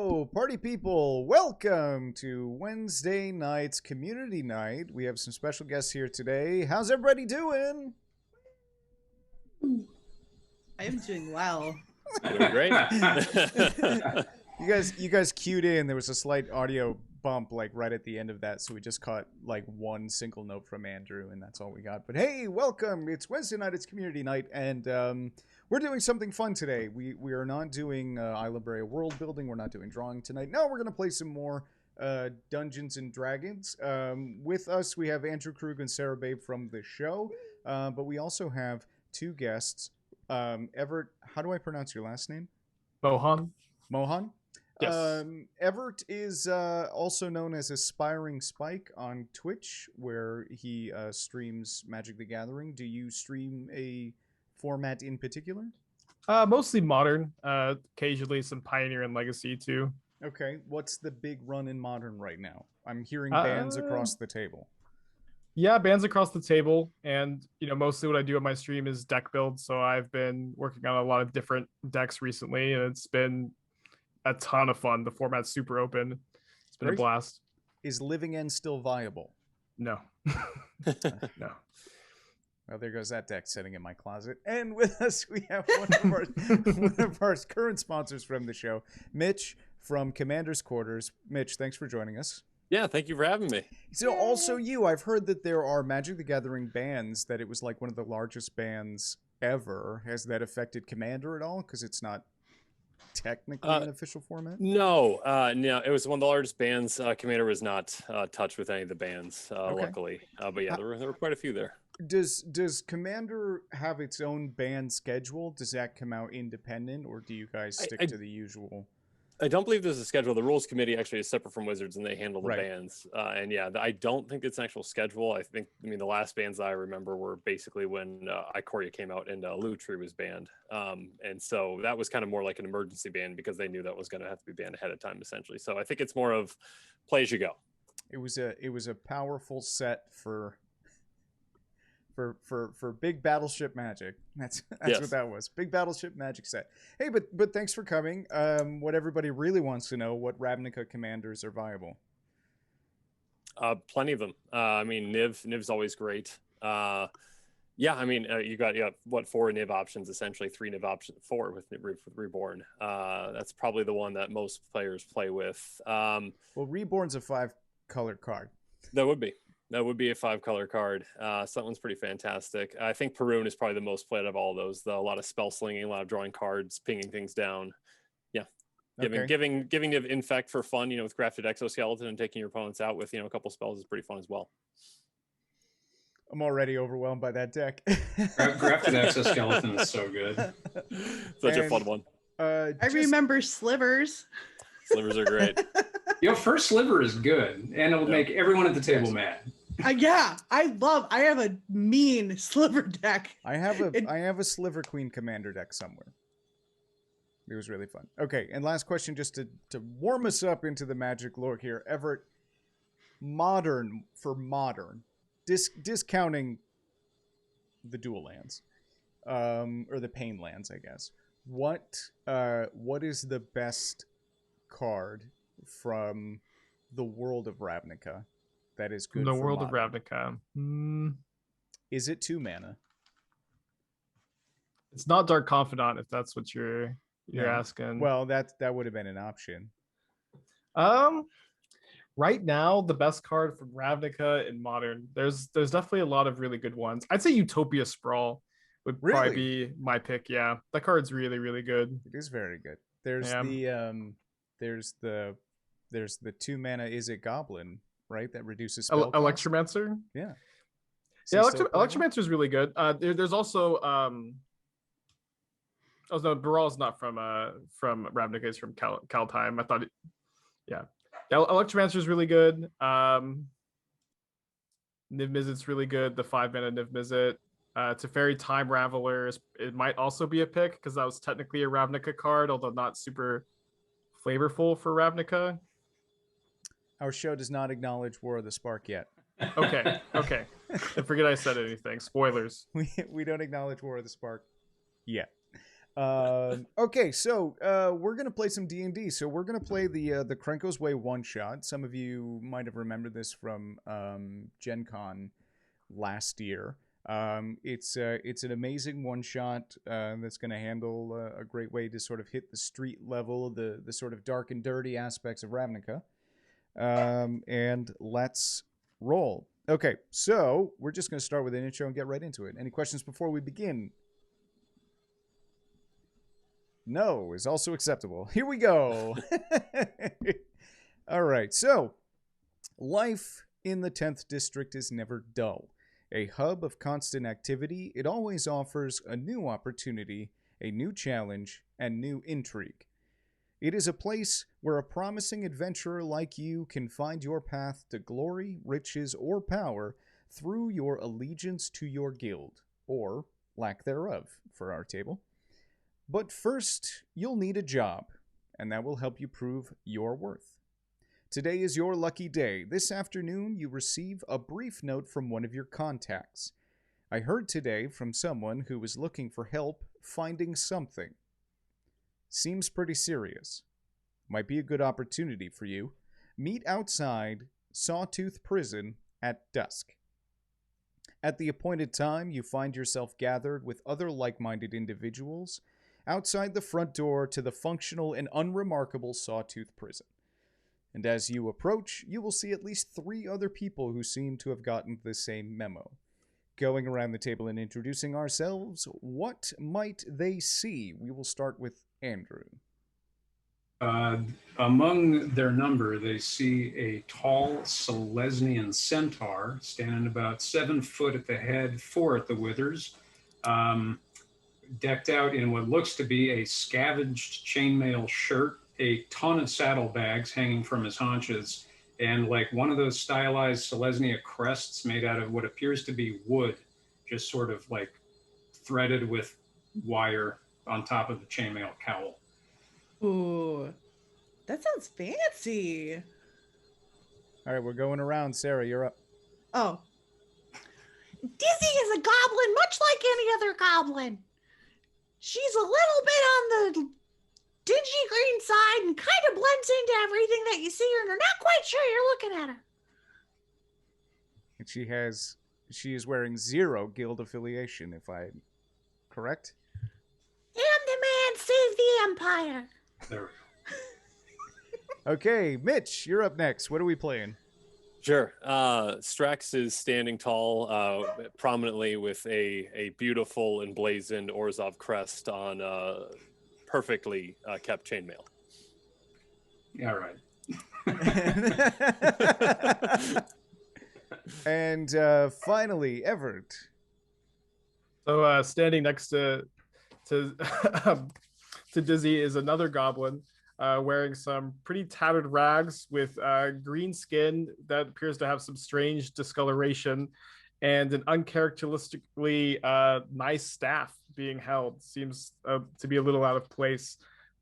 Hello, party people. Welcome to Wednesday night's community night. We have some special guests here today. How's everybody doing? I am doing well. Doing great. You guys cued in. There was a slight audio bump like right at the end of that, so we just caught like one single note from Andrew, and that's all we got. But hey, welcome. It's Wednesday night. It's community night, and we're doing something fun today. We are not doing iLibreria world building. We're not doing drawing tonight. No, we're gonna play some more Dungeons and Dragons. With us, we have Andrew Krug and Sarah Babe from the show, but we also have two guests. Evart, how do I pronounce your last name? Mohan. Mohan? Yes. Evart is also known as AspiringSpike on Twitch, where he streams Magic the Gathering. Do you stream a format in particular? Mostly modern. Occasionally some Pioneer and Legacy too. Okay. What's the big run in modern right now? I'm hearing bands across the table. Yeah, bands across the table, and mostly what I do on my stream is deck build. So I've been working on a lot of different decks recently, and it's been a ton of fun. The format's super open. It's been a blast. Is Living End still viable? No. No. Well, there goes that deck sitting in my closet. And with us, we have one of our current sponsors from the show, Mitch from Commander's Quarters. Mitch, thanks for joining us. Yeah, thank you for having me. So also you, I've heard that there are Magic the Gathering bans, that it was like one of the largest bans ever. Has that affected Commander at all? Because it's not technically an official format? No, it was one of the largest bans. Commander was not touched with any of the bans, luckily. But yeah, there were quite a few there. Does Commander have its own ban schedule? Does that come out independent, or do you guys stick to the usual? I don't believe there's a schedule. The rules committee actually is separate from Wizards, and they handle the bans. And yeah, I don't think it's an actual schedule. I mean, the last bans I remember were basically when Ikoria came out and Lutri was banned. And so that was kind of more like an emergency ban because they knew that was going to have to be banned ahead of time, essentially. So I think it's more of play as you go. It was a powerful set for big Battleship Magic. That's yes. What that was. Big Battleship Magic set. Hey, but thanks for coming. What everybody really wants to know, what Ravnica commanders are viable? Plenty of them. I mean, Niv's always great. Yeah, I mean, you got 4 Niv options, essentially 3 Niv options, 4 with Reborn. That's probably the one that most players play with. Well, Reborn's a 5-color card. That would be a 5-color card. So that one's pretty fantastic. I think Perun is probably the most played of all of those. A lot of spell slinging, a lot of drawing cards, pinging things down. Yeah, giving the infect for fun. With Grafted Exoskeleton and taking your opponents out with a couple spells is pretty fun as well. I'm already overwhelmed by that deck. Grafted Exoskeleton is so good. Such a fun one. I remember Slivers. Slivers are great. First Sliver is good, and it will make everyone at the table mad. Yeah, I have a mean Sliver deck. I have a Sliver Queen Commander deck somewhere. It was really fun. Okay, and last question, just to warm us up into the Magic lore here. Evart, modern, discounting the dual lands, or the pain lands, I guess. What is the best card from the world of Ravnica that is good? The world of Ravnica. Is it 2 mana? It's not Dark Confidant, if that's what you're asking. Well, that would have been an option. Right now, the best card from Ravnica in Modern, there's definitely a lot of really good ones. I'd say Utopia Sprawl would probably be my pick. Yeah, that card's really, really good. It is very good. There's the 2 mana Izzet Goblin, right? That reduces spell cost. Electromancer. Yeah. Yeah, Electromancer is really good. There's also Baral's not from Ravnica, it's from Kaldheim. I thought Electromancer is really good. Niv Mizzet's really good. The 5 mana Niv Mizzet. Teferi Time Raveler, it might also be a pick because that was technically a Ravnica card, although not super flavorful for Ravnica. Our show does not acknowledge War of the Spark yet. Okay. I forget I said anything. Spoilers. We don't acknowledge War of the Spark yet. Okay, so we're gonna play some D&D. So we're gonna play the Krenko's Way one shot. Some of you might have remembered this from Gen Con last year. It's an amazing one shot that's gonna handle a great way to sort of hit the street level, the sort of dark and dirty aspects of Ravnica. And let's roll. Okay, so we're just gonna start with an intro and get right into it. Any questions before we begin? No is also acceptable. Here we go. All right, so life in the 10th district is never dull. A hub of constant activity, it always offers a new opportunity, a new challenge, and new intrigue. It is a place where a promising adventurer like you can find your path to glory, riches, or power through your allegiance to your guild, or lack thereof, for our table. But first, you'll need a job, and that will help you prove your worth. Today is your lucky day. This afternoon, you receive a brief note from one of your contacts. I heard today from someone who was looking for help finding something. Seems pretty serious. Might be a good opportunity for you. Meet outside Sawtooth Prison at dusk. At the appointed time, you find yourself gathered with other like-minded individuals outside the front door to the functional and unremarkable Sawtooth Prison. And as you approach, you will see at least 3 other people who seem to have gotten the same memo. Going around the table and introducing ourselves, what might they see? We will start with Andrew. Among their number, they see a tall Selesnian centaur standing about 7 foot at the head, 4 at the withers, decked out in what looks to be a scavenged chainmail shirt, a ton of saddlebags hanging from his haunches, and like one of those stylized Selesnia crests made out of what appears to be wood, just sort of like threaded with wire on top of the chainmail cowl. Ooh, that sounds fancy. All right, we're going around. Sarah, you're up. Oh. Dizzy is a goblin, much like any other goblin. She's a little bit on the dingy green side and kind of blends into everything that you see her, and you're not quite sure you're looking at her. And she is wearing 0 guild affiliation, if I'm correct. And the man saved the empire. There we go. Okay, Mitch, you're up next. What are we playing? Sure. Strax is standing tall, prominently with a beautiful emblazoned Orzhov crest on perfectly kept chainmail. Yeah, right. And finally, Evart. So standing next to Dizzy is another goblin wearing some pretty tattered rags with green skin that appears to have some strange discoloration and an uncharacteristically nice staff being held. Seems to be a little out of place.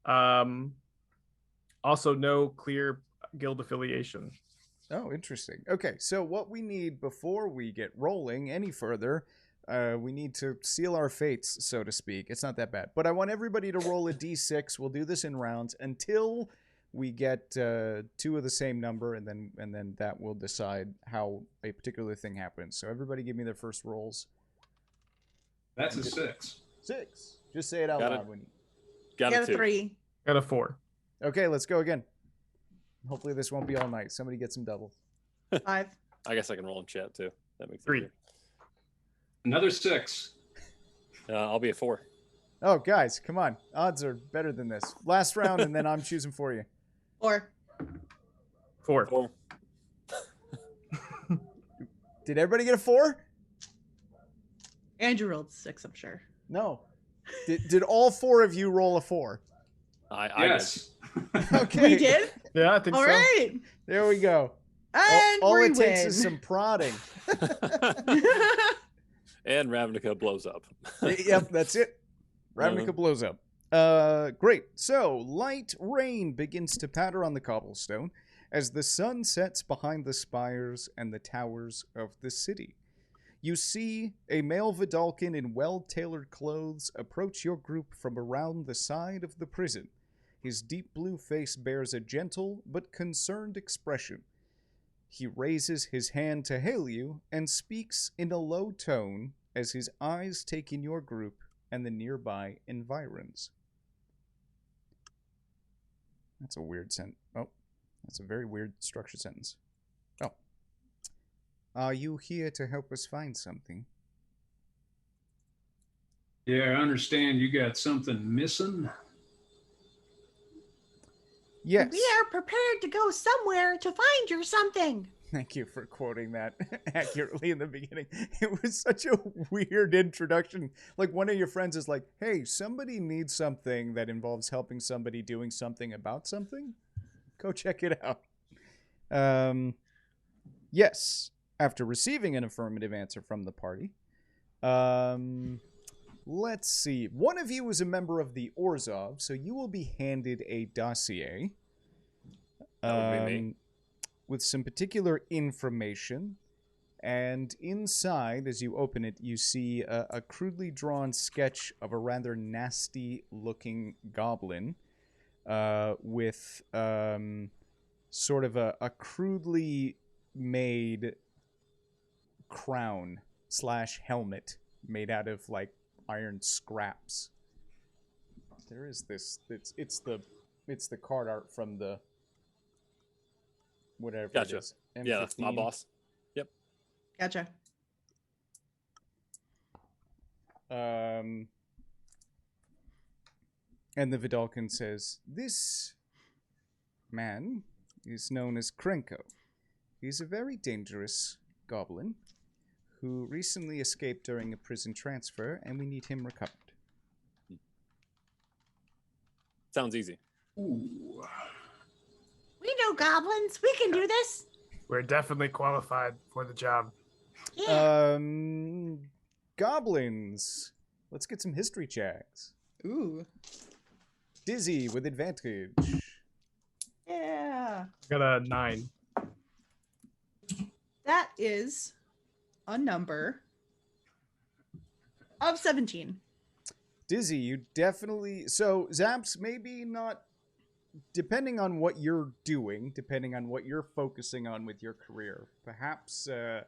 Also, no clear guild affiliation. Oh, interesting. Okay, so what we need before we get rolling any further, we need to seal our fates, so to speak. It's not that bad. But I want everybody to roll a d6. We'll do this in rounds until we get 2 of the same number, and then that will decide how a particular thing happens. So everybody give me their first rolls. That's a 6. 6. Just say it out loud. When you... Got Got it a too. 3. Got a 4. Okay, let's go again. Hopefully this won't be all night. Somebody get some doubles. 5. I guess I can roll in chat too. That makes 3. it easier. Another 6. I'll be a 4. Oh, guys, come on. Odds are better than this. Last round, and then I'm choosing for you. 4. 4. Did everybody get a 4? Andrew rolled 6, I'm sure. No. Did all 4 of you roll a 4? I Yes. Okay. We did? Yeah, I think All so. right. There we go. And all we it takes win. is some prodding. And Ravnica blows up. Yep, that's it. Ravnica blows up. Great. So, light rain begins to patter on the cobblestone as the sun sets behind the spires and the towers of the city. You see a male Vidalcan in well-tailored clothes approach your group from around the side of the prison. His deep blue face bears a gentle but concerned expression. He raises his hand to hail you and speaks in a low tone as his eyes take in your group and the nearby environs. That's a weird that's a very weird structured sentence. Oh. Are you here to help us find something? Yeah, I understand you got something missing. Yes. We are prepared to go somewhere to find your something. Thank you for quoting that accurately in the beginning. It was such a weird introduction. Like, one of your friends is like, hey, somebody needs something that involves helping somebody doing something about something. Go check it out. Yes. After receiving an affirmative answer from the party. Let's see. One of you is a member of the Orzhov, so you will be handed a dossier. That would be me. With some particular information, and inside, as you open it, you see a crudely drawn sketch of a rather nasty-looking goblin with sort of a crudely made crown / helmet made out of, like, iron scraps. There is this. It's the card art from the whatever Gotcha. it is. Yeah, that's my M15. boss. Yep. Gotcha. And the Vidalcan says, this man is known as Krenko. He's a very dangerous goblin who recently escaped during a prison transfer, and we need him recovered. Sounds easy. Ooh. We know goblins. We can do this. We're definitely qualified for the job. Yeah. Goblins. Let's get some history checks. Ooh. Dizzy with advantage. Yeah. Got a 9. That is a number of 17. Dizzy, you definitely... So, Zaps, maybe not... Depending on what you're doing, depending on what you're focusing on with your career, perhaps, I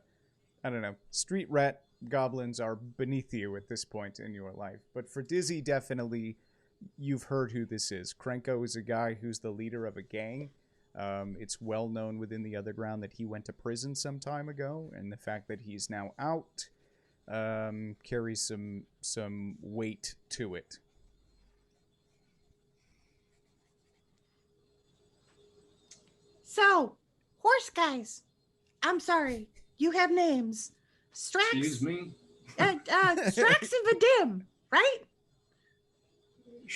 don't know, street rat goblins are beneath you at this point in your life. But for Dizzy, definitely, you've heard who this is. Krenko is a guy who's the leader of a gang. It's well known within the Underground that he went to prison some time ago, and the fact that he's now out carries some weight to it. So, horse guys, I'm sorry. You have names. Strax. Excuse me? Strax and Vadim, right?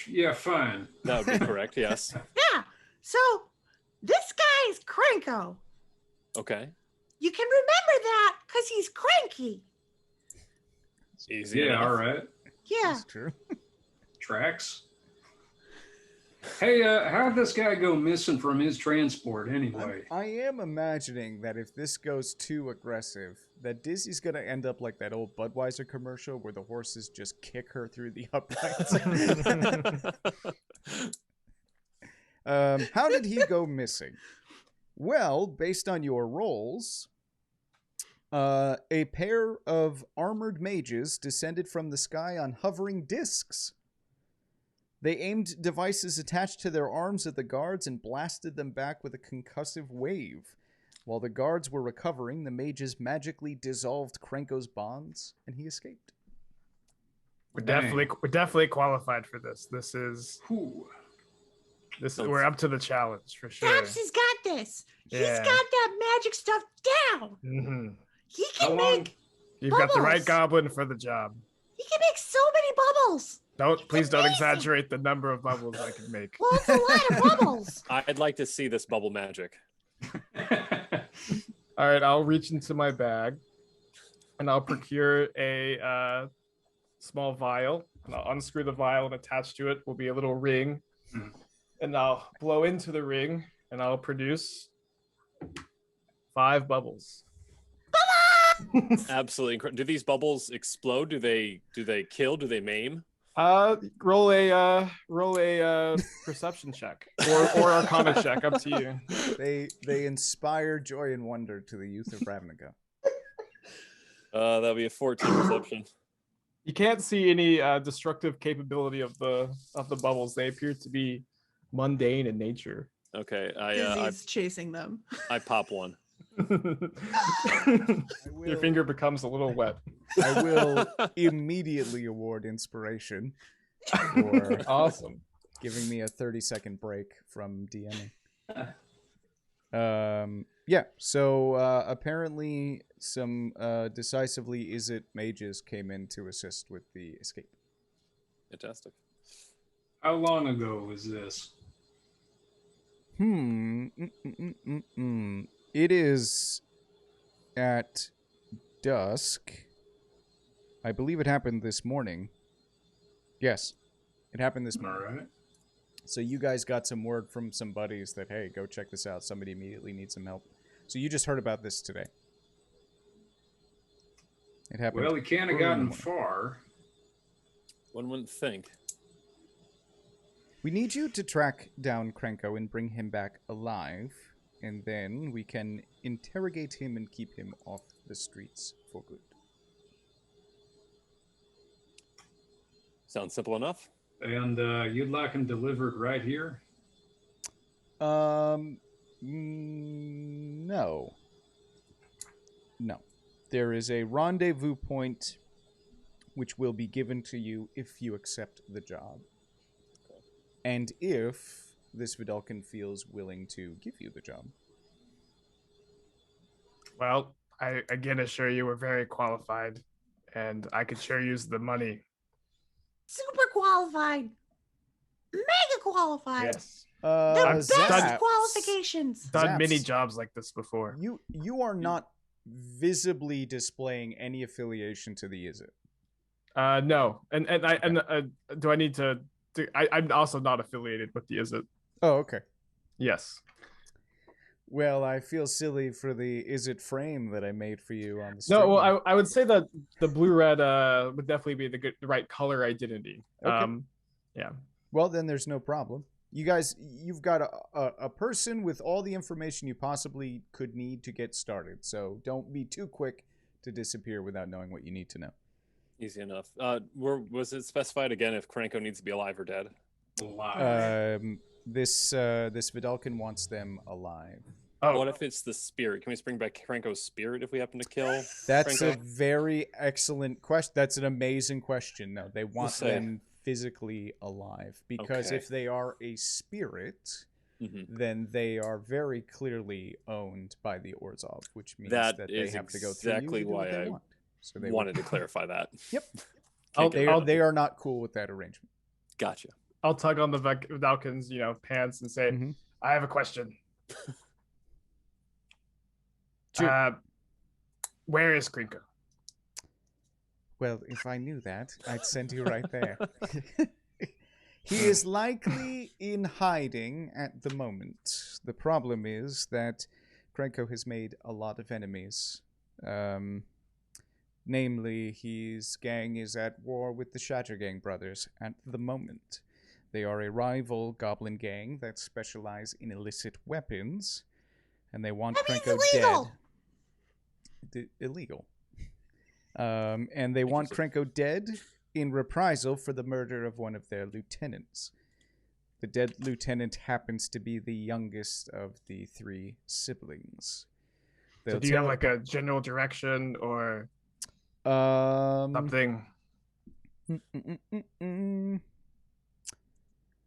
Yeah, fine. That would be correct, yes. Yeah. So, this guy's Krenko. Okay. You can remember that because he's cranky. Easy Yeah, enough. all right. Yeah. That's true. Tracks. Hey, how'd this guy go missing from his transport anyway? I am imagining that if this goes too aggressive, that Dizzy's gonna end up like that old Budweiser commercial where the horses just kick her through the uprights. How did he go missing? Well, based on your rolls, a pair of armored mages descended from the sky on hovering discs. They aimed devices attached to their arms at the guards and blasted them back with a concussive wave. While the guards were recovering, the mages magically dissolved Krenko's bonds, and he escaped. We're Dang. definitely qualified for this. Whew. We're up to the challenge for sure. Babs has got this. He's Yeah. got that magic stuff down. Mm-hmm. He How can long? make You've got the right Bubbles. goblin for the job. so many bubbles. Please don't amazing. exaggerate the number of bubbles I can make. Well, it's a lot of bubbles. I'd like to see this bubble magic. All right, I'll reach into my bag and I'll procure a small vial. And I'll unscrew the vial, and attached to it will be a little ring. Mm. And I'll blow into the ring and I'll produce 5 bubbles. Absolutely incredible. Do these bubbles explode? Do they kill? Do they maim? Roll a perception check or arcana check, up to you. They inspire joy and wonder to the youth of Ravnica. That'll be a 14 perception. You can't see any destructive capability of the bubbles. They appear to be mundane in nature. Okay, Dizzy's chasing them. I pop one. Your finger becomes a little wet. I will immediately award inspiration for Awesome. giving me a 30-second break from DMing. Yeah, so apparently some decisively is-it mages came in to assist with the escape. Fantastic. How long ago was this? It is at dusk. I believe it happened this morning. Yes, it happened this morning. All right. So you guys got some word from some buddies that, hey, go check this out. Somebody immediately needs some help. So you just heard about this today. It happened. Well, he can't have gotten far. One wouldn't think. We need you to track down Krenko and bring him back alive, and then we can interrogate him and keep him off the streets for good. Sounds simple enough. And you'd like him delivered right here? No. No. There is a rendezvous point which will be given to you if you accept the job. Okay. And if this Vidalkin feels willing to give you the job. Well, I again assure you we're very qualified, and I could sure use the money. Super qualified. Mega qualified. Yes. The I've best qualifications. Done many jobs like this before. You are not visibly displaying any affiliation to the Is-it. No. And do I need to I'm also not affiliated with the Is-it. Oh, okay. Yes. Well, I feel silly for the Is-it frame that I made for you on the stream. No, well, I would say that the blue-red would definitely be the right color identity. Okay. Yeah. Well, then there's no problem. You guys, you've got a person with all the information you possibly could need to get started. So don't be too quick to disappear without knowing what you need to know. Easy enough. Was it specified again if Krenko needs to be alive or dead? Alive. This Vidalkin wants them alive. Oh. What if it's the spirit? Can we bring back Krenko's spirit if we happen to kill That's Krenko? a very excellent question. That's an amazing question. No, they want them physically alive because if they are a spirit, then they are very clearly owned by the Orzhov, which means that they have to go through exactly you to do why what they I want. So they wanted to clarify that. Yep. They They are not cool with that arrangement. Gotcha. I'll tug on the Vidalkin's, pants and say, I have a question. Sure. Where is Krenko? Well, if I knew that, I'd send you right there. He is likely in hiding at the moment. The problem is that Krenko has made a lot of enemies. Namely, his gang is at war with the Shattergang brothers at the moment. They are a rival goblin gang that specialize in illicit weapons, and they want Krenko dead. Illegal. And they want Krenko dead in reprisal for the murder of one of their lieutenants. The dead lieutenant happens to be the youngest of the 3 siblings. So do you have like a general direction or something?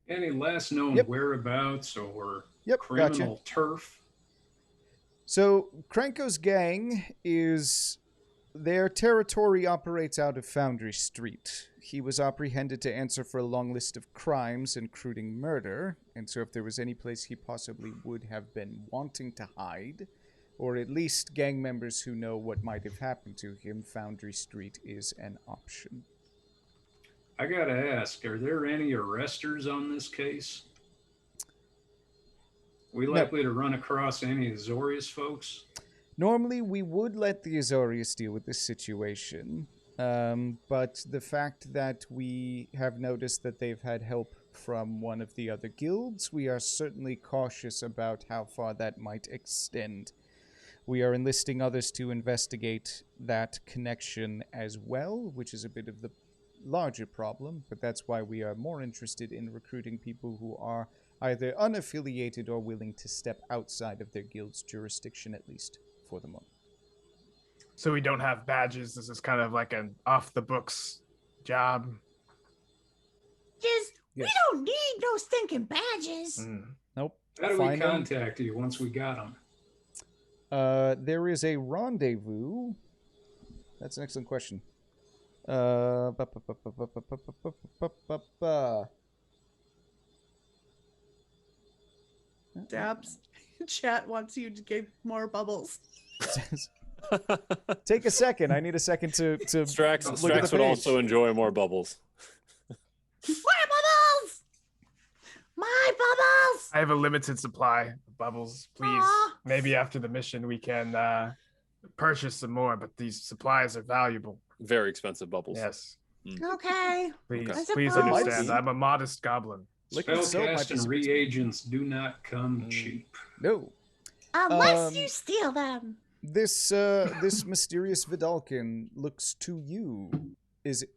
Any last known whereabouts or criminal turf? So Krenko's gang is... Their territory operates out of Foundry Street. He was apprehended to answer for a long list of crimes, including murder, and so if there was any place he possibly would have been wanting to hide, or at least gang members who know what might have happened to him, Foundry Street is an option. I gotta ask, are there any arresters on this case? We likely to run across any of Zoria's folks? Normally, we would let the Azorius deal with this situation, but the fact that we have noticed that they've had help from one of the other guilds, we are certainly cautious about how far that might extend. We are enlisting others to investigate that connection as well, which is a bit of the larger problem, but that's why we are more interested in recruiting people who are either unaffiliated or willing to step outside of their guild's jurisdiction, at least for the moment. So we don't have badges. This is kind of like an off-the-books job. Yes. Yes. We don't need no stinking badges. Nope. How do we Find 'em. contact you once we got them? There is a rendezvous. That's an excellent question. Dabs. Chat wants you to give more bubbles. Take a second. I need a second to Strax look at the would page. also enjoy more bubbles. My bubbles! My bubbles! I have a limited supply of bubbles. Please, Aw. maybe after the mission we can purchase some more, but these supplies are valuable. Very expensive bubbles. Yes. Okay. Please, Okay. please suppose. understand. I'm a modest goblin. Liquid soap might Spellcast be and super reagents do not come cheap. No. Unless you steal them. This mysterious Vidalkin looks to you. Is it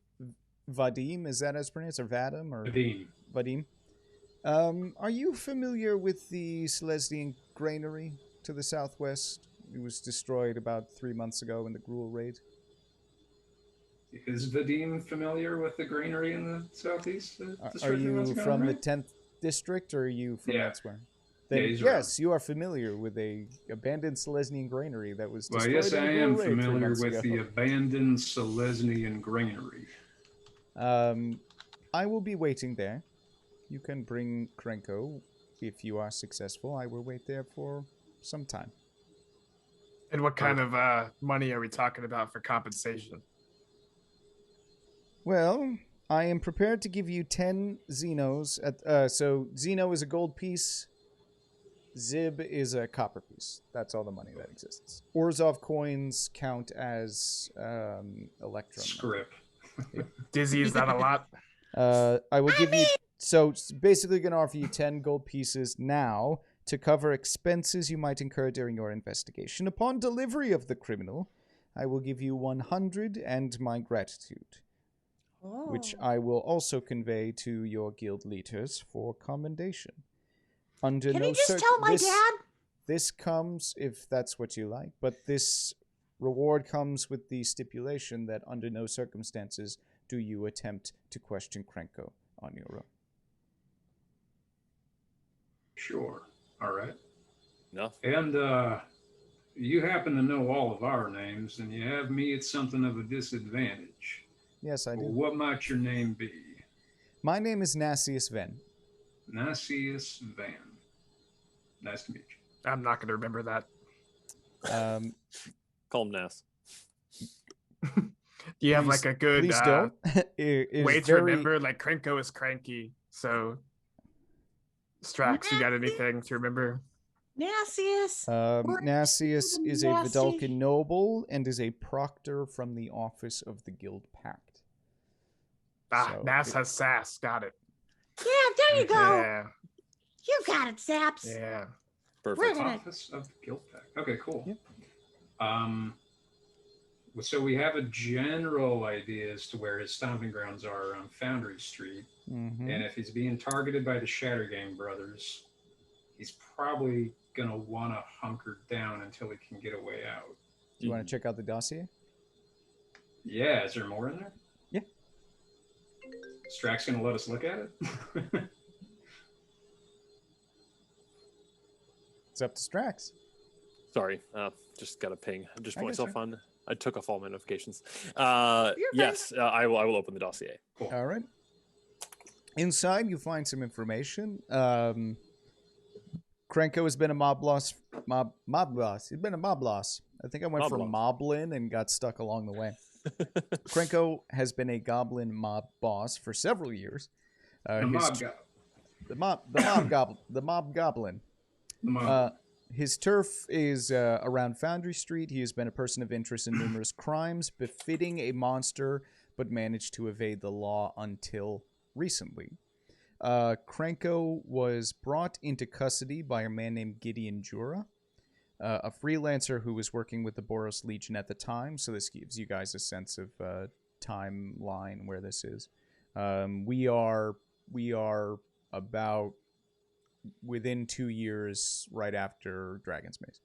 Vadim? Is that as pronounced, or Vadim, or Vadim. Vadim? Are you familiar with the Selesnian granary to the southwest? It was destroyed about 3 months ago in the Gruul raid. Is Vadim familiar with the granary in the southeast? Are you from the 10th district, or are you from Yeah. elsewhere? Yeah, Then, he's yes, you are familiar with a abandoned Selesnian granary that was Well, destroyed yes, in I the am Gruul raid 3 familiar months with ago. the abandoned Selesnian granary. I will be waiting there. You can bring Krenko if you are successful. I will wait there for some time. And what kind of money are we talking about for compensation? Well, I am prepared to give you 10 Xenos. So Xeno is a gold piece. Zib is a copper piece. That's all the money that exists. Orzhov coins count as electrum. Script. Dizzy, is that a lot? I will give you... So it's basically going to offer you 10 gold pieces now to cover expenses you might incur during your investigation. Upon delivery of the criminal, I will give you 100 and my gratitude, which I will also convey to your guild leaders for commendation. Under Can no you just tell my dad? This comes, if that's what you like, but this reward comes with the stipulation that under no circumstances do you attempt to question Krenko on your own. Sure. All right. No. And you happen to know all of our names, and you have me at something of a disadvantage. Yes, I do. What might your name be? My name is Nassius Ven. Nassius Van. Nice to meet you. I'm not going to remember that. Call him Nass. Do you have like a good Please don't. It is way to very- remember? Like Krenko is cranky, so Strax, you got anything to remember? Nassius. Nassius is a Nasty. Vidalcan noble and is a proctor from the office of the Guild Pact. So, Nass has sass. Got it. Yeah, there you go. Yeah, You got it, Zaps. yeah. We're Perfect. gonna. Office of the Guild Pact. Okay, cool. Yep. So we have a general idea as to where his stomping grounds are on Foundry Street. Mhm. And if he's being targeted by the Shattergang brothers, he's probably going to want to hunker down until he can get a way out. Do you want to check out the dossier? Yeah, is there more in there? Yeah. Strax going to let us look at it? It's up to Strax. Sorry, just got a ping. I just I put guess myself so. on. I took off all my notifications. fine. Yes, I will open the dossier. Cool. All right. Inside, you find some information. Krenko has been a mob boss. He's been a mob boss. I think I went Mob for boss. moblin and got stuck along the way. Krenko has been a goblin mob boss for several years. The his mob guy. The mob goblin. The mob. His turf is around Foundry Street. He has been a person of interest in numerous crimes befitting a monster, but managed to evade the law until recently. Krenko was brought into custody by a man named Gideon Jura, a freelancer who was working with the Boros Legion at the time. So this gives you guys a sense of timeline where this is. We are about within 2 years right after Dragon's Maze.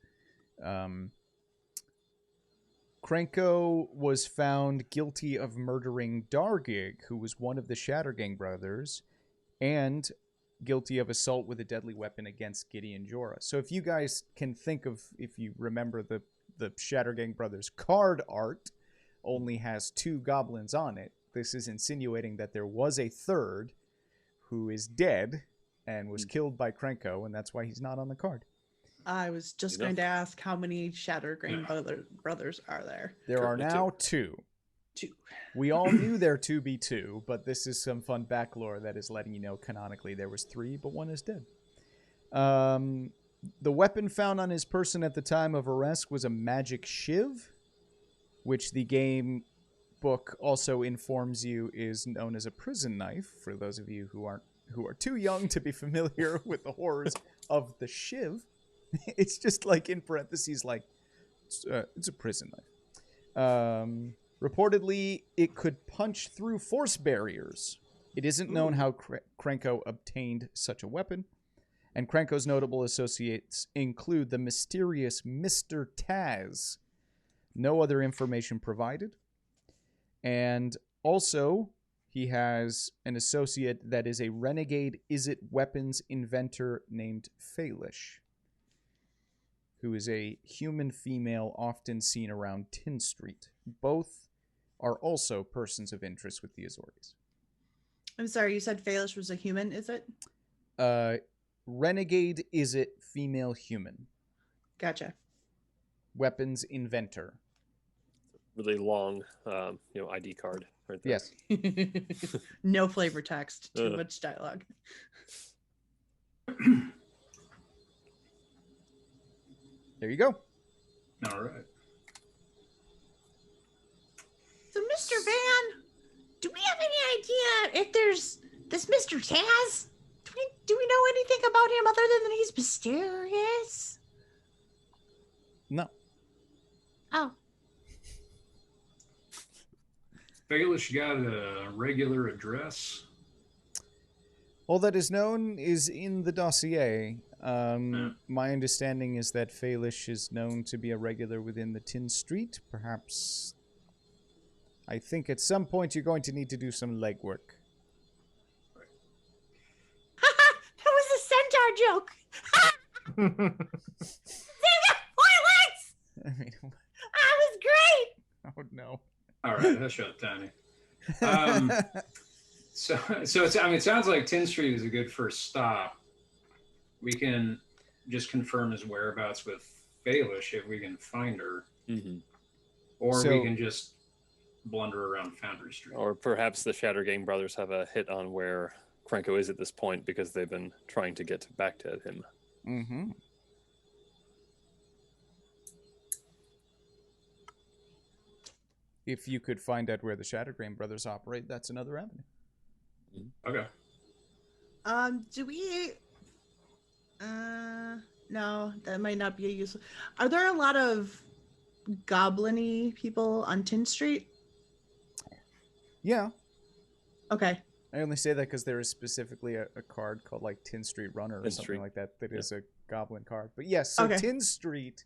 Krenko was found guilty of murdering Dargig, who was one of the Shattergang brothers, and guilty of assault with a deadly weapon against Gideon Jura. So if you guys can think of, if you remember the Shattergang brothers card art only has 2 goblins on it, this is insinuating that there was a third who is dead and was killed by Krenko, and that's why he's not on the card. I was just going to ask how many Shattergrain brothers are there? There are now 2. 2. We all knew there to be 2, but this is some fun back lore that is letting you know canonically there was 3, but 1 is dead. The weapon found on his person at the time of arrest was a magic shiv, which the game book also informs you is known as a prison knife, for those of you who are too young to be familiar with the horrors of the shiv. It's just like in parentheses, like it's a prison knife. Reportedly, it could punch through force barriers. It isn't known how Krenko obtained such a weapon, and Krenko's notable associates include the mysterious Mr. Taz. No other information provided. And also, he has an associate that is a renegade Izzet weapons inventor named Faelish, who is a human female often seen around Tin Street. Both are also persons of interest with the Azores. I'm sorry, you said Faelish was a human, is it? Renegade Izzet female human. Gotcha. Weapons inventor. Really long, ID card right there. Yes. No flavor text. Too much dialogue. There you go. All right. So, Mr. Van, do we have any idea if there's this Mr. Taz? Do we know anything about him other than that he's mysterious? No. Oh. Baelish got a regular address. All that is known is in the dossier. My understanding is that Faelish is known to be a regular within the Tin Street. Perhaps, I think at some point you're going to need to do some legwork. That was a centaur joke. I mean, That was great. oh no. All right, that's shut Tiny. So it's, it sounds like Tin Street is a good first stop. We can just confirm his whereabouts with Baelish if we can find her. Mm-hmm. Or we can just blunder around Foundry Street. Or perhaps the Shattergang brothers have a hit on where Krenko is at this point because they've been trying to get back to him. Mm-hmm. If you could find out where the Shattergrain brothers operate, that's another avenue. Okay. Do we... no, that might not be a useful... Are there a lot of goblin-y people on Tin Street? Yeah. Okay. I only say that because there is specifically a card called like Tin Street Runner or Tin something Street. like that is a goblin card. But yes, so Okay. Tin Street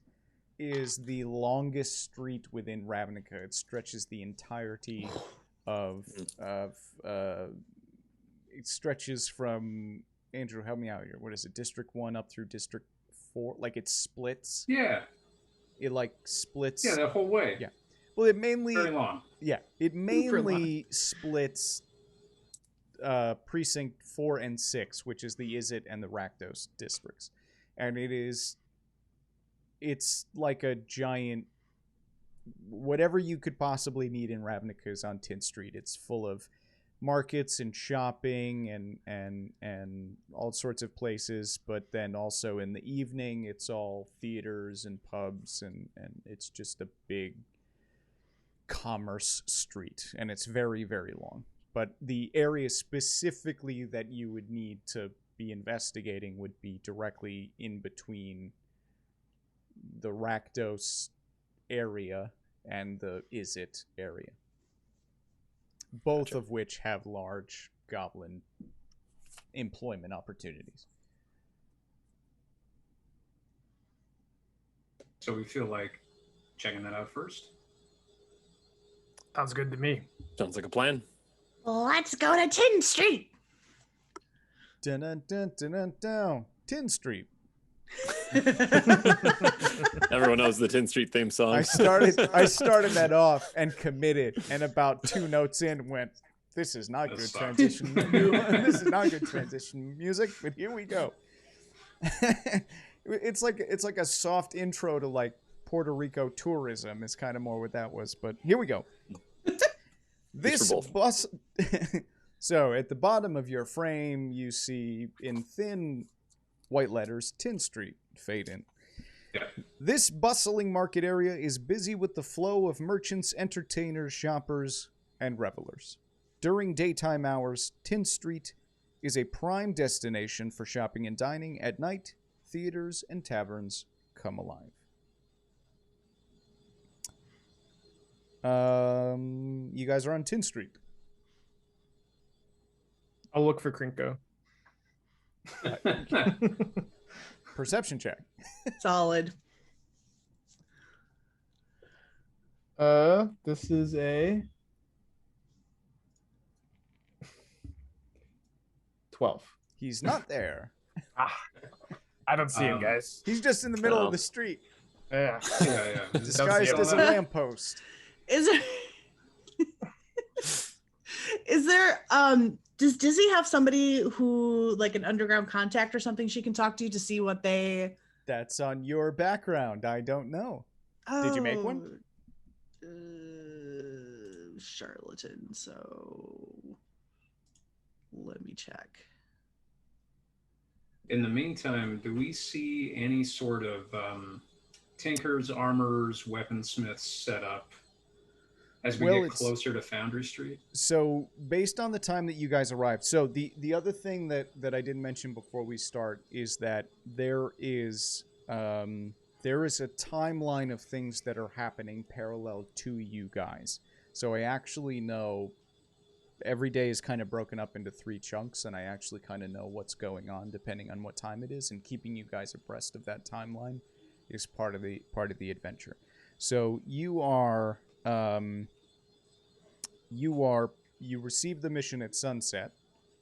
is the longest street within Ravnica. It stretches the entirety of it stretches from, Andrew, help me out here. What is it? District 1 up through District 4? Like it splits? Yeah. It like splits. Yeah, the whole way. Yeah. Well, it mainly Very long. Yeah, it mainly splits precinct 4 and 6, which is the Izzet and the Rakdos districts. And it's like a giant, whatever you could possibly need in Ravnica is on 10th Street. It's full of markets and shopping and all sorts of places, but then also in the evening it's all theaters and pubs, and it's just a big commerce street, and it's very, very long. But the area specifically that you would need to be investigating would be directly in between the Rakdos area and the Izzet area, both of which have large goblin employment opportunities. So we feel like checking that out first. Sounds good to me. Sounds like a plan. Let's go to 10th Street. Dun dun dun dun dun dun. 10th Street. Everyone knows the 10th Street theme song. I started that off and committed, and about 2 notes in went, this is not good transition. This is not good transition music, but here we go. It's like a soft intro to like Puerto Rico tourism is kind of more what that was, but here we go. This bus. So at the bottom of your frame, you see in thin white letters 10th Street. Fade in. Yeah. This bustling market area is busy with the flow of merchants, entertainers, shoppers, and revelers. During daytime hours, 10th Street is a prime destination for shopping and dining. At night, theaters and taverns come alive. You guys are on 10th Street. I'll look for Krinko. Perception check. Solid. This is a 12. He's not there. I don't see him, guys. He's just in the middle of the street, Yeah. Yeah. disguised as a lamppost. Is there does Dizzy have somebody who, like, an underground contact or something she can talk to see what they... That's on your background. I don't know. Did you make one? Charlatan, so let me check. In the meantime, do we see any sort of tinkers, armorers, weaponsmiths set up as we get closer to Foundry Street? So based on the time that you guys arrived, so the other thing that I didn't mention before we start is that there is a timeline of things that are happening parallel to you guys. So I actually know every day is kind of broken up into 3 chunks, and I actually kind of know what's going on depending on what time it is, and keeping you guys abreast of that timeline is part of the adventure. So you receive the mission at sunset,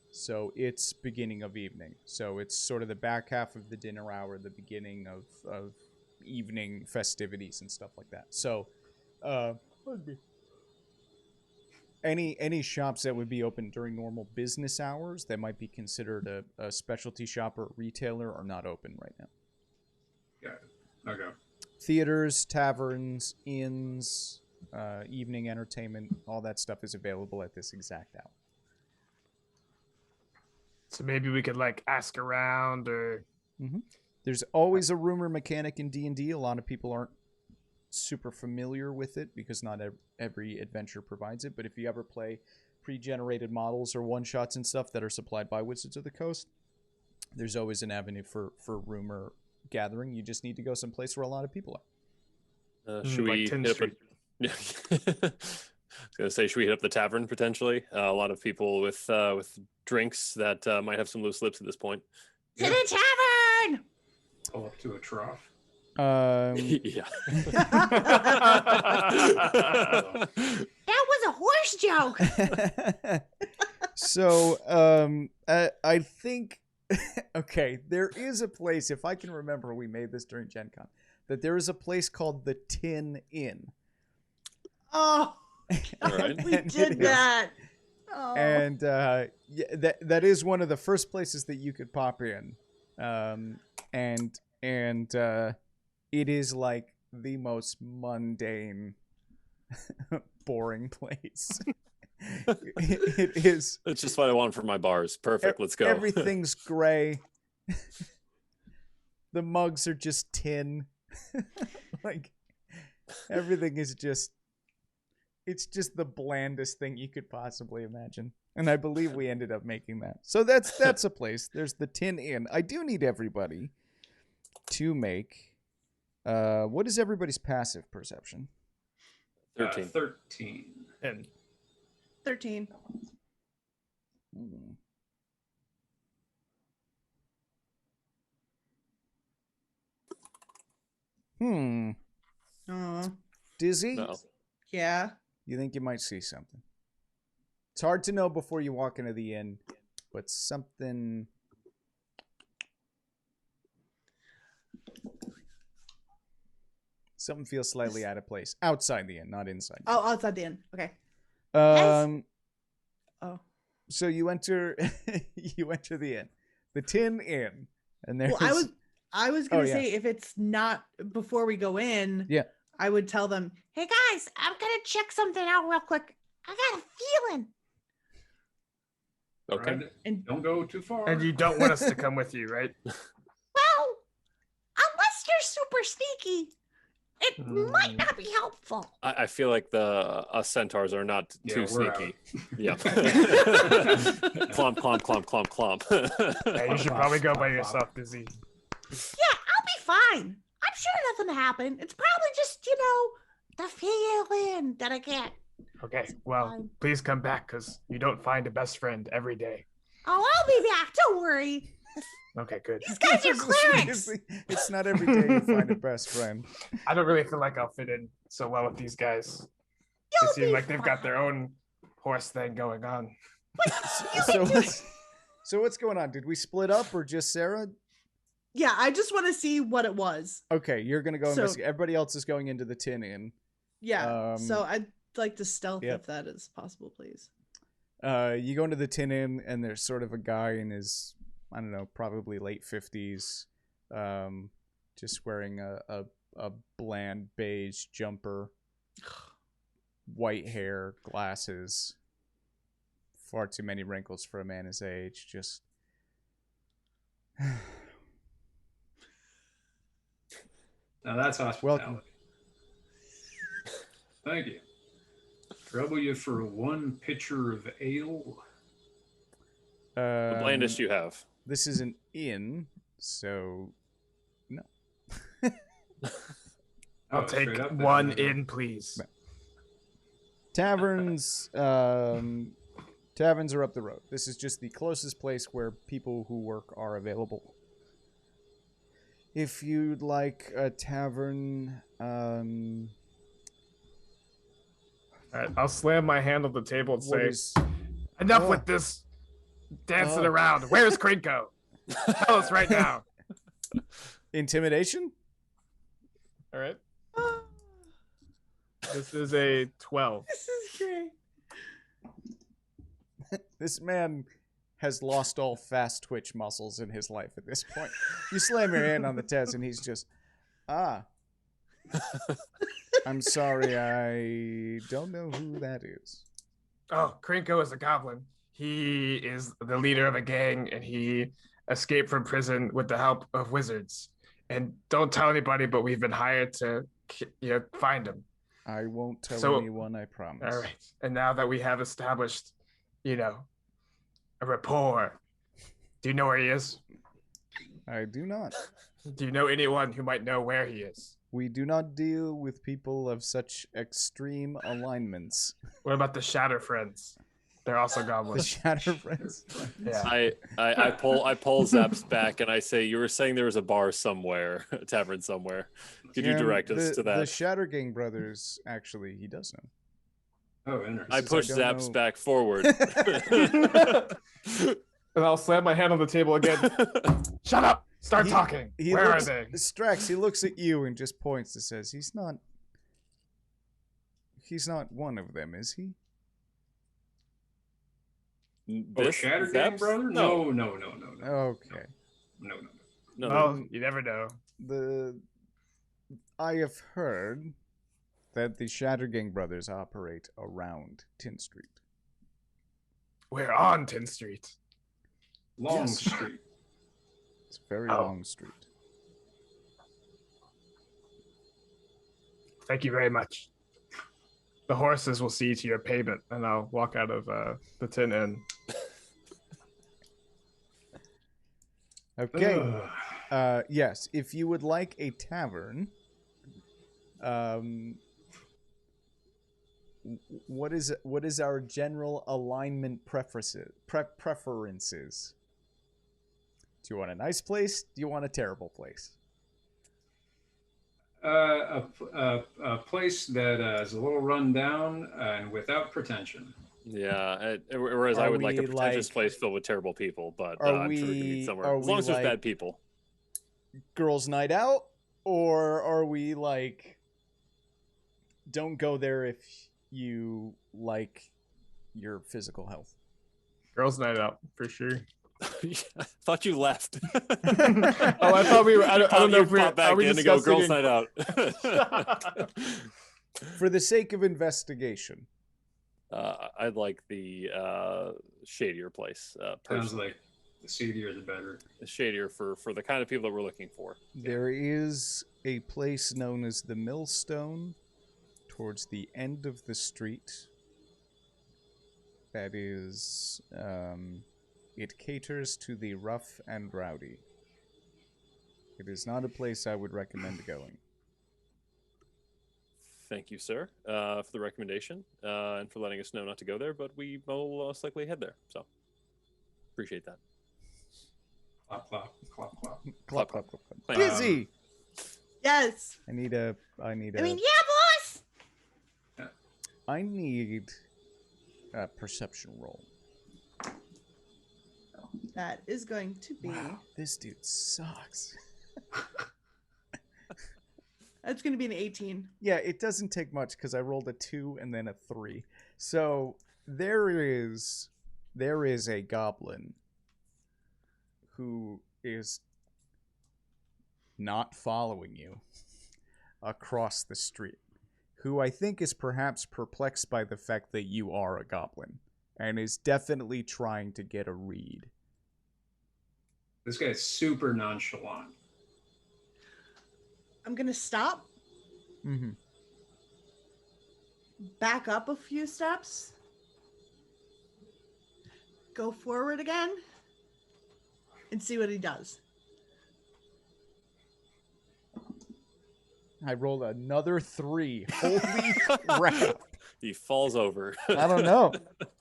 so it's beginning of evening. So it's sort of the back half of the dinner hour, the beginning of evening festivities and stuff like that. So any shops that would be open during normal business hours that might be considered a specialty shop or retailer are not open right now. Yeah. Okay. Theaters, taverns, inns, evening entertainment, all that stuff is available at this exact hour. So maybe we could, like, ask around or... Mm-hmm. There's always a rumor mechanic in D&D. A lot of people aren't super familiar with it because not every adventure provides it. But if you ever play pre-generated models or one-shots and stuff that are supplied by Wizards of the Coast, there's always an avenue for rumor gathering. You just need to go someplace where a lot of people are. Should we like 10th hit Street. up I was gonna say, should we hit up the tavern potentially? A lot of people with drinks that might have some loose lips at this point. To the tavern! Pull up to a trough. Yeah. That was a horse joke. So, I think, okay, there is a place, if I can remember, we made this during Gen Con, that there is a place called the Tin Inn. Oh, Right. we did that. Oh. And yeah, that is one of the first places that you could pop in. And it is like the most mundane, boring place. It is. That's just what I want for my bars. Perfect. Let's go. Everything's gray. The mugs are just tin. Like everything is just. It's just the blandest thing you could possibly imagine. And I believe we ended up making that. So that's a place. There's the Tin Inn. I do need everybody to make. What is everybody's passive perception? 13. 13. 13. Dizzy? No. Yeah. You think you might see something? It's hard to know before you walk into the inn, but something. Something feels slightly out of place outside the inn, not inside. Oh, outside the inn. Okay. Oh. So you enter the inn, the Tin Inn, and there's. Well, I was gonna say if it's not before we go in. Yeah. I would tell them, hey guys, I'm gonna check something out real quick. I got a feeling. Okay. Right. And Don't go too far. And you don't want us to come with you, right? well, unless you're super sneaky, it might not be helpful. I feel like us centaurs are not too sneaky. Yeah. Clomp, clomp, clomp, clomp, clomp. Yeah, you should probably go by yourself, Dizzy. Yeah, I'll be fine. I'm sure nothing happened. It's probably just, the feeling that I get. Okay, well, Fine. please come back, because you don't find a best friend every day. Oh, I'll be back. Don't worry. Okay, good. These guys are clerics. It's not every day you find a best friend. I don't really feel like I'll fit in so well with these guys. They You'll seem be like they've got fine. their own horse thing going on. So what's going on? Did we split up or just Sarah? Yeah, I just want to see what it was. Okay, you're gonna go So- investigate. Everybody else is going into the Tin Inn. Yeah. Um, So I'd like to stealth yep. if that is possible, please. You go into the Tin Inn, and there's sort of a guy in his, I don't know, probably late 50s, just wearing a bland beige jumper, white hair, glasses, far too many wrinkles for a man his age. Just. Now that's hospitality. Welcome. Thank you. Trouble you for one pitcher of ale. The blandest you have. This is an inn, so no. I'll Oh, take straight up, one then. in, please. Taverns, taverns are up the road. This is just the closest place where people who work are available. If you'd like a tavern, All right, I'll slam my hand on the table and what say, is enough Oh. with this dancing Oh. around. Where's Krinko? Tell us right now. intimidation? All right. This is a 12. This is great. This man has lost all fast twitch muscles in his life at this point. You slam your hand on the test, and he's just, I'm sorry, I don't know who that is. Oh, Krinko is a goblin. He is the leader of a gang, and he escaped from prison with the help of wizards. And don't tell anybody, but we've been hired to, find him. I won't tell So- anyone, I promise. All right. And now that we have established, a rapport, do you know where he is? I do not. Do you know anyone who might know where he is? We do not deal with people of such extreme alignments. What about the Shatter Friends? They're also The goblins. Shatter Friends. Yeah. I pull Zaps back and I say, you were saying there was a bar somewhere, a tavern somewhere. Could you And direct us to The that? Shattergang brothers, actually, he does know. Oh, interesting. I push don't Zaps know. back forward. And I'll slam my hand on the table again. Shut up! Start He- talking. He Where looks, are they? Strax, he looks at you and just points and says, He's not one of them, is he? Oh, This Shattergang, Zaps? brother? No. No. Okay. No. Well, you never know. I have heard that the Shattergang brothers operate around Tin Street. We're on 10th Street. Long Yes. Street. It's a very Oh. long street. Thank you very much. The horses will see to your payment, and I'll walk out of the Tin Inn. Okay. Ugh. Yes, if you would like a tavern, what is our general alignment preferences? Do you want a nice place? Do you want a terrible place? A place that is a little run down and without pretension. Yeah, whereas I Are would like a we, pretentious like- place filled with terrible people, but Are I'm sure we can we- meet somewhere. are As long we, as there's like- bad people. Girls' night out, or are we like, don't go there if you like your physical health? Girls' night out, for sure. I thought you left. Oh, I thought we were. I don't know if we're. Pop back Are we in and go discussing girls' night out. For the sake of investigation. I'd like the shadier place. Sounds Personally. like the seedier the better. Shadier for the kind of people that we're looking for. There is a place known as the Millstone towards the end of the street. That is, it caters to the rough and rowdy. It is not a place I would recommend going. Thank you, sir, for the recommendation and for letting us know not to go there, but we will most likely head there. So, appreciate that. Clop, clop, clop, clop. Clap, clap, clap, clap. Thank you. Busy! Yes. I need a I mean, yeah, boss. I need a perception roll. That is going to be. Wow, this dude sucks. That's going to be an 18. Yeah, it doesn't take much because I rolled a 2 and then a 3. So there is a goblin who is not following you across the street, who I think is perhaps perplexed by the fact that you are a goblin and is definitely trying to get a read. This guy's super nonchalant. I'm going to stop, Mm-hmm. back up a few steps, go forward again, and see what he does. I rolled another 3. Holy crap. He falls over. I don't know.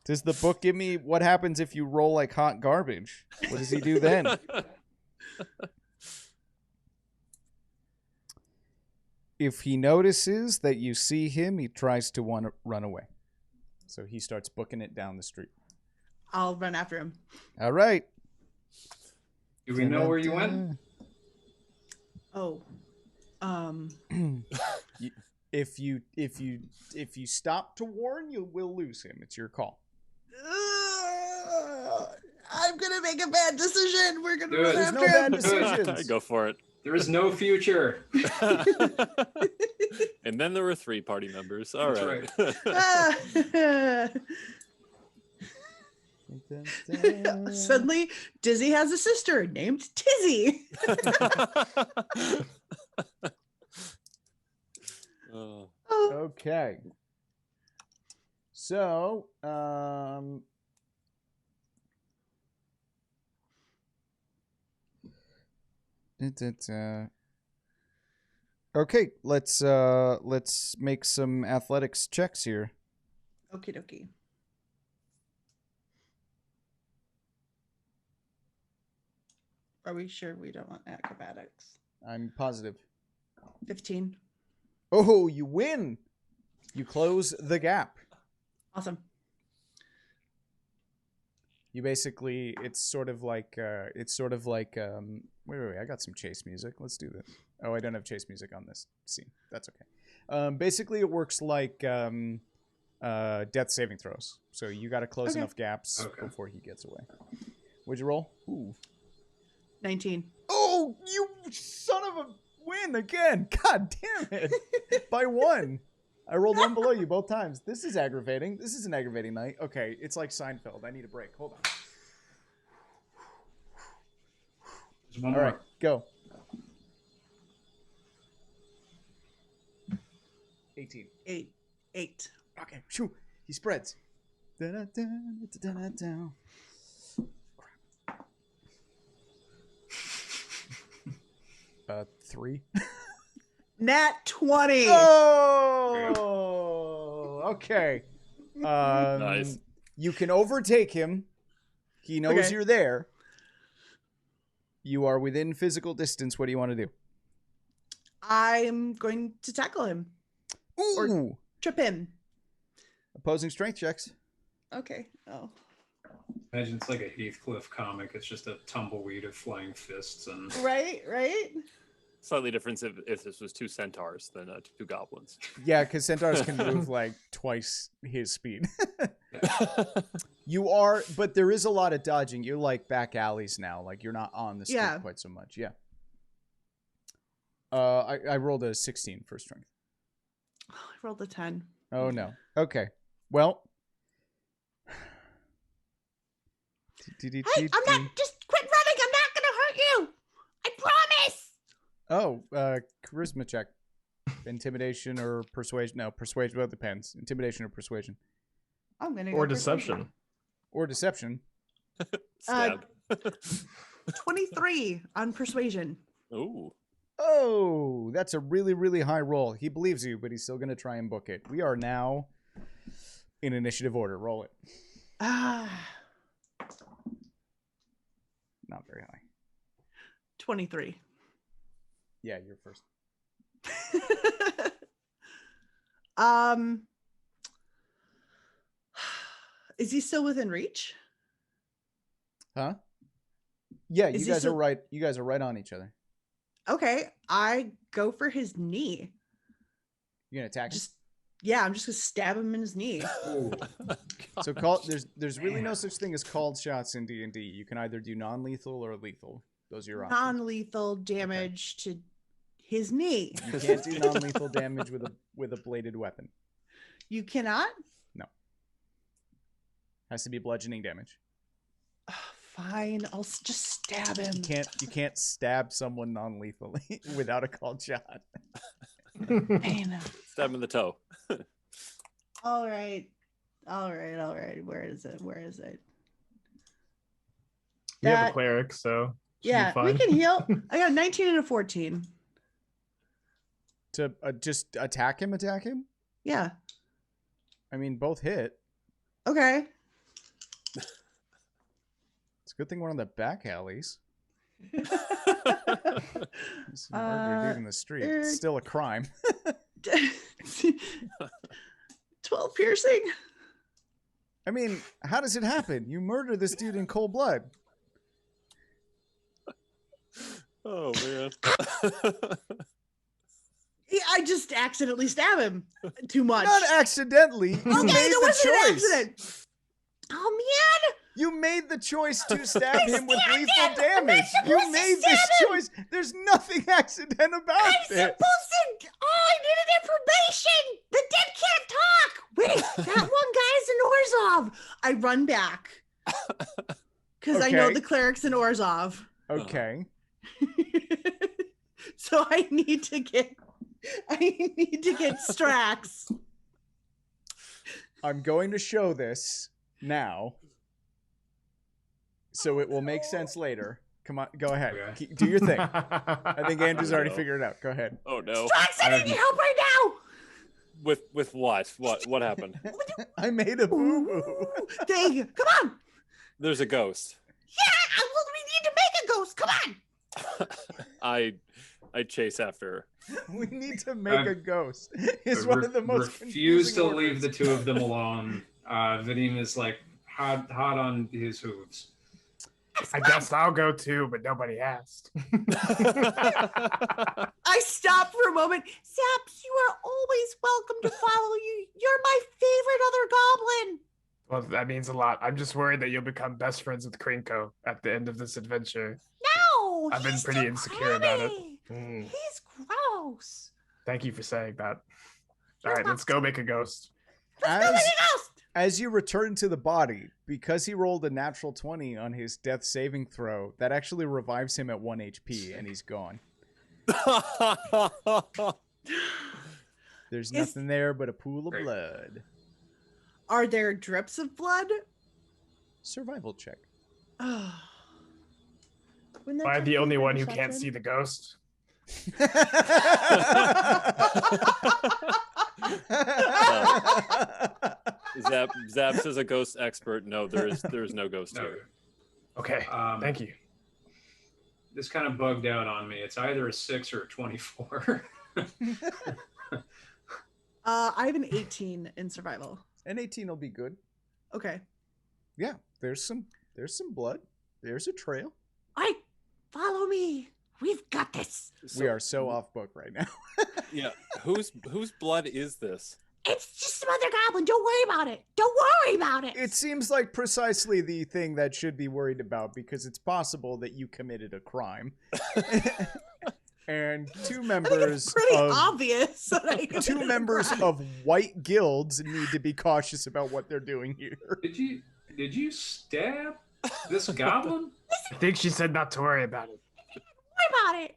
Does the book give me what happens if you roll like hot garbage? What does he do then? If he notices that you see him, he tries to want to run away. So he starts booking it down the street. I'll run after him. All right. Do we know where you went? Oh. If you stop to warn, you will lose him. It's your call. I'm going to make a bad decision. We're going to Do it. run There's after no bad him. decisions. Go for it. There is no future. And then there were 3 party members. All That's right. Suddenly, Dizzy has a sister named Tizzy. Oh. Oh, Okay. So, okay, let's make some athletics checks here. okie dokie. Are we sure we don't want acrobatics? I'm positive. 15. Oh, you win! You close the gap. Awesome. You basically, it's sort of like, wait, I got some chase music. Let's do this. Oh, I don't have chase music on this scene. That's okay. Basically, it works like death saving throws. So you got to close Okay. enough gaps before he gets away. What'd you roll? Ooh. 19. Oh, you son of a win again. God damn it. By 1. I rolled one below you both times. This is aggravating. This is an aggravating night. Okay, it's like Seinfeld. I need a break. Hold on. There's one All more. right, go. 18. 8. Okay, shoo. He spreads. Da-da-da-da-da-da-da. 3. Nat 20. Oh, okay. Nice. You can overtake him. He knows Okay. you're there. You are within physical distance. What do you want to do? I'm going to tackle him. Ooh. Trip him. Opposing strength checks. Okay. Oh. Imagine it's like a Heathcliff comic. It's just a tumbleweed of flying fists and Right. Slightly different if this was 2 centaurs than 2 goblins. Yeah, because centaurs can move like twice his speed. You are, but there is a lot of dodging. You're like back alleys now. Like you're not on the street quite so much. Yeah. I rolled a 16 for strength. I rolled a 10. Oh no. Okay. Well. Hey, I'm not. Just quit running. I'm not gonna hurt you. I promise. Oh, charisma check. Intimidation or persuasion? No, persuasion. Well, it depends. Intimidation or persuasion. I'm gonna Or go deception. Or deception. Stab. 23 on persuasion. Ooh. Oh, that's a really, really high roll. He believes you, but he's still going to try and book it. We are now in initiative order. Roll it. Ah, Not very high. 23. Yeah, you're first. Is he still within reach? Huh? Yeah, Is you he guys are still- right. You guys are right on each other. Okay, I go for his knee. You're gonna attack him. I'm just gonna stab him in his knee. ooh, So there's really no such thing as called shots in D&D. You can either do non-lethal or lethal. Those are your options. Non-lethal damage to his knee. You can't do non-lethal damage with a bladed weapon. You cannot? Has to be bludgeoning damage. Fine, I'll just stab him. You can't stab someone non-lethally without a called shot. Man. Stab him in the toe. All right. Where is it? We have That- a cleric, so should be Yeah, we fine. can heal. I got a 19 and a 14. To just attack him? Yeah. I mean, both hit. Okay. It's a good thing we're on the back alleys. This murder dude in the street. It's still a crime. 12 piercing. I mean, how does it happen? You murder this dude in cold blood. Oh man. Yeah, I just accidentally stab him too much. Not accidentally. You Okay, made there the wasn't an choice. accident. Oh man! You made the choice to stab him with stabbed lethal him. I'm not damage. supposed You to made this stab him. choice. There's nothing accident about I'm this. supposed to. Oh, I needed information. The dead can't talk. Wait, that one guy's in Orzhov. I run back because I know Okay. the cleric's in Orzhov. Okay. So I need to get Strax. I'm going to show this now, so it will make sense later. Come on, go ahead. Okay. Do your thing. I think Andrew's already No. figured it out. Go ahead. Oh no. Strax, I need help right now. With what? What happened? I made a boo boo. Ooh, dang, come on. There's a ghost. Yeah, well, we need to make a ghost. Come on. I chase after her. We need to make a ghost. It's I one of the most refuse to confusing leave the orders. two of them alone. Vadim is like hot on his hooves. I guess I'll go too, but nobody asked. I stop for a moment. Zaps, you are always welcome to follow you. You're my favorite other goblin. Well, that means a lot. I'm just worried that you'll become best friends with Krinko at the end of this adventure. No, I've been he's pretty too insecure about it. crummy. Mm, He's gross. thank you for saying that. All right, let's go make a ghost. Let's go make a ghost. As you return to the body, because he rolled a natural 20 on his death saving throw, that actually revives him at 1 HP, and he's gone. There's nothing there but a pool of blood. Are there drips of blood? Survival check. Oh. Am I the only one who can't see the ghost? Zaps is a ghost expert. No, there is no ghost here. Okay, thank you. This kind of bugged out on me. It's either a 6 or a 24. I have an 18 in survival. An 18 will be good. Okay. Yeah, there's some blood. There's a trail. Follow me. We've got this. We are so off book right now. Yeah, whose blood is this? It's just some other goblin. Don't worry about it. Don't worry about it. It seems like precisely the thing that should be worried about, because it's possible that you committed a crime. And two members obvious. Two members of white guilds need to be cautious about what they're doing here. Did you stab this goblin? I think she said not to worry about it. Worry about it.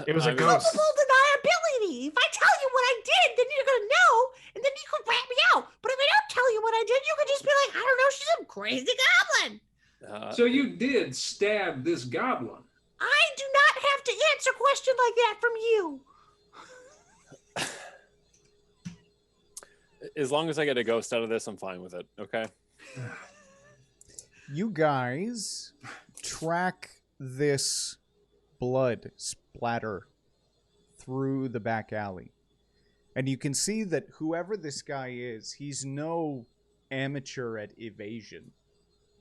It was a ghost. Multiple deniability. If I tell you what I did, then you're gonna know, and then you could rat me out. But if I don't tell you what I did, you could just be like, I don't know, she's a crazy goblin. So you did stab this goblin. I do not have to answer a question like that from you. As long as I get a ghost out of this, I'm fine with it. Okay. You guys track this blood splatter through the back alley. And you can see that whoever this guy is, he's no amateur at evasion.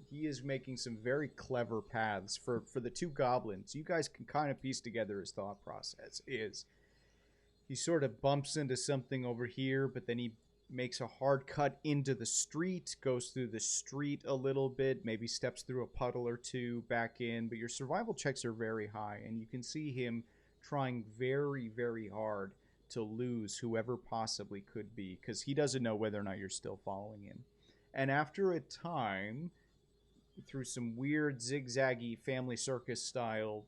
He is making some very clever paths for the two goblins. You guys can kind of piece together his thought process. He sort of bumps into something over here, but then he makes a hard cut into the street, goes through the street a little bit, maybe steps through a puddle or two back in, but your survival checks are very high, and you can see him trying very, very hard to lose whoever possibly could be, because he doesn't know whether or not you're still following him. And after a time, through some weird zigzaggy family circus style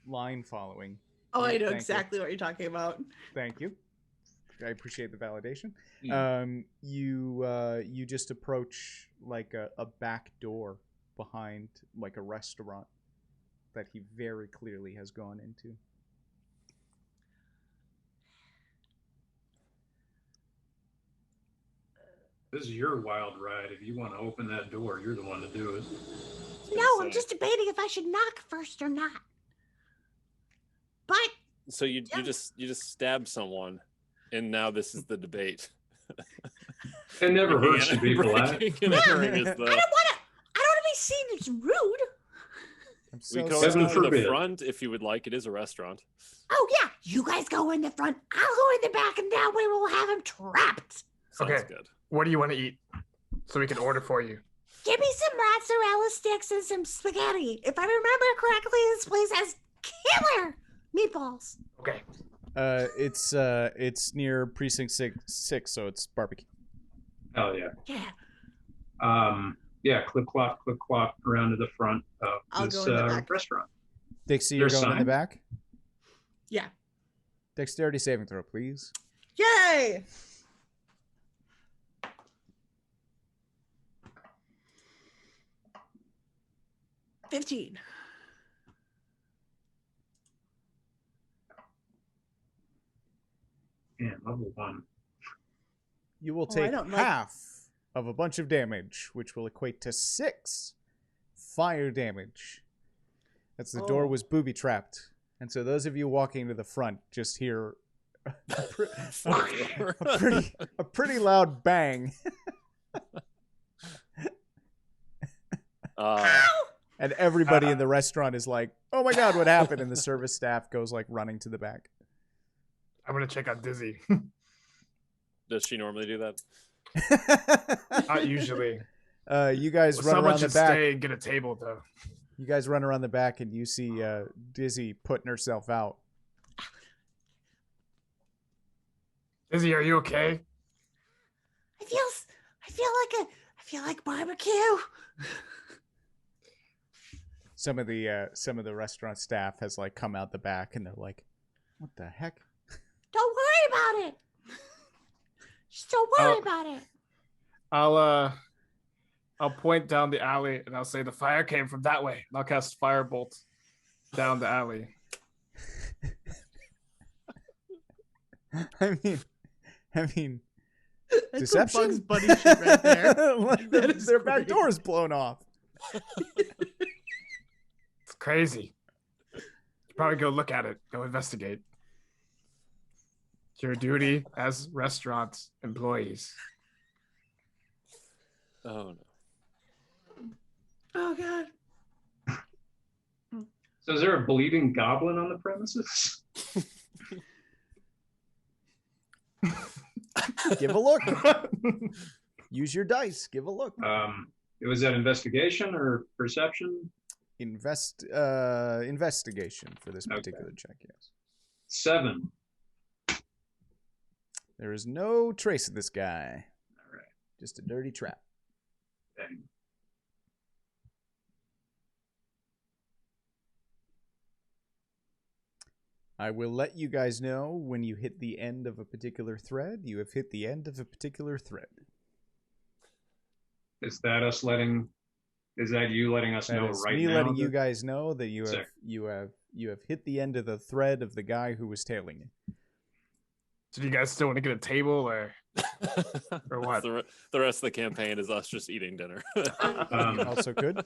line following. Oh, I know exactly what you're talking about. Thank you. I appreciate the validation. Yeah. You just approach like a back door behind like a restaurant that he very clearly has gone into. This is your wild ride. If you want to open that door, you're the one to do it. No, I'm just debating if I should knock first or not. But so you just stabbed someone, and now this is the debate. It never hurts to be polite. I don't want to be seen as rude. We can always go to the front if you would like. It is a restaurant. Oh yeah, you guys go in the front. I'll go in the back, and that way we'll have him trapped. Sounds good. What do you want to eat? So we can order for you. Give me some mozzarella sticks and some spaghetti. If I remember correctly, this place has killer meatballs. Okay. It's near Precinct 6, so it's barbecue. Oh yeah. Yeah. Yeah. Clip clop around to the front of I'll this go in the back. restaurant. Dixie, you're going in the back? Yeah. Dexterity saving throw, please. Yay! $15. Yeah, level 1. You will take half of a bunch of damage, which will equate to 6 fire damage. That's the door was booby-trapped. And so those of you walking to the front just hear a pretty loud bang. And everybody in the restaurant is like, oh my God, what happened? And the service staff goes like running to the back. I'm going to check on Dizzy. Does she normally do that? Not usually. You guys run someone around the should back. stay and get a table, though. You guys run around the back and you see Dizzy putting herself out. Izzy, are you okay? I feel like barbecue. Some of the restaurant staff has like come out the back and they're like, "What the heck?" Don't worry about it. Just don't worry about it. I'll point down the alley and I'll say the fire came from that way. And I'll cast firebolt down the alley. I mean, That's deception. some Bugs Bunny shit right there. Like That is their back great. door is blown off. It's crazy. Probably go look at it. Go investigate. It's your duty as restaurant employees. Oh no. Oh god. So is there a bleeding goblin on the premises? Give a look. Use your dice. Give a look. It was that investigation or perception? Investigation for this particular check. Yes. 7. There is no trace of this guy. All right. Just a dirty trap. Dang. I will let you guys know when you hit the end of a particular thread. You have hit the end of a particular thread. Is that us letting? Is that you letting us know Is right me now? letting you guys know that you have Sick. you have hit the end of the thread of the guy who was tailing you. So do you guys still want to get a table or what? The rest of the campaign is us just eating dinner. Also good.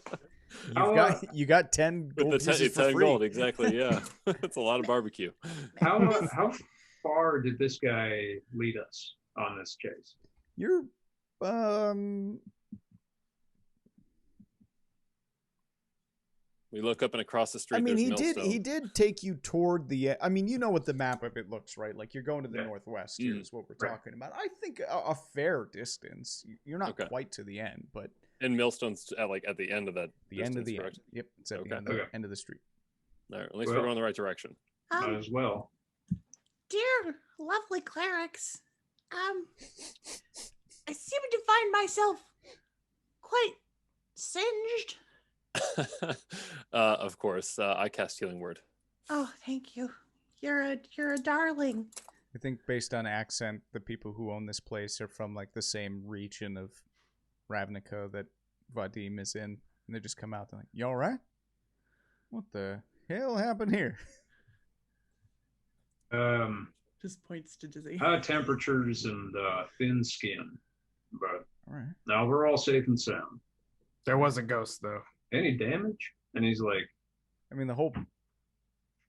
How, You got 10 gold With the pieces for 10 free. gold, exactly. Yeah, it's a lot of barbecue. how far did this guy lead us on this chase? You're We look up and across the street. I mean, there's he Millstone. did take you toward the. I mean, you know what the map of it looks, right? Like you're going to the Yeah. northwest. Here is what we're Right. talking about. I think a fair distance. You're not Okay. quite to the end, but And Millstone's at the end of that. the end of the correct? end. Yep, it's at Okay. the end, of, Okay. end of the street. All right, at least Well- we're going the right direction. Might as well. Dear lovely clerics, I seem to find myself quite singed. Of course, I cast Healing Word. Oh, thank you. You're a darling. I think based on accent, the people who own this place are from like the same region of Ravnica that Vadim is in, and they just come out and like, "You all right? What the hell happened here?" Just points to Dizzy. High temperatures and thin skin, but All right. now we're all safe and sound. There was a ghost though. Any damage? And he's like, I mean, the whole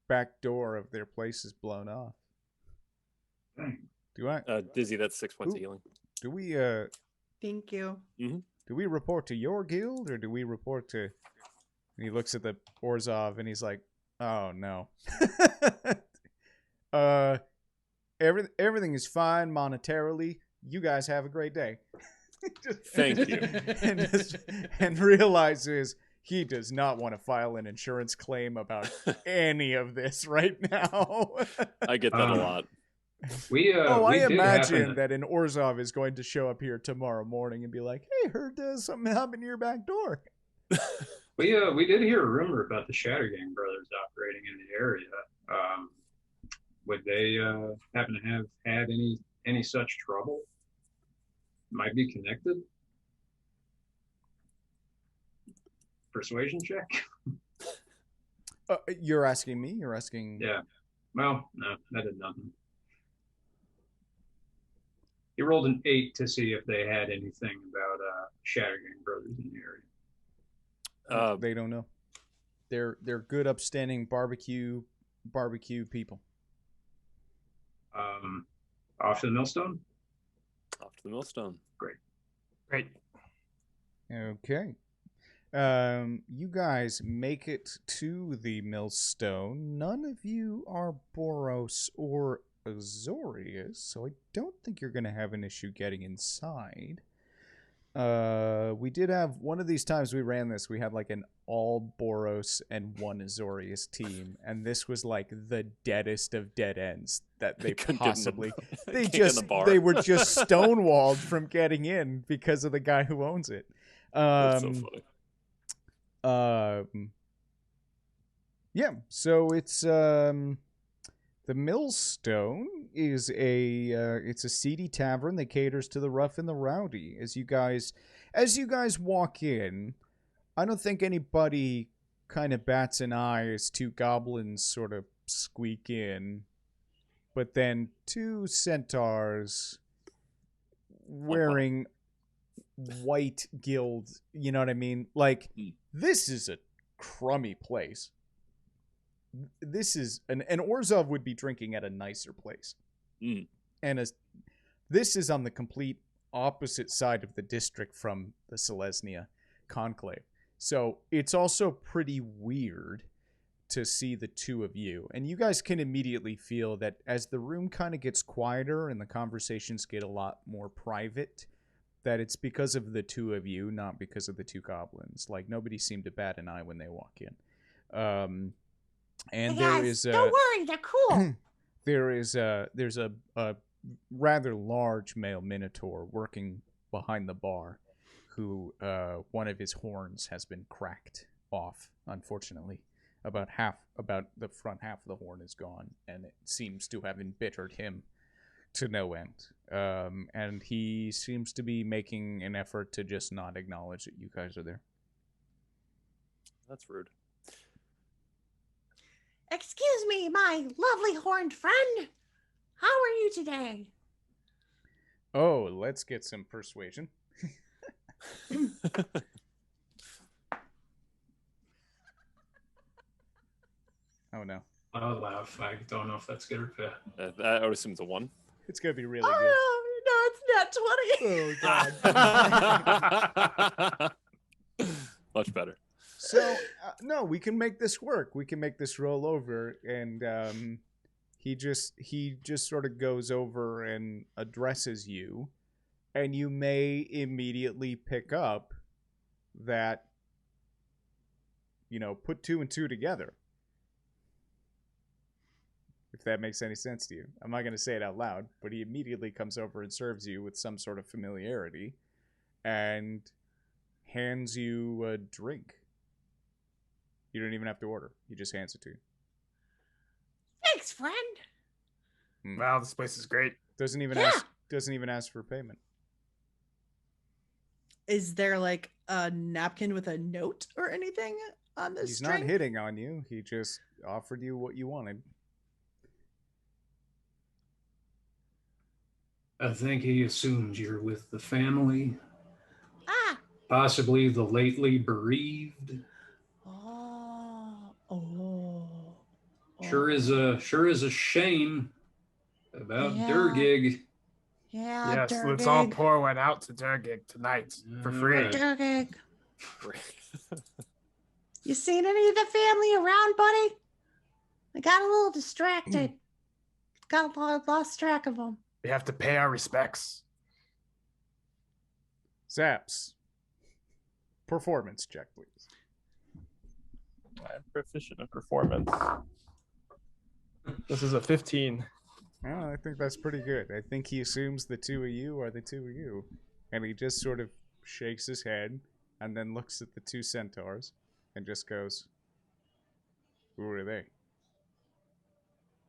back door of their place is blown off. dang. Dizzy, that's 6 points Ooh. of healing. Do we Thank you. report to your guild or do we report to? And he looks at the Orzhov and he's like, "Oh no." Everything is fine monetarily. You guys have a great day. Thank you. and realizes he does not want to file an insurance claim about any of this right now. I get that a lot. We I we did imagine happen- that an Orzhov is going to show up here tomorrow morning and be like, "Hey, heard something happened to your back door." we did hear a rumor about the Shattergang brothers operating in the area. Would they happen to have had any such trouble? Might be connected. Persuasion check. You're asking me? You're asking? Yeah. Well, no, that did nothing. He rolled an 8 to see if they had anything about Shattergang brothers in the area. They don't know. They're good, upstanding barbecue people. Off to the Millstone. Off to the Millstone. Great. Okay. You guys make it to the Millstone. None of you are Boros or Azorius, so I don't think you're going to have an issue getting inside. We did have one of these times we ran this. We had like an all Boros and one Azorius team, and this was like the deadest of dead ends that they possibly. They were just stonewalled from getting in because of the guy who owns it. That's so funny. Yeah. So it's the Millstone is it's a seedy tavern that caters to the rough and the rowdy. As you guys walk in, I don't think anybody kind of bats an eye as two goblins sort of squeak in, but then two centaurs wearing white guild, you know what I mean? Like, this is a crummy place. This is and Orzhov would be drinking at a nicer place. And this is on the complete opposite side of the district from the Selesnya conclave. So it's also pretty weird to see the two of you. And you guys can immediately feel that as the room kind of gets quieter and the conversations get a lot more private, that it's because of the two of you, not because of the two goblins. Like, nobody seemed to bat an eye when they walk in. And there is don't worry, they're cool. there's a rather large male minotaur working behind the bar, who one of his horns has been cracked off, unfortunately. About the front half of the horn is gone, and it seems to have embittered him to no end. And he seems to be making an effort to just not acknowledge that you guys are there. That's rude. Excuse me, my lovely horned friend. How are you today? Oh, let's get some persuasion. Oh, no. I'll laugh. I don't know if that's good or bad. I would assume it's a 1. It's going to be really good. Oh, no, it's Oh, God. Much better. So, no, we can make this work. We can make this roll over. And he just sort of goes over and addresses you. And you may immediately pick up that, put 2 and 2 together. If that makes any sense to you. I'm not going to say it out loud, but he immediately comes over and serves you with some sort of familiarity and hands you a drink. You don't even have to order. He just hands it to you. Thanks, friend. Wow, this place is great. Doesn't even ask for payment. Is there like a napkin with a note or anything on this He's drink? not hitting on you. He just offered you what you wanted. I think he assumes you're with the family. Ah. Possibly the lately bereaved. Sure is a shame about Durgig. Yeah, Yes, Durgig. let's all pour one out to Durgig tonight for free. Durgig. You seen any of the family around, buddy? I got a little distracted. Lost track of them. We have to pay our respects. Zaps. Performance check, please. I'm proficient in performance. This is a 15. Oh, I think that's pretty good. I think he assumes the two of you are the two of you. And he just sort of shakes his head and then looks at the two centaurs and just goes, "Who are they?"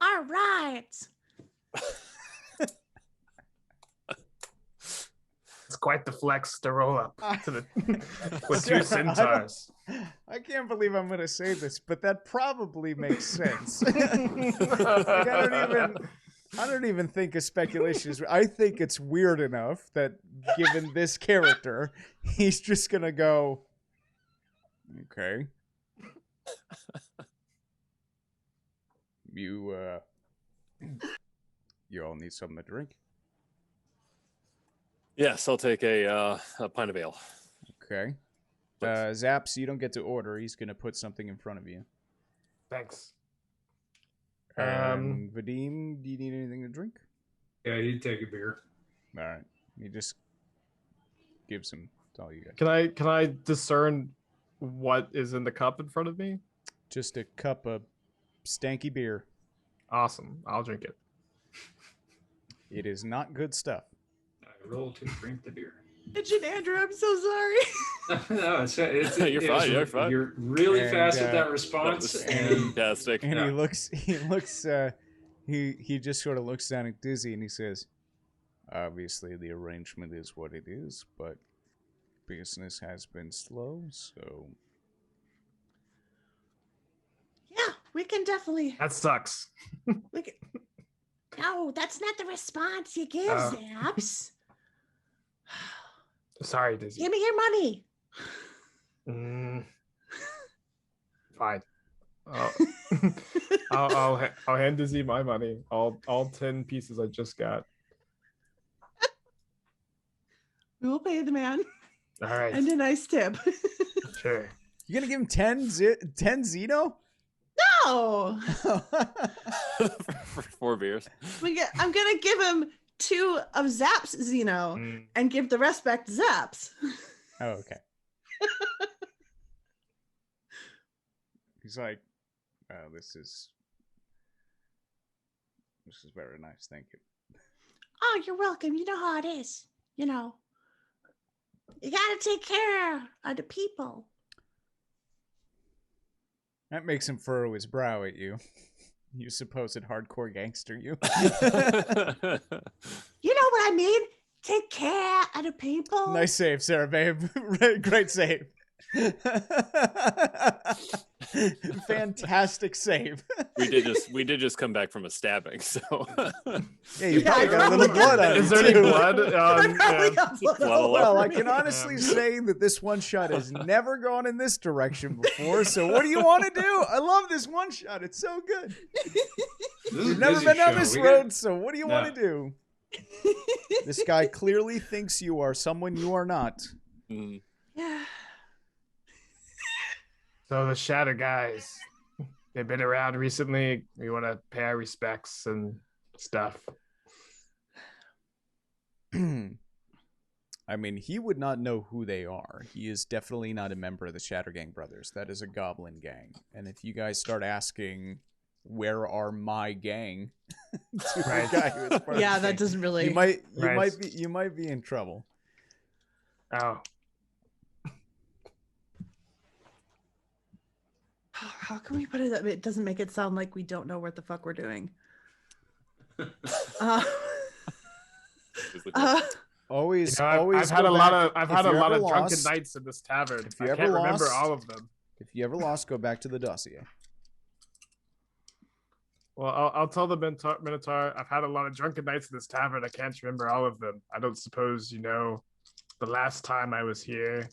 All right. It's quite the flex to roll up to the with two centaurs. I can't believe I'm going to say this, but that probably makes sense. Like, I don't even think a speculation is. I think it's weird enough that given this character, he's just going to go, okay. You all need something to drink? Yes, I'll take a pint of ale. Okay. Zaps, you don't get to order. He's going to put something in front of you. Thanks. Vadim, do you need anything to drink? Yeah, he'd take a beer. All right. You just gives them to all you guys. Can I discern what is in the cup in front of me? Just a cup of stanky beer. Awesome. I'll drink it. It is not good stuff. I roll to drink the beer. Mitch and Andrew, I'm so sorry. No, You're fine. You're fine. You're really And, fast at that response. That was And fantastic. And Yeah. he just sort of looks down at Dizzy and he says, obviously the arrangement is what it is, but business has been slow, so Yeah, we can definitely. That sucks. We can, No, that's not the response you give, Oh. Zaps. Sorry, Dizzy. Give me your money. Fine. I'll hand Dizzy my money. All 10 pieces I just got. we will pay the man All right. and a nice tip. Sure. you're gonna give him 10 Xeno? No, For 4 beers. I'm gonna give him 2 of Zap's Xeno Mm. and give the rest back to Zaps. Oh, okay. He's like, oh, this is very nice, thank you. Oh, you're welcome. You know how it is. You know, you gotta take care of the people. That makes him furrow his brow at you. You supposed hardcore gangster, you. You know what I mean? Take care of the people. Nice save, Sarah, babe. Great save. Fantastic save. we did just come back from a stabbing, so Yeah, you Yeah, probably I got a little probably blood got- on you, Is there any too. blood? I probably Yeah. got blood Blood all all Well, over I over can me. honestly say that this one shot has never gone in this direction before. So what do you want to do? I love this one shot. It's so good. this is We've a never busy been down show. this We road, got- so what do you No. want to do? This guy clearly thinks you are someone you are not. Mm. Yeah. So the Shatter guys, they've been around recently. We want to pay our respects and stuff. I mean, he would not know who they are. He is definitely not a member of the Shattergang Brothers. That is a goblin gang. And if you guys start asking, where are my gang? to the Right. guy who is part of Yeah, the that gang, doesn't really. you might be in trouble. Oh, How can we put it that it doesn't make it sound like we don't know what the fuck we're doing? Uh, uh, Always, you know, always. I've had go a lot back- of I've if had a you're lot ever of drunken lost- nights in this tavern. If you I ever can't remember lost- all of them. If you ever lost, go back to the dossier. Well, I'll tell the Minotaur. I've had a lot of drunken nights in this tavern. I can't remember all of them. I don't suppose you know the last time I was here.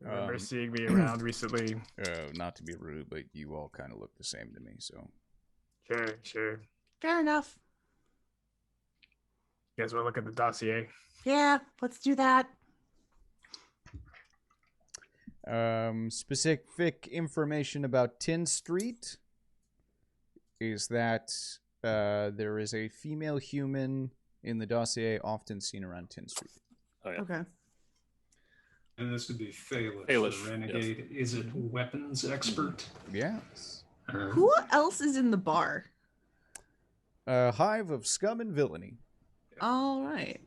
Remember seeing me around recently? Not to be rude, but you all kind of look the same to me. So Sure. Fair enough. You guys want to look at the dossier? Yeah, let's do that. specific information about Tin Street is that there is a female human in the dossier often seen around Tin Street. Oh, yeah. okay. And this would be Phalus, Phalus, the renegade. Is it weapons expert? Yes. Who else is in the bar? A hive of scum and villainy. All right.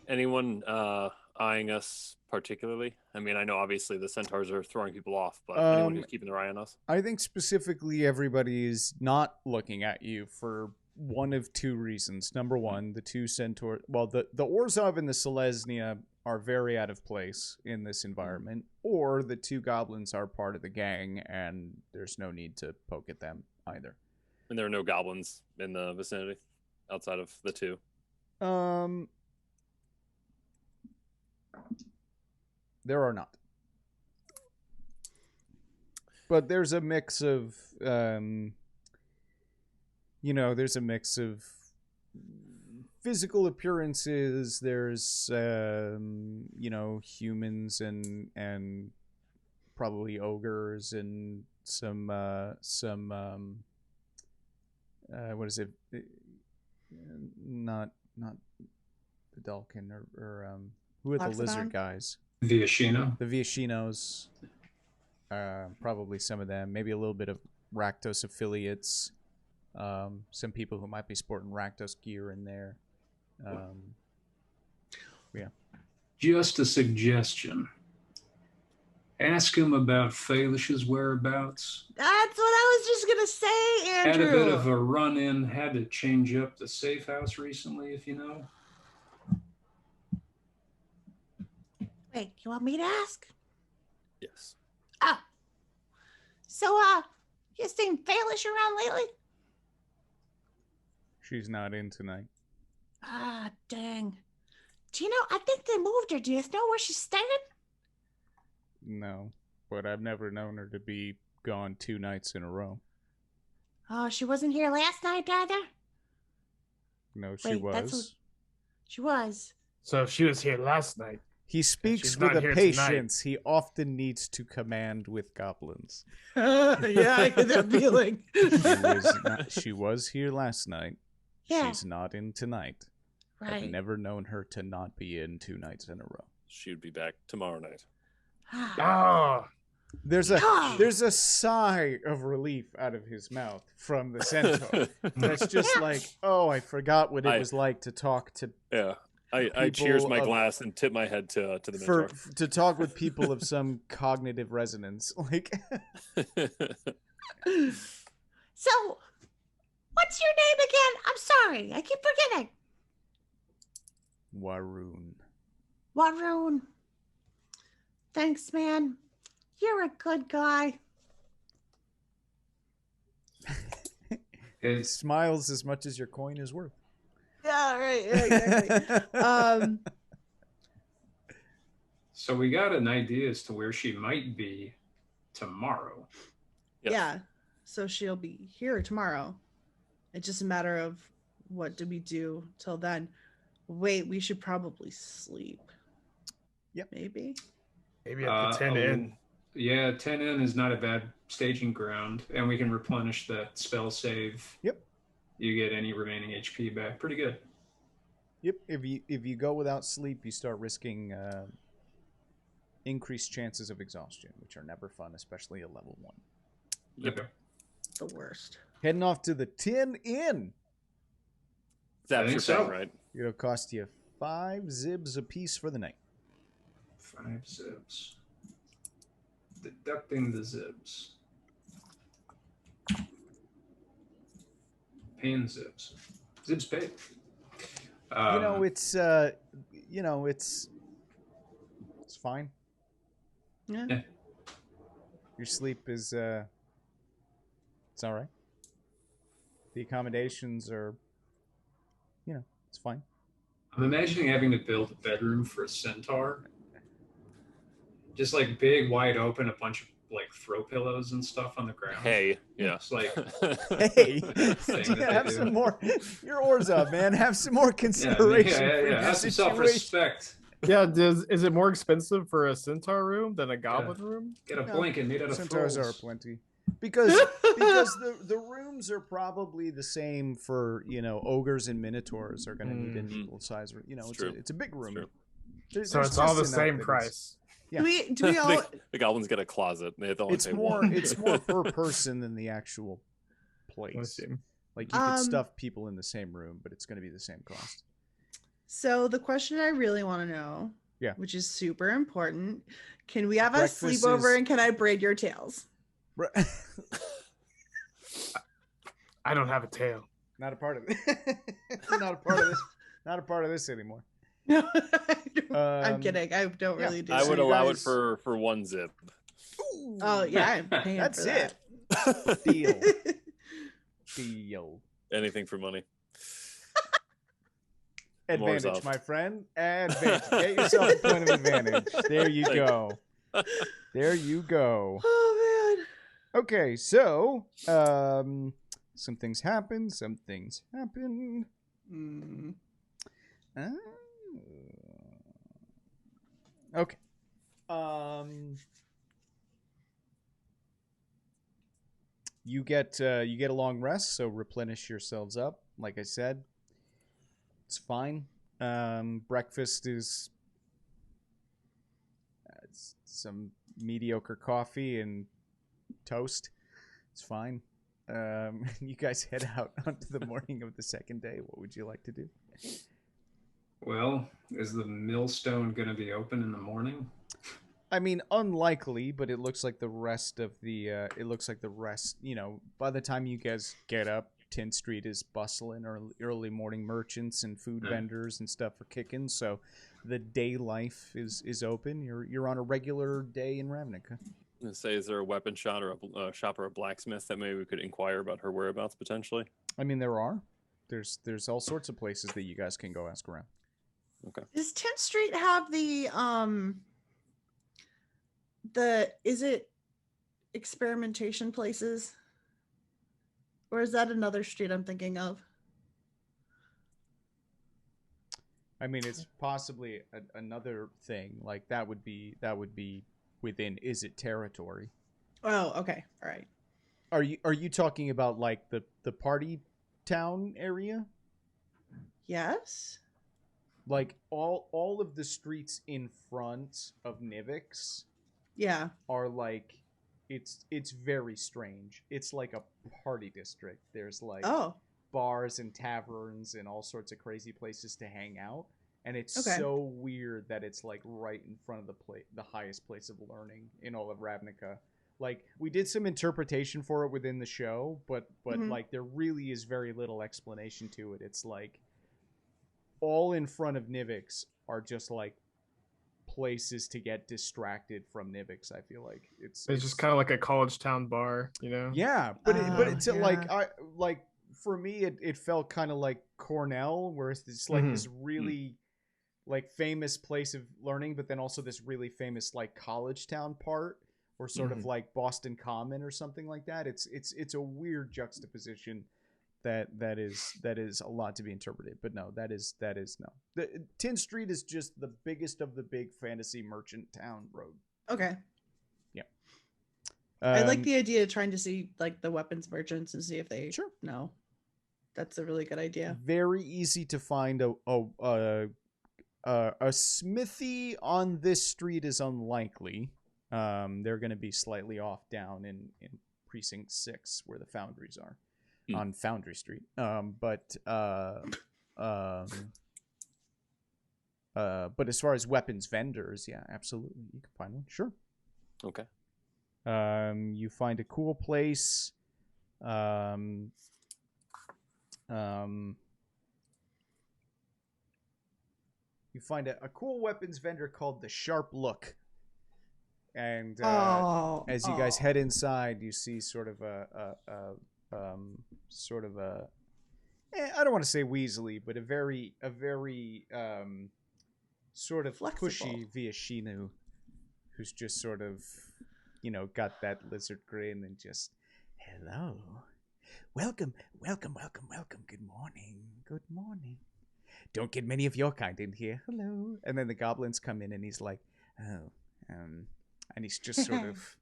Anyone eyeing us particularly? I mean, I know obviously the centaurs are throwing people off, but anyone who's keeping their eye on us? I think specifically everybody is not looking at you for one of two reasons. Number one, the two centaur, well, the Orzhov and the Selesnya are very out of place in this environment, or the two goblins are part of the gang and there's no need to poke at them either. And there are no goblins in the vicinity outside of the two. There are not. But there's a mix of, there's a mix of physical appearances. There's, humans and probably ogres and some what is it? Not the Dalkin or who are the Loxodon? lizard guys? Viashino. The Viashinos. Probably some of them. Maybe a little bit of Rakdos affiliates. Some people who might be sporting Rakdos gear in there. Yeah. Just a suggestion. Ask him about Falish's whereabouts. That's what I was just gonna say, Andrew. Had a bit of a run-in. Had to change up the safe house recently, if you know. Wait, you want me to ask? Yes. Oh. So, you seen Failish around lately? She's not in tonight. Ah, dang. Do you know, I think they moved her. Do you know where she's staying? No, but I've never known her to be gone 2 nights in a row. Oh, she wasn't here last night either? No, she Wait, that's was. She was. So if she was here last night. He speaks she's with not a here patience he often needs to command with goblins. Yeah, I get that feeling. She was here last night. Yeah. She's not in tonight. Right. I've never known her to not be in 2 nights in a row. She would be back tomorrow night. Oh, There's a sigh of relief out of his mouth from the centaur. That's just like, oh, I forgot what it was like to talk to. Yeah. I cheers my glass and tip my head to the mentor. To talk with people of some cognitive resonance. Like So, what's your name again? I'm sorry, I keep forgetting. Waroon. Waroon. Thanks, man. You're a good guy. He smiles as much as your coin is worth. Yeah, right. Yeah, exactly. So we got an idea as to where she might be tomorrow. Yes. Yeah. So she'll be here tomorrow. It's just a matter of what do we do till then. Wait, we should probably sleep. Yep. Maybe. maybe at the 10 in. Yeah, 10 in is not a bad staging ground, and we can replenish that spell save. Yep. You get any remaining HP back. Pretty good. Yep. If you go without sleep, you start risking increased chances of exhaustion, which are never fun, especially at level 1. Yep. Okay. The worst. Heading off to the 10 Inn. That's your so. thing, right? It'll cost you 5 zibs apiece for the night. 5 zibs. Deducting the zibs. Paying zibs. Zibs paid. It's fine. Yeah. Your sleep is it's all right. The accommodations are, it's fine. I'm imagining having to build a bedroom for a centaur. Just like big, wide open, a bunch of like throw pillows and stuff on the ground. Hey, yeah. It's like Hey, thing that they have do. some more. Your oars up, man. Have some more consideration. for your Have some situation. self-respect. Yeah, is it more expensive for a centaur room than a goblin room? Get a blanket made out of Centaurs frills. are plenty. Because the rooms are probably the same for ogres and minotaurs are going to need an equal size. It's a big room. So it's all the same price. Yeah. Do we all? The goblins get a closet. They only It's pay more. one. It's more per person than the actual place. Like you could stuff people in the same room, but it's going to be the same cost. So the question I really want to know, which is super important, can we have a sleepover and can I braid your tails? I don't have a tail. Not a part of it. Not a part of this. Not a part of this anymore. No, I'm kidding. I don't really do. I would allow it for 1 zip. Ooh, Oh yeah, I'm paying that's for it. that. Deal. Deal. Anything for money. Advantage, off. my friend. Advantage. Get yourself a point of advantage. There you go. There you go. Oh man. Okay, so some things happen. Some things happen. Okay. You get a long rest, so replenish yourselves up. Like I said, it's fine. Breakfast is some mediocre coffee and toast. It's fine. You guys head out onto the morning of the second day. What would you like to do? Well, is the millstone going to be open in the morning? I mean, unlikely, but it looks like the rest of the. You know, by the time you guys get up, 10th Street is bustling. Early morning merchants and food vendors and stuff are kicking. So, the day life is open. You're on a regular day in Ravnica. Say, is there a weapon shop or a shop or a blacksmith that maybe we could inquire about her whereabouts potentially? I mean, there are. There's all sorts of places that you guys can go ask around. Okay. Does 10th Street have the is it experimentation places? Or is that another street I'm thinking of? I mean, it's possibly another thing. Like that would be within Is It territory. Oh, okay. All right. Are you talking about like the party town area? Yes. Like all of the streets in front of Nivix Yeah. are like it's very strange. It's like a party district. There's like bars and taverns and all sorts of crazy places to hang out. And it's so weird that it's like right in front of the highest place of learning in all of Ravnica. Like we did some interpretation for it within the show, but like there really is very little explanation to it. It's like all in front of Nivix are just like places to get distracted from Nivix. I feel like it's just kind of like a college town bar, you know? Yeah, but it's like for me it felt kind of like Cornell, where it's like this really like famous place of learning, but then also this really famous like college town part, or sort of like Boston Common or something like that. It's a weird juxtaposition that is a lot to be interpreted. But no, that is no. 10th Street is just the biggest of the big fantasy merchant town road. Okay. Yeah. I like the idea of trying to see like the weapons merchants and see if they know. That's a really good idea. Very easy to find a smithy on this street is unlikely. They're going to be slightly off down in Precinct 6 where the foundries are, on Foundry Street. But as far as weapons vendors, yeah, absolutely, you can find one. Sure. Okay. You find a cool place. You find a cool weapons vendor called the Sharp Look. And as you guys head inside, you see sort of I don't want to say weaselly, but a very sort of flexible, pushy Viashinu, who's just sort of, you know, got that lizard grin and just, hello, welcome. Good morning. Don't get many of your kind in here. Hello. And then the goblins come in and he's like, and he's just sort of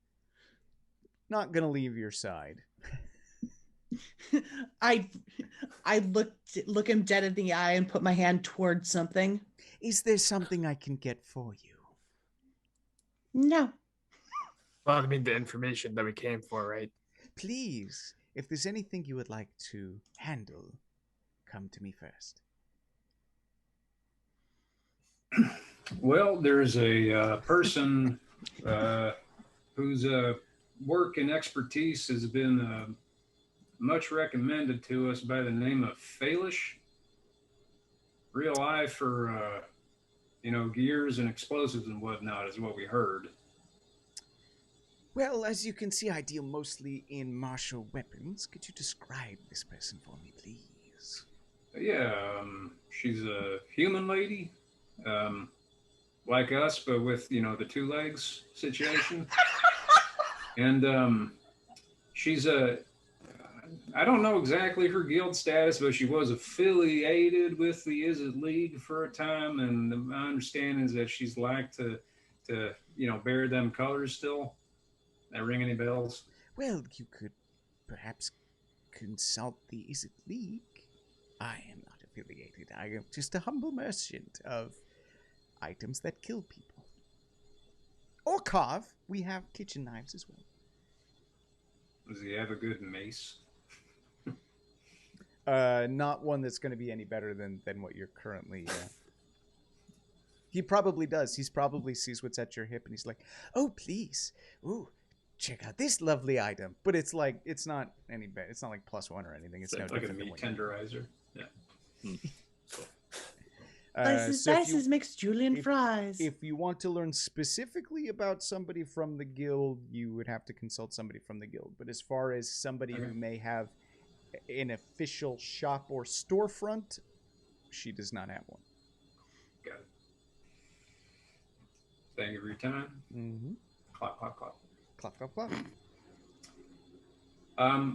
not gonna leave your side. I look him dead in the eye and put my hand towards something. Is there something I can get for you? No. Well, I mean, the information that we came for, right? Please, if there's anything you would like to handle, come to me first. Well, there's a person whose work and expertise has been much recommended to us by the name of Falish. Real eye for, gears and explosives and whatnot is what we heard. Well, as you can see, I deal mostly in martial weapons. Could you describe this person for me, please? Yeah, she's a human lady. Like us, but with, the two legs situation. And she's I don't know exactly her guild status, but she was affiliated with the Is It League for a time, and my understanding is that she's like to bear them colors still. That ring any bells? Well, you could perhaps consult the Is It League. I am not affiliated. I am just a humble merchant of items that kill people. Or carve. We have kitchen knives as well. Does he have a good mace? Not one that's going to be any better than what you're currently... He probably does. He's probably sees what's at your hip and he's like, oh, please. Ooh, check out this lovely item. But it's like, it's not any better. It's not like +1 or anything. It's no like a different meat tenderizer. Yeah. Slices mixed Julian fries. If you want to learn specifically about somebody from the guild, you would have to consult somebody from the guild. But as far as somebody who may have an official shop or storefront, she does not have one. Got it. Thank you for your time. Mm-hmm. Clap, clap, clap. Clap, clap, clap.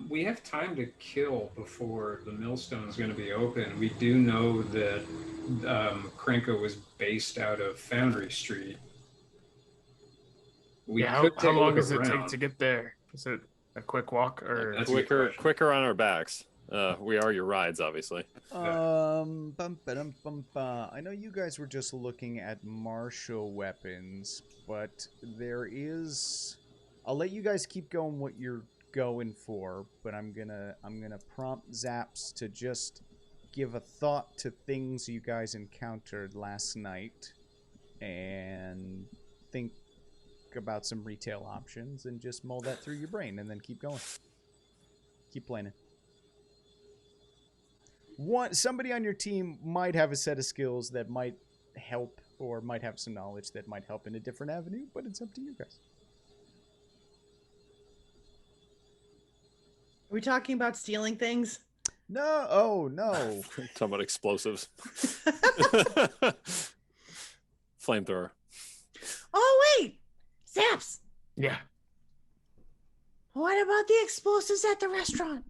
We have time to kill before the millstone is going to be open. We do know that Krenko was based out of Foundry Street. How long does it take to get there? Is it a quick walk or quicker on our backs? We are your rides, obviously. I know you guys were just looking at martial weapons, but there is. I'll let you guys keep going what you're going for, but I'm gonna prompt Zaps to just give a thought to things you guys encountered last night, and think about some retail options, and just mull that through your brain, and then keep going. Keep planning. Somebody on your team might have a set of skills that might help, or might have some knowledge that might help in a different avenue, but it's up to you guys. Are we talking about stealing things? No. Oh, no. Talking about explosives. Flamethrower. Oh, wait. Zaps. Yeah. What about the explosives at the restaurant?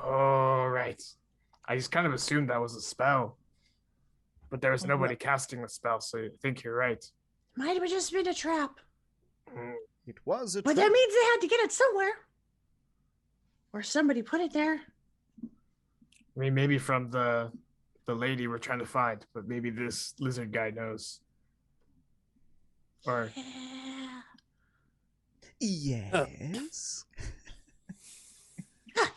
Oh, right. I just kind of assumed that was a spell. But there was nobody casting the spell, so I think you're right. Might have just been a trap. It was a But that means they had to get it somewhere. Or somebody put it there. I mean, maybe from the lady we're trying to find, but maybe this lizard guy knows. Or yes.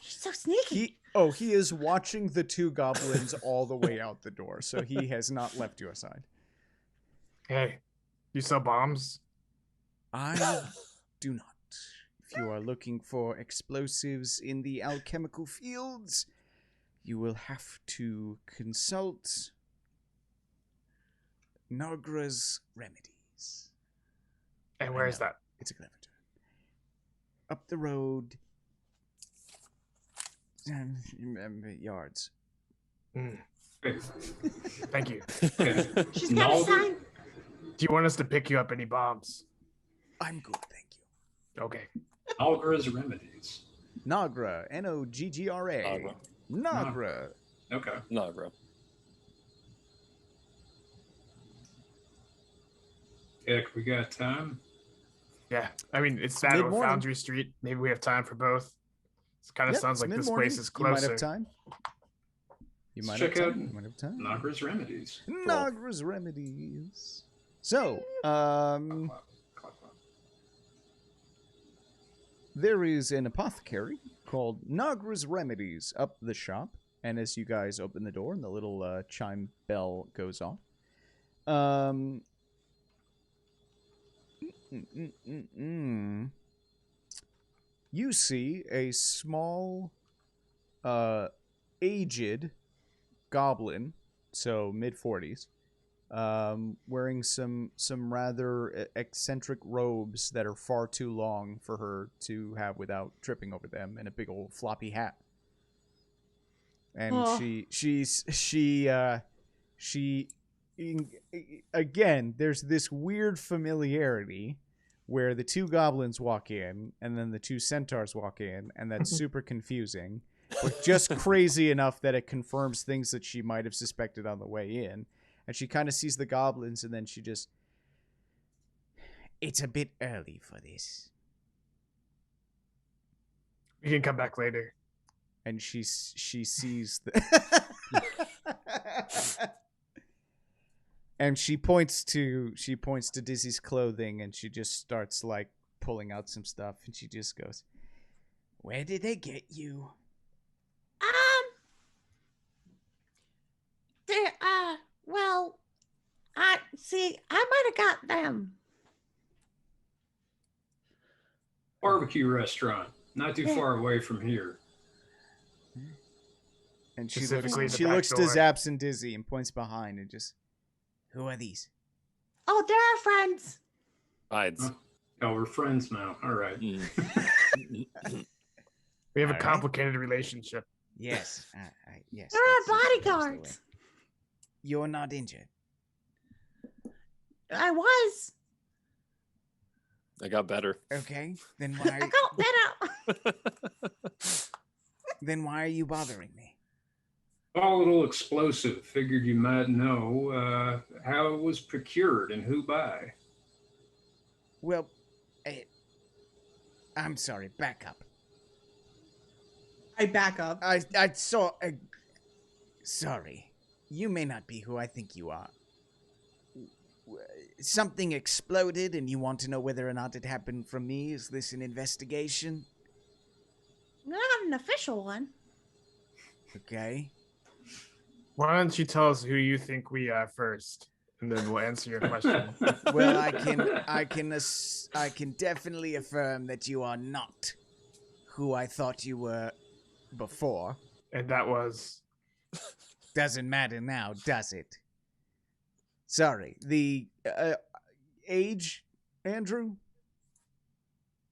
He's so sneaky. He is watching the two goblins all the way out the door, so he has not left your side. Hey, you sell bombs? I do not. If you are looking for explosives in the alchemical fields, you will have to consult Nagra's Remedies. And where is that? It's a clever term. Up the road. Yards. Thank you. She's got a sign. Do you want us to pick you up any bombs? I'm good, thank you. Okay. Nagra's Remedies. Nagra. Noggra. Nagra. Okay. Nagra. Heck, we got time. Yeah. I mean, it's that or Mid-morning. Foundry Street. Maybe we have time for both. It kind of sounds like this mid-morning. place is You might closer. have time. Let's check out You might have time. Nagra's Remedies. Nagra's Remedies. So, Clap, clap, clap. there is an apothecary called Nagra's Remedies up the shop, and as you guys open the door and the little chime bell goes off, you see a small, aged goblin, so mid-40s, wearing some rather eccentric robes that are far too long for her to have without tripping over them, and a big old floppy hat. And again, there's this weird familiarity where the two goblins walk in and then the two centaurs walk in, and that's super confusing, but just crazy enough that it confirms things that she might have suspected on the way in. And she kind of sees the goblins, and then she just, it's a bit early for this. We can come back later. And she sees the And she points to Dizzy's clothing, and she just starts like pulling out some stuff, and she just goes, "Where did they get you?" There. Well, I might have got them. Barbecue restaurant, not too far away from here. And she Specifically looks the she back looks to door. Zaps and Dizzy and points behind and just, "Who are these?" Oh, they're our friends. Hides. Oh, we're friends now. All right. We have a All right. complicated relationship. Yes, yes. They're our that's the way. bodyguards. You're not injured. I was. I got better. Okay, then why I got better. then why are you bothering me? Volatile explosive. Figured you might know how it was procured and who by. Well, I'm sorry. Back up. I back up. I saw. Sorry, you may not be who I think you are. Something exploded, and you want to know whether or not it happened from me? Is this an investigation? Not an official one. Okay. Why don't you tell us who you think we are first, and then we'll answer your question. Well, I can definitely affirm that you are not who I thought you were before. And that was... Doesn't matter now, does it? Sorry. The age, Andrew?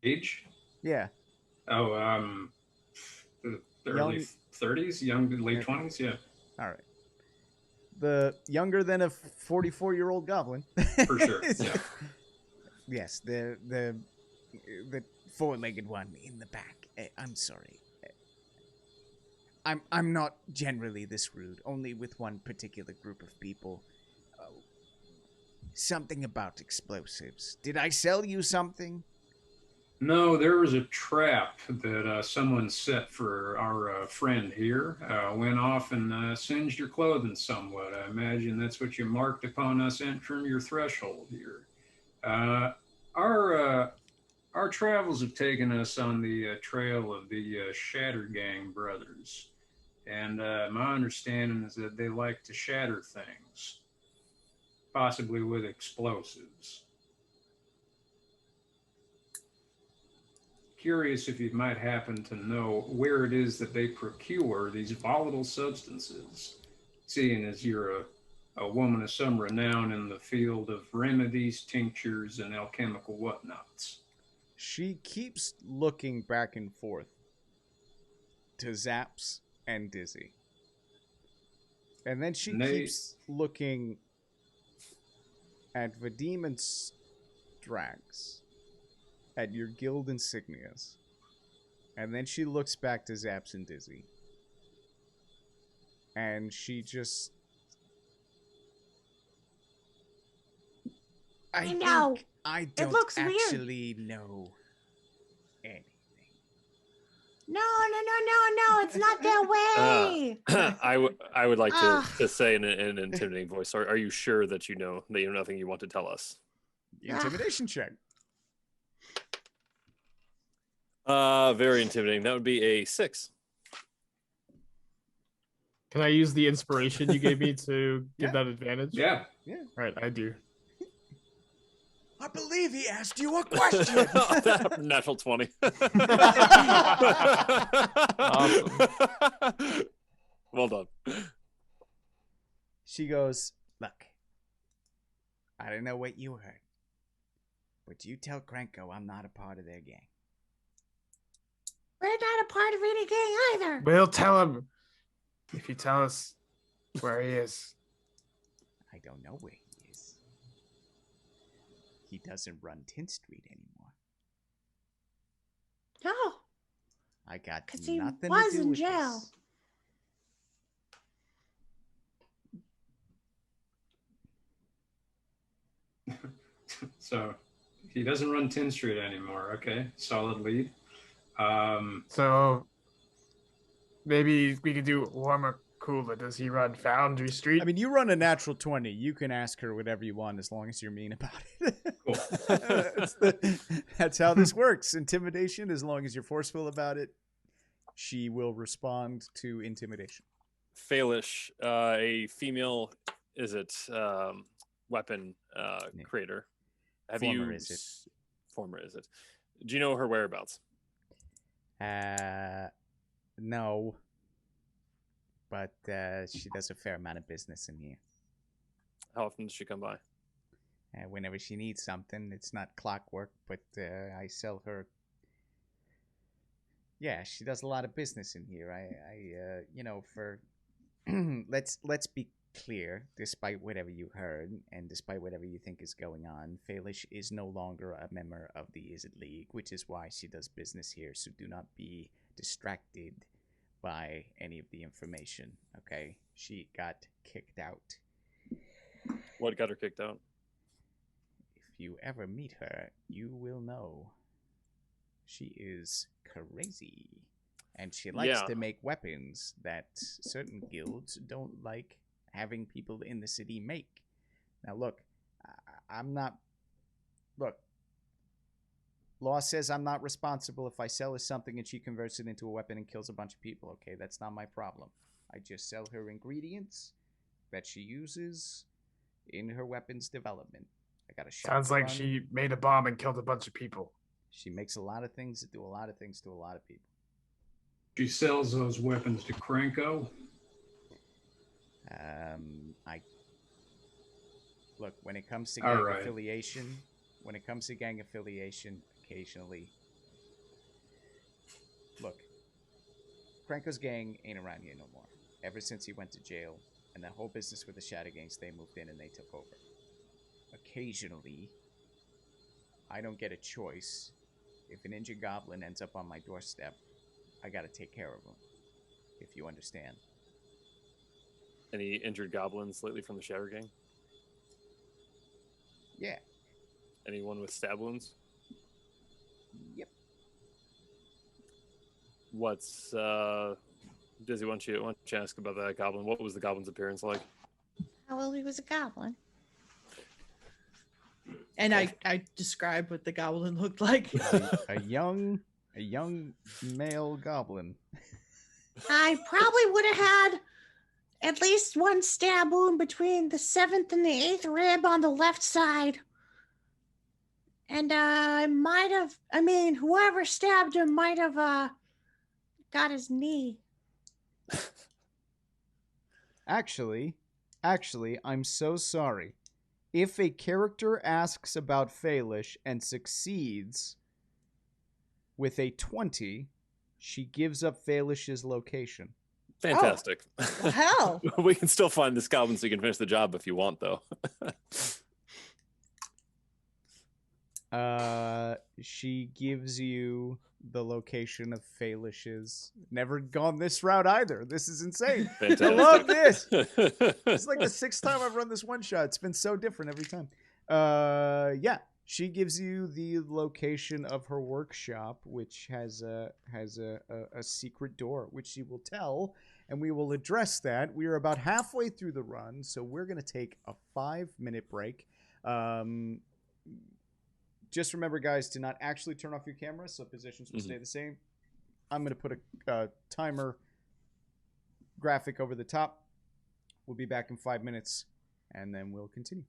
Age? Yeah. Oh, the early 30s, young to late 20s. Yeah, All right. The younger than a 44-year-old goblin. for sure. Yeah. Yes, the four-legged one in the back. I'm sorry. I'm not generally this rude, only with one particular group of people. Something about explosives. Did I sell you something? No, there was a trap that someone set for our friend here. Went off and singed your clothing somewhat. I imagine that's what you marked upon us entering your threshold here. Our travels have taken us on the trail of the Shatter Gang brothers. And my understanding is that they like to shatter things, possibly with explosives. Curious if you might happen to know where it is that they procure these volatile substances, seeing as you're a woman of some renown in the field of remedies, tinctures, and alchemical whatnots. She keeps looking back and forth to Zaps and Dizzy. And then she keeps looking at Vadim and Strax, at your guild insignias. And then she looks back to Zaps and Dizzy. And she just... I know. think I don't looks weird. actually know anything. No, it's not that way. I would like to say in an intimidating voice, are you sure that you know nothing you want to tell us? Intimidation check. Very intimidating. That would be a 6. Can I use the inspiration you gave me to give that advantage? Yeah. Right, I do. I believe he asked you a question. Natural 20. Awesome. Well done. She goes, "Look, I don't know what you heard, but you tell Krenko I'm not a part of their gang." We're not a part of any gang either. We'll tell him if you tell us where he is. I don't know where he is. He doesn't run 10th Street anymore. No, I got because he nothing was to do in with jail. this. So he doesn't run 10th Street anymore. Okay, solid lead. So maybe we could do warm a Cool. Does he run Foundry Street? I mean, you run a natural 20. You can ask her whatever you want as long as you're mean about it. Cool. That's how this works. Intimidation, as long as you're forceful about it, she will respond to intimidation. Failish, a female, is it, weapon creator. Former, is it? Former, is it? Do you know her whereabouts? No. But she does a fair amount of business in here. How often does she come by? Whenever she needs something. It's not clockwork, but I sell her. Yeah, she does a lot of business in here. I for let's be clear. Despite whatever you heard, and despite whatever you think is going on, Failish is no longer a member of the Izzet League, which is why she does business here. So do not be distracted by any of the information, okay? She got kicked out. What got her kicked out? If you ever meet her, you will know. She is crazy. And she likes to make weapons that certain guilds don't like having people in the city make. Now look, law says I'm not responsible if I sell her something and she converts it into a weapon and kills a bunch of people, okay? That's not my problem. I just sell her ingredients that she uses in her weapons development. I got a shotgun. Sounds like she made a bomb and killed a bunch of people. She makes a lot of things that do a lot of things to a lot of people. She sells those weapons to Krenko. Look, when it comes to gang affiliation, occasionally, look, Krenko's gang ain't around here no more. Ever since he went to jail, and that whole business with the Shadow Gangs, they moved in and they took over. Occasionally, I don't get a choice. If an injured goblin ends up on my doorstep, I gotta take care of him. If you understand. Any injured goblins lately from the Shadow Gang? Yeah. Anyone with stab wounds? Yep. What's Dizzy, why don't you ask about that goblin? What was the goblin's appearance like? Oh, well, he was a goblin. And I described what the goblin looked like. a young male goblin. I probably would have had at least one stab wound between the 7th and the 8th rib on the left side. And whoever stabbed him might have got his knee. Actually, I'm so sorry. If a character asks about Failish and succeeds with a 20, she gives up Failish's location. Fantastic. Oh, hell. We can still find this goblin so you can finish the job if you want, though. She gives you the location of Failish's. Never gone this route either. This is insane. Fantastic. I love this. It's like the 6th time I've run this one shot. It's been so different every time. Yeah. She gives you the location of her workshop, which has a secret door, which she will tell, and we will address that. We are about halfway through the run, so we're going to take a 5-minute break. Just remember, guys, to not actually turn off your camera, so positions will stay the same. I'm going to put a timer graphic over the top. We'll be back in 5 minutes, and then we'll continue.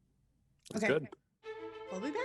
That's good. We'll be back.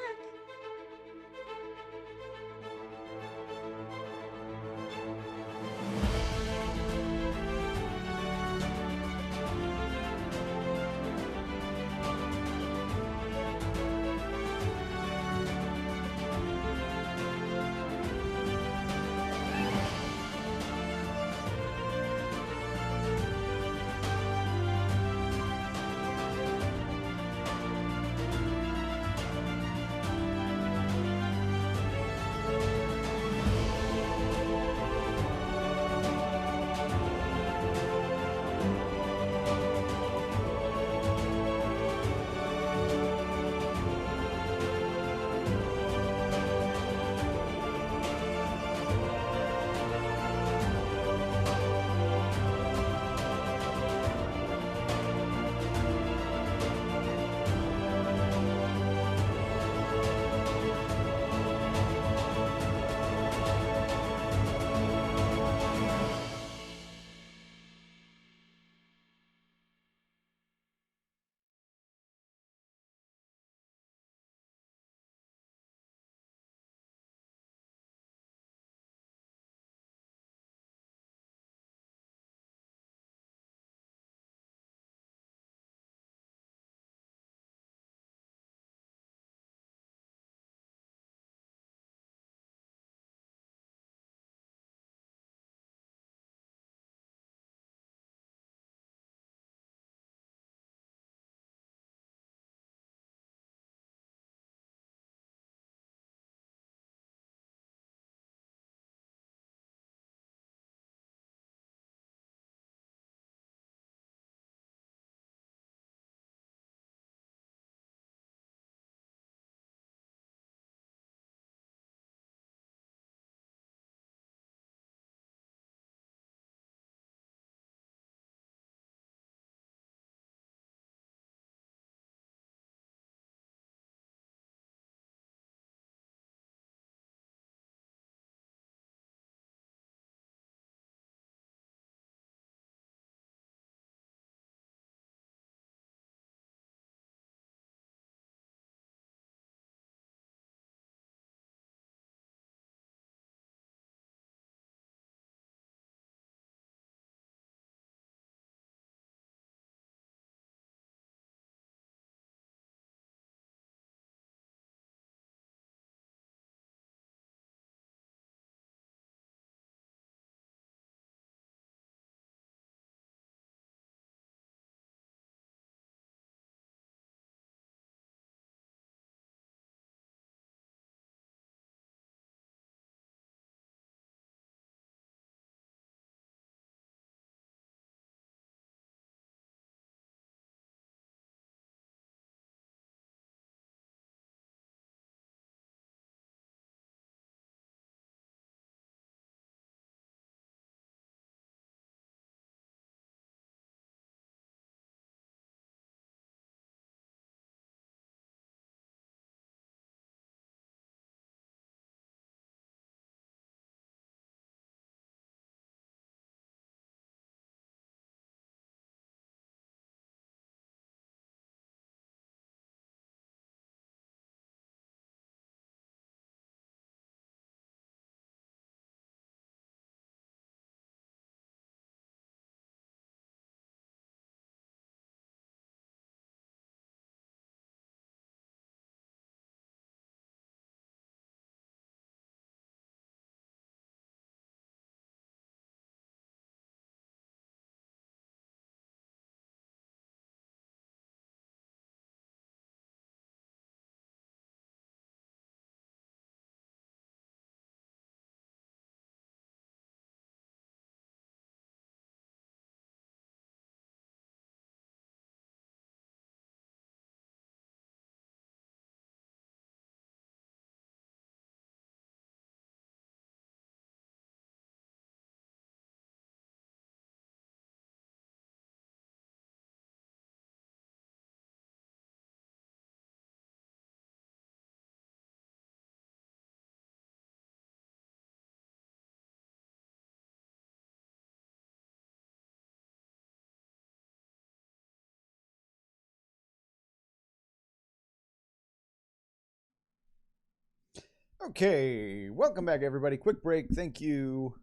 Okay, welcome back, everybody. Quick break. Thank you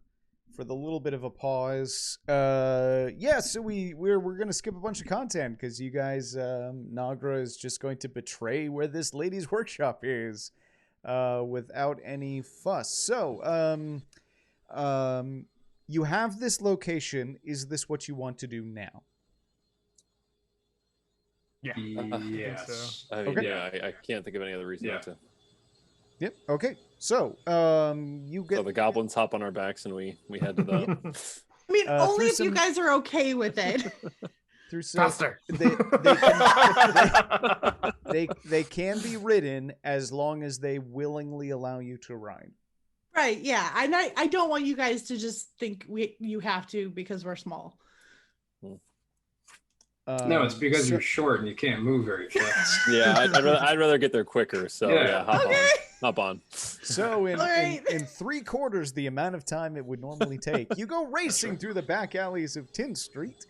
for the little bit of a pause. Yeah, so we're gonna skip a bunch of content because you guys, Nagra is just going to betray where this lady's workshop is, without any fuss. So, you have this location. Is this what you want to do now? Yeah. I think Yes. I mean, Okay. yeah, I can't think of any other reason not to. Yep. Okay. So, you get So the goblins hop on our backs and we head to the. I mean, only through if you some- guys are okay with it. through some. Faster. They can be ridden as long as they willingly allow you to ride. Right, yeah. I don't want you guys to just think you have to because we're small. No, it's because so- you're short and you can't move very fast. Yeah, I'd rather get there quicker. So yeah, hop on. So in Alright. in 3/4 the amount of time it would normally take, you go racing through the back alleys of 10th Street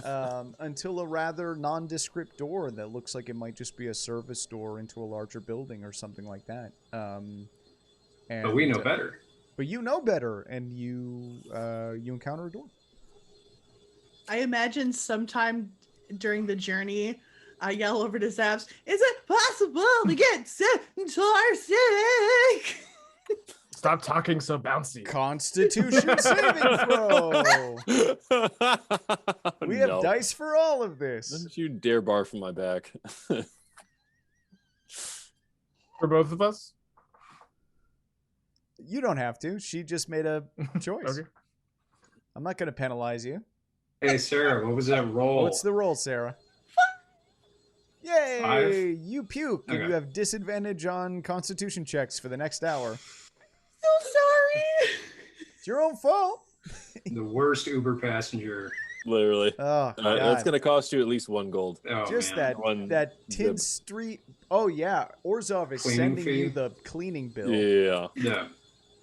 until a rather nondescript door that looks like it might just be a service door into a larger building or something like that. But we know better. But you know better, and you encounter a door. I imagine sometime during the journey, I yell over to Zaps, "Is it possible to get Centaur-sick?" Stop talking so bouncy. Constitution saving throw. We have No. dice for all of this. Don't you dare barf from my back. For both of us? You don't have to. She just made a choice. Okay. I'm not going to penalize you. Hey, Sarah, what was that roll? What's the roll, Sarah? Yay! 5. You puke, and Okay. you have disadvantage on Constitution checks for the next hour. So sorry. It's your own fault. The worst Uber passenger. Literally. Oh, God. That's going to cost you at least 1 gold. Oh, Just man. that 10th zip. Street. Oh, yeah. Orzhov is Cleaning sending fee? you the cleaning bill. Yeah. Yeah.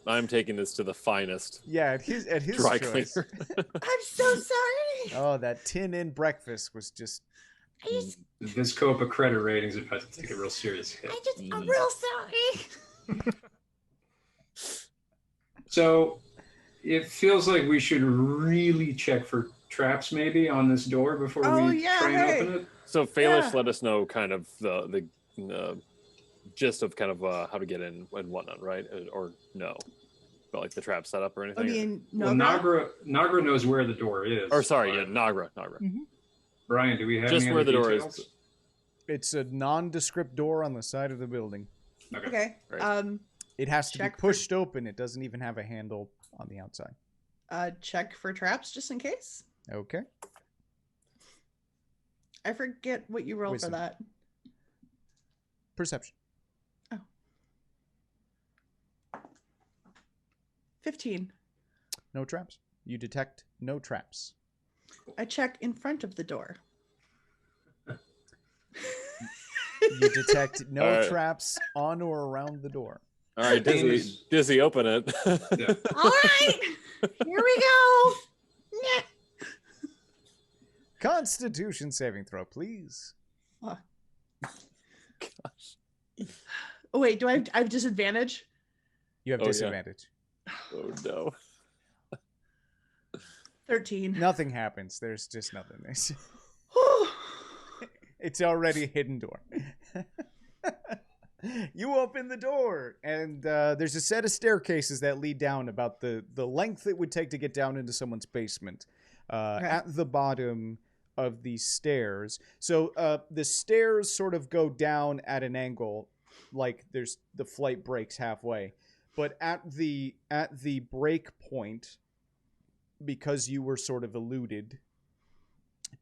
I'm taking this to the finest Yeah, at his dry choice. cleaner. I'm so sorry. Oh, that tin-in breakfast was just... I just, This Copa credit rating is about to take a real serious hit. I'm real sorry. So it feels like we should really check for traps maybe on this door before Oh, we yeah, try and hey. open it. So Phaelish Yeah. let us know kind of the gist of kind of how to get in and whatnot, right? Or no? About like the trap setup or I anything? mean, Well, no. Nagra knows where the door is. Or sorry, but- yeah, Nagra. Brian, do we have Just any where other the door details? is. It's a nondescript door on the side of the building. Okay. Right. It has to be Check for- pushed open. It doesn't even have a handle on the outside. Check for traps just in case. Okay. I forget what you rolled Wisdom. for that. Perception. 15. No traps. You detect no traps. I check in front of the door. You detect no All right. traps on or around the door. All right, Dizzy, open it. Yeah. All right. Here we go. Yeah. Constitution saving throw, please. Oh, wait, do I have disadvantage? You have Oh, yeah. disadvantage. Oh no. 13. Nothing happens. There's just nothing. It's already a hidden door. You open the door, and there's a set of staircases that lead down about the length it would take to get down into someone's basement. Okay. At the bottom of these stairs. So the stairs sort of go down at an angle, like there's the flight breaks halfway. But at the break point, because you were sort of alluded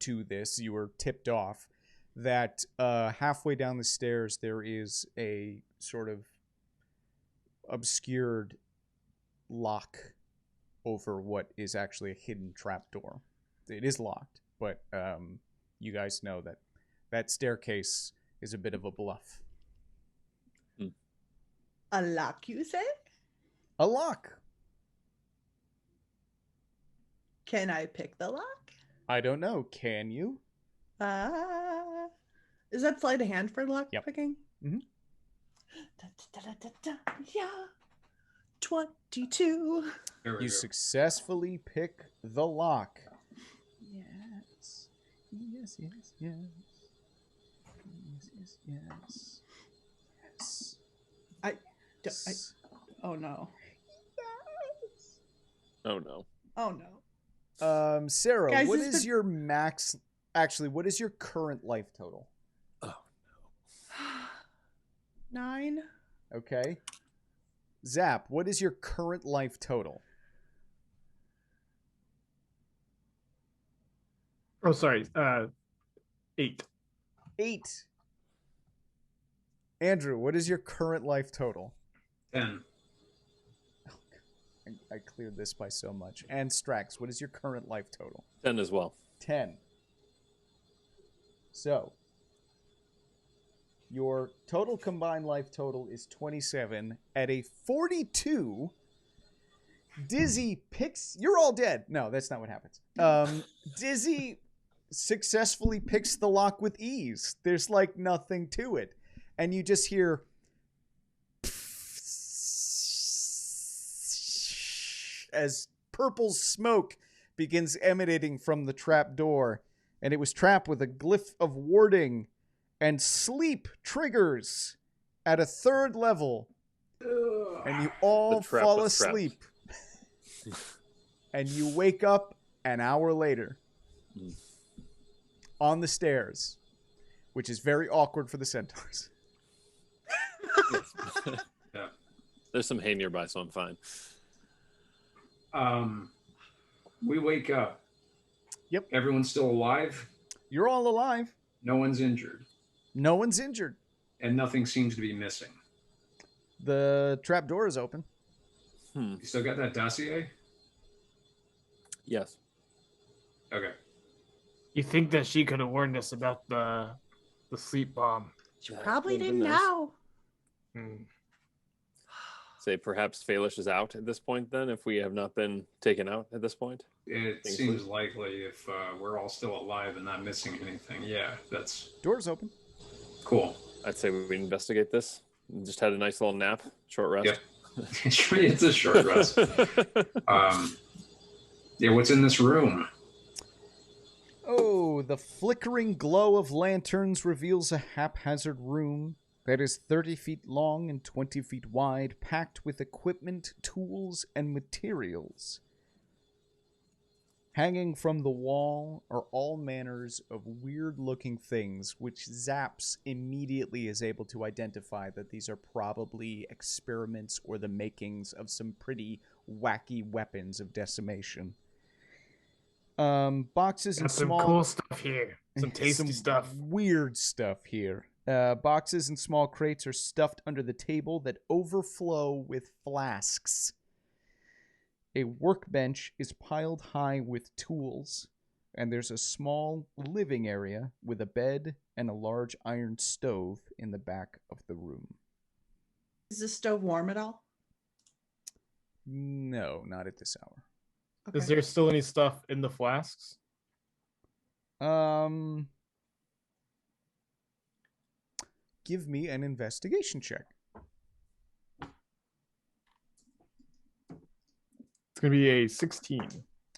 to this, you were tipped off, that halfway down the stairs there is a sort of obscured lock over what is actually a hidden trapdoor. It is locked, but you guys know that that staircase is a bit of a bluff. A lock, you say? A lock. Can I pick the lock? I don't know. Can you? Is that sleight of hand for lock Yep. picking? Mhm. Yeah. 22. There we You go. successfully pick the lock. Yes. Yes, yes, yes. Yes, yes, yes. Yes. Oh no. Oh no. Oh no. Sarah, Guys, what this is is- your max? Actually, what is your current life total? Oh 9. Okay. Zap, what is your current life total? Oh, sorry. 8. 8. Andrew, what is your current life total? 10. I cleared this by so much. And Strax, what is your current life total? 10 as well. 10. So, your total combined life total is 27. At a 42, Dizzy picks... You're all dead. No, that's not what happens. Dizzy successfully picks the lock with ease. There's like nothing to it. And you just hear... as purple smoke begins emanating from the trap door, and it was trapped with a glyph of warding, and sleep triggers at a 3rd level, and you all The trap fall was trapped. asleep. And you wake up an hour later on the stairs, which is very awkward for the centaurs. Yeah. There's some hay nearby, so I'm fine. We wake up. Yep. Everyone's still alive. You're all alive. No one's injured. No one's injured. And nothing seems to be missing. The trap door is open. You still got that dossier? Yes. Okay. You think that she could have warned us about the sleep bomb? She That probably would've been didn't nice. know. Say perhaps Phalish is out at this point then, if we have not been taken out at this point. It Thanks, seems Luke. likely if we're all still alive and not missing anything. Yeah, that's Door's open. cool. I'd say we investigate this. Just had a nice little nap, short rest. Yeah. It's a short rest. Yeah, what's in this room? Oh, the flickering glow of lanterns reveals a haphazard room that is 30 feet long and 20 feet wide, packed with equipment, tools, and materials. Hanging from the wall are all manners of weird-looking things, which Zaps immediately is able to identify that these are probably experiments or the makings of some pretty wacky weapons of decimation. Boxes and Got some small... cool stuff here. Some tasty stuff. Weird stuff here. Boxes and small crates are stuffed under the table that overflow with flasks. A workbench is piled high with tools, and there's a small living area with a bed and a large iron stove in the back of the room. Is the stove warm at all? No, not at this hour. Okay. Is there still any stuff in the flasks? Give me an investigation check. It's going to be a 16.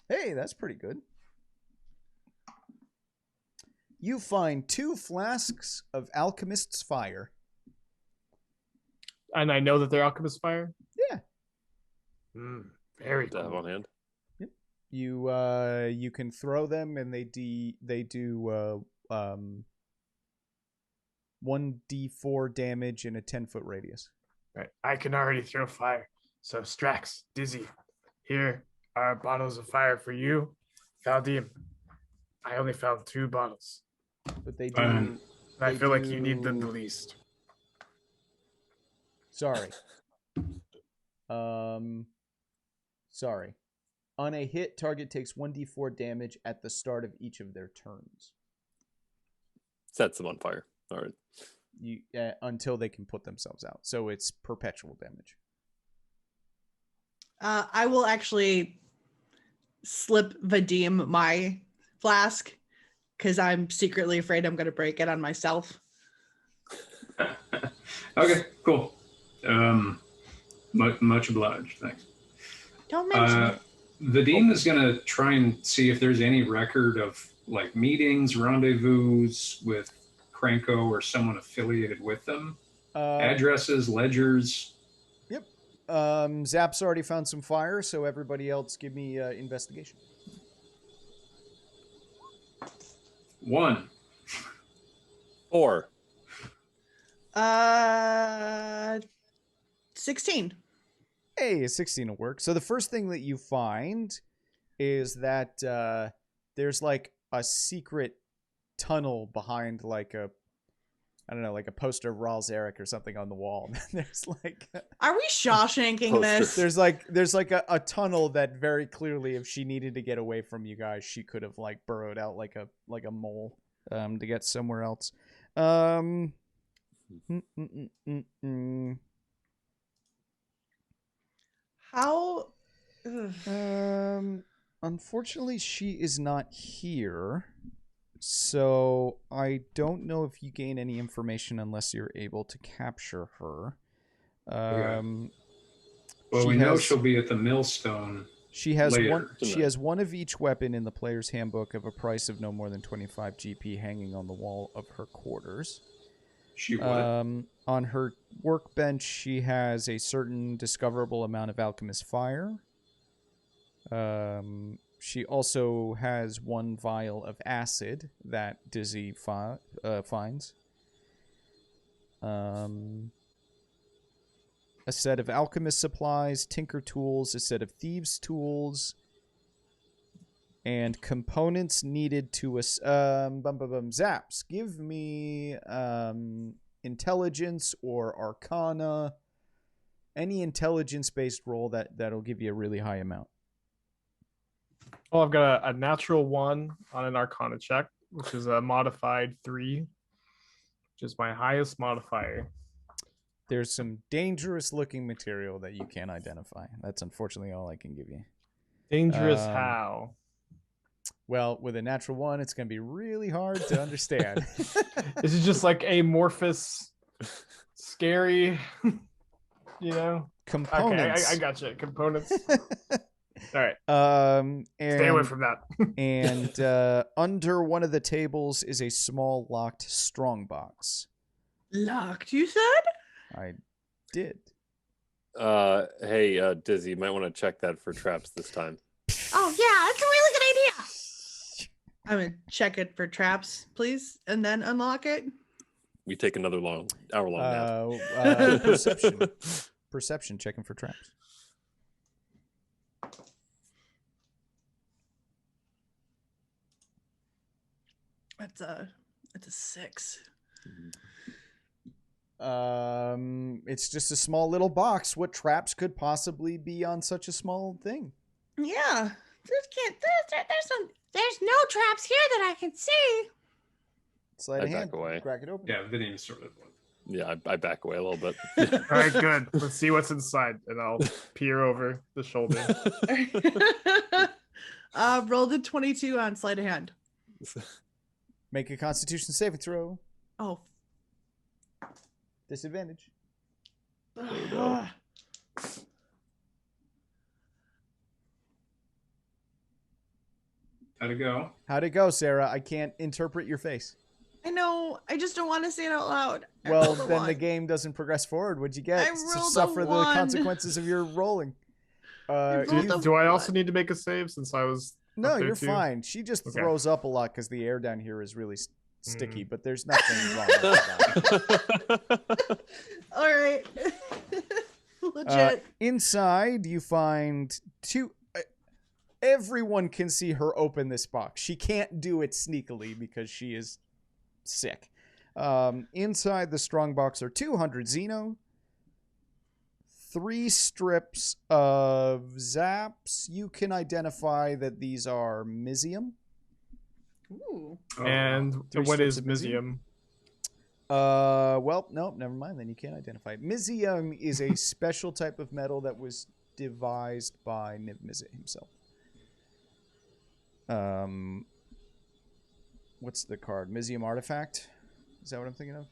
Hey, that's pretty good. You find 2 flasks of alchemist's fire. And I know that they're alchemist fire? Yeah. Very To have on cool. hand. You can throw them, and they do 1d4 damage in a 10-foot radius. Right. I can already throw fire. So Strax, Dizzy, here are bottles of fire for you. Valdim, I only found 2 bottles. But they do. Fine. I They feel like you need them the do- least. Sorry. Sorry. On a hit, target takes 1d4 damage at the start of each of their turns. Sets them on fire. All right. Until they can put themselves out. So it's perpetual damage. I will actually slip Vadim my flask because I'm secretly afraid I'm going to break it on myself. Okay, cool. Much obliged. Thanks. Don't mention it. Vadim is going to try and see if there's any record of like meetings, rendezvous with Cranko or someone affiliated with them. Addresses, ledgers. Yep. Zap's already found some fire, so everybody else give me investigation. 1. 4. 16. Hey, a 16 will work. So the first thing that you find is that there's like a secret tunnel behind like a, I don't know, like a poster of Raul Zarek or something on the wall. There's like, Are we Shawshanking this? there's like a tunnel that very clearly, if she needed to get away from you guys, she could have like burrowed out like a mole to get somewhere else. How? Unfortunately, she is not here. So I don't know if you gain any information unless you're able to capture her. Well, we know she'll be at the millstone. She has later she has one of each weapon in the player's handbook of a price of no more than 25 GP hanging on the wall of her quarters. She what? On her workbench, she has a certain discoverable amount of alchemist fire. She also has 1 vial of acid that Dizzy finds. A set of alchemist supplies, tinker tools, a set of thieves' tools, and components needed to Zaps. Give me intelligence or arcana. Any intelligence-based roll that'll give you a really high amount. Well, I've got a natural 1 on an arcana check, which is a modified 3, which is my highest modifier. There's some dangerous-looking material that you can't identify. That's unfortunately all I can give you. Dangerous how? Well, with a natural 1, it's going to be really hard to understand. Is it just like amorphous, scary, you know? Components. Okay, I got you. Components. All right. And stay away from that. And under one of the tables is a small locked strongbox. Locked, you said? I did. Hey, Dizzy, you might want to check that for traps this time. Oh, yeah, that's a really good idea. I'm going to check it for traps, please, and then unlock it. We take another hour-long nap. Perception. Perception, checking for traps. That's a 6. It's just a small little box. What traps could possibly be on such a small thing? Yeah. There's no traps here that I can see. Sleight of hand. Back away. Crack it open. Yeah, Vadim sort of. Yeah, I back away a little bit. All right, good. Let's see what's inside, and I'll peer over the shoulder. Rolled a 22 on sleight of hand. Make a Constitution saving throw. Oh. Disadvantage. There we go. How'd it go? How'd it go, Sarah? I can't interpret your face. I know. I just don't want to say it out loud. Well, then the game doesn't progress forward. What'd you get? I rolled Suffer a the 1. consequences of your rolling. Do I also need to make a save since I was? No, you're fine. She just throws up a lot because the air down here is really sticky, but there's nothing wrong with that. All right. Legit. Inside, you find 2... everyone can see her open this box. She can't do it sneakily because she is sick. Inside the strong box are 200 Xeno, 3 strips of Zaps. You can identify that these are Mizium. Ooh. And what is Mizium? Well, no, never mind. Then you can't identify it. Mizium is a special type of metal that was devised by Niv Mizzet himself. What's the card? Mizium Artifact? Is that what I'm thinking of?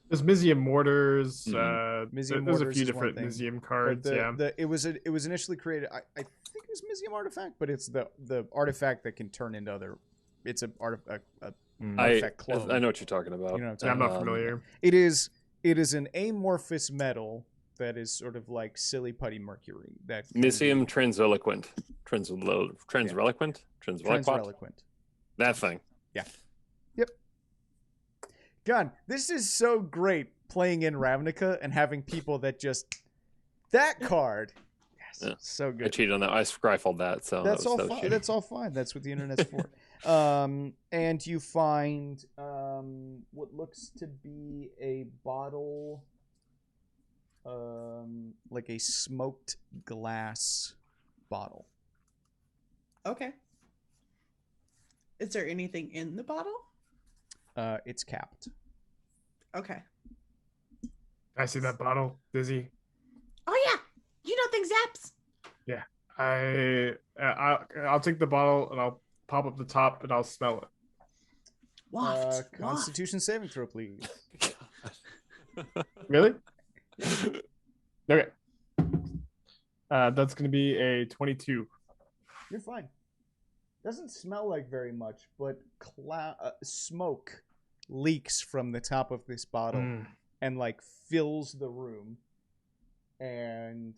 There's Mizium mortars. Mizium There's a mortars few is one different thing. Mizium cards. It was initially created. I think it was Mizium artifact, but it's the artifact that can turn into other. It's a artifact clone. I know what you're talking about. You know what I'm I'm not talking about. familiar. It is an amorphous metal that is sort of like silly putty mercury. That Mizium transreliquant. Transreliquant? Transreliquant. That thing. Yeah. Yep. John, this is so great playing in Ravnica and having people that just that card. Yes, Yeah. so I good. cheated on that. I rifled that, so That's all that was fine. cheating. That's all fine. That's what the internet's for. And you find what looks to be a bottle, like a smoked glass bottle. Okay. Is there anything in the bottle? It's capped. Okay. I see that bottle, Dizzy. Oh yeah, you know things, Zaps. I'll take the bottle and I'll pop up the top and I'll smell it. Waft. Constitution saving throw, please. Really? Okay. That's going to be a 22. You're fine. Doesn't smell like very much, but smoke leaks from the top of this bottle and like fills the room. And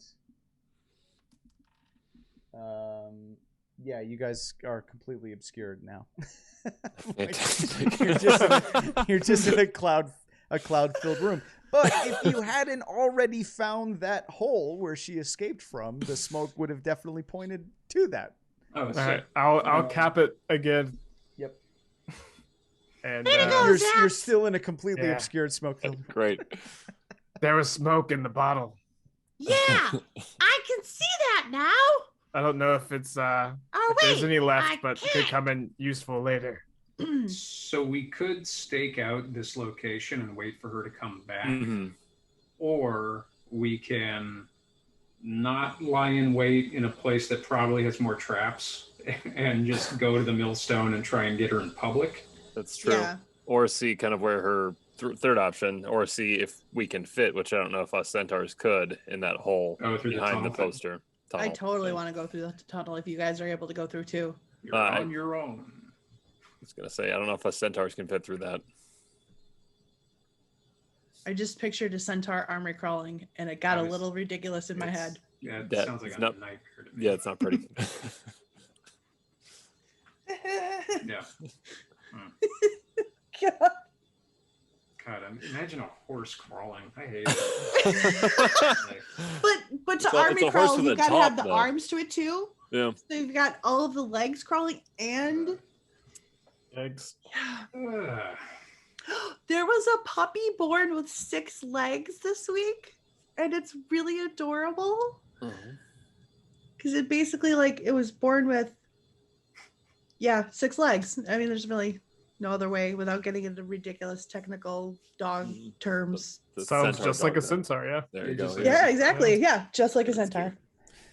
yeah, you guys are completely obscured now. Like, you're just in a cloud-filled room. But if you hadn't already found that hole where she escaped from, the smoke would have definitely pointed to that. Oh, All right, I'll cap it again. Yep. And You're still in a completely Yeah. obscured smoke film. Great. there was smoke in the bottle. Yeah, I can see that now. I don't know if it's Oh if there's wait, any left, I but it could can't. come in useful later. So we could stake out this location and wait for her to come back, Mhm. or we can not lie in wait in a place that probably has more traps and just go to the millstone and try and get her in public. That's true. Yeah. Or see kind of where her third option, or see if we can fit, which I don't know if us centaurs could, in that hole Oh, through the behind the tunnel thing. poster. I Tunnel. totally So, want to go through the tunnel if you guys are able to go through too. You're I- on your own. I was gonna say I don't know if us centaurs can fit through that. I just pictured a centaur armory crawling, and it got a Nice. little ridiculous in my It's- head. Yeah, it That- sounds like it's a not- nightmare to me. Yeah, it's not pretty. Yeah. God. God, imagine a horse crawling. I hate it. Like, But to It's a army horse crawl, with you a gotta top, have the though. arms to it too. Yeah. So you've got all of the legs crawling, and Eggs. ugh. there was a puppy born with 6 legs this week, and it's really adorable because it basically it was born with 6 legs. I mean, there's really no other way without getting into ridiculous technical dog terms. The Sounds centaur just like a dog, though. centaur, yeah. There you It go. just- Yeah. Yeah, exactly. Yeah, just like a That's centaur.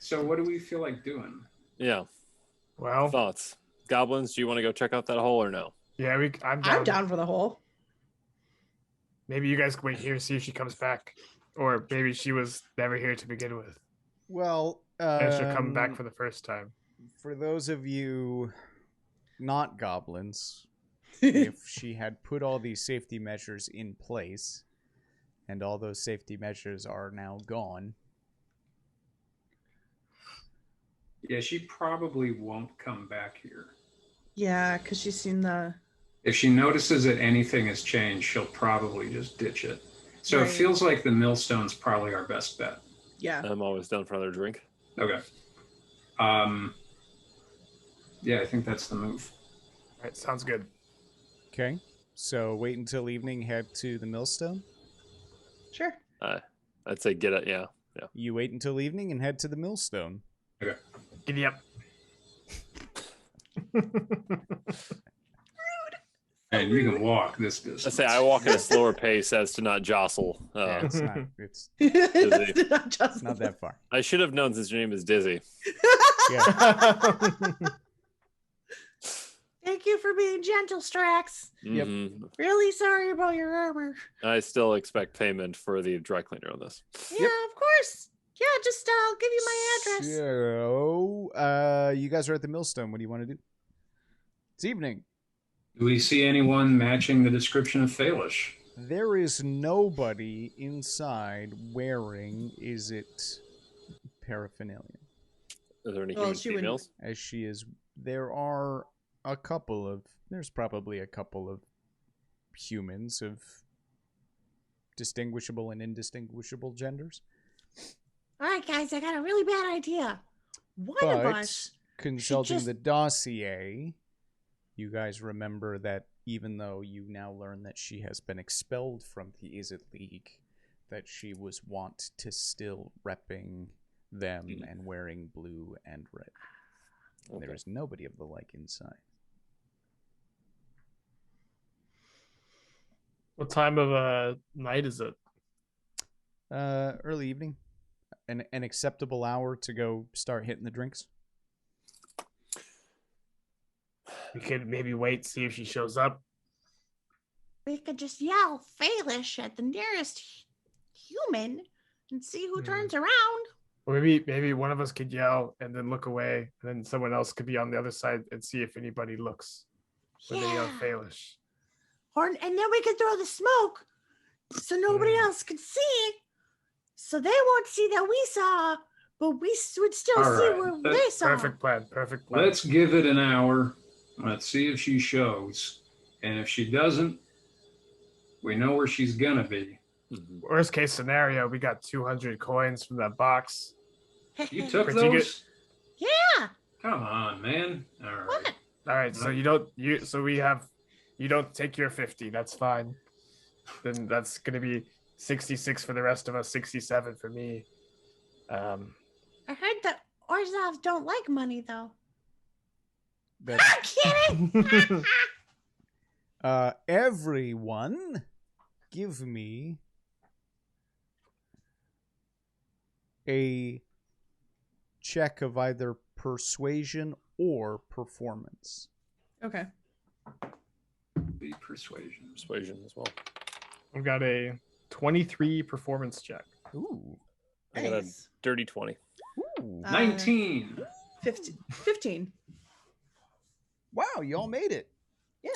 So what do we feel like doing? Yeah. Well, Thoughts? Goblins, do you want to go check out that hole or no? yeah, I'm down. I'm down for the whole. Maybe you guys can wait here, see if she comes back. Or maybe she was never here to begin with. Well, And she'll come back for the first time. for those of you not goblins, if she had put all these safety measures in place, and all those safety measures are now gone, Yeah, she probably won't come back here. Yeah, because she's seen the. If she notices that anything has changed, she'll probably just ditch it. So Right. it feels like the millstone's probably our best bet. Yeah. I'm always down for another drink. Okay. Yeah, I think that's the move. All right, sounds good. okay? So wait until evening, head to the millstone. Sure. I'd say get it. Yeah. Yeah. You wait until evening and head to the millstone. Giddy up. And you can walk this distance. I say I walk at a slower pace as to not jostle. Yeah, it's not. It's That's not just not that far. I should have known since your name is Dizzy. Yeah. Dizzy, Thank you for being gentle, Strax. Yep. Really sorry about your armor. I still expect payment for the dry cleaner on this. Yeah, of course. Yeah, just I'll give you my address. So, you guys are at the millstone. What do you want to do? It's evening. Do we see anyone matching the description of Phalish? There is nobody inside wearing, is it paraphernalia? Are there any Well, human she wouldn't- females? As she is, there's probably a couple of humans of distinguishable and indistinguishable genders. All right, guys, I got a really bad idea. One of But us. consulting just- the dossier, you guys remember that even though you now learn that she has been expelled from the Is It League, that she was wont to still repping them and wearing blue and red. And there is nobody of the like inside. What time of night is it? Early evening. An acceptable hour to go start hitting the drinks. We could maybe wait, see if she shows up. We could just yell Phalish at the nearest human and see who turns around. Or maybe one of us could yell and then look away, and then someone else could be on the other side and see if anybody looks when they yell Phalish. And then we could throw the smoke so nobody else could see. So they won't see that we saw, but we would still All see right. where they saw. Perfect plan. Perfect plan. Let's give it an hour. Let's see if she shows. And if she doesn't, we know where she's going to be. Worst case scenario, we got 200 coins from that box. You took Pretty good. those? Yeah. Come on, man. All right. What? All right, so you don't take your 50. That's fine. Then that's gonna be 66 for the rest of us, 67 for me. I heard that Orzovs don't like money, though. That's, I'm kidding. everyone, give me a check of either persuasion or performance. Okay. Be persuasion. Persuasion as well. I've got a 23 performance check. Ooh. I got a Nice. dirty 20. Ooh. 19. 15. Wow, you all made it.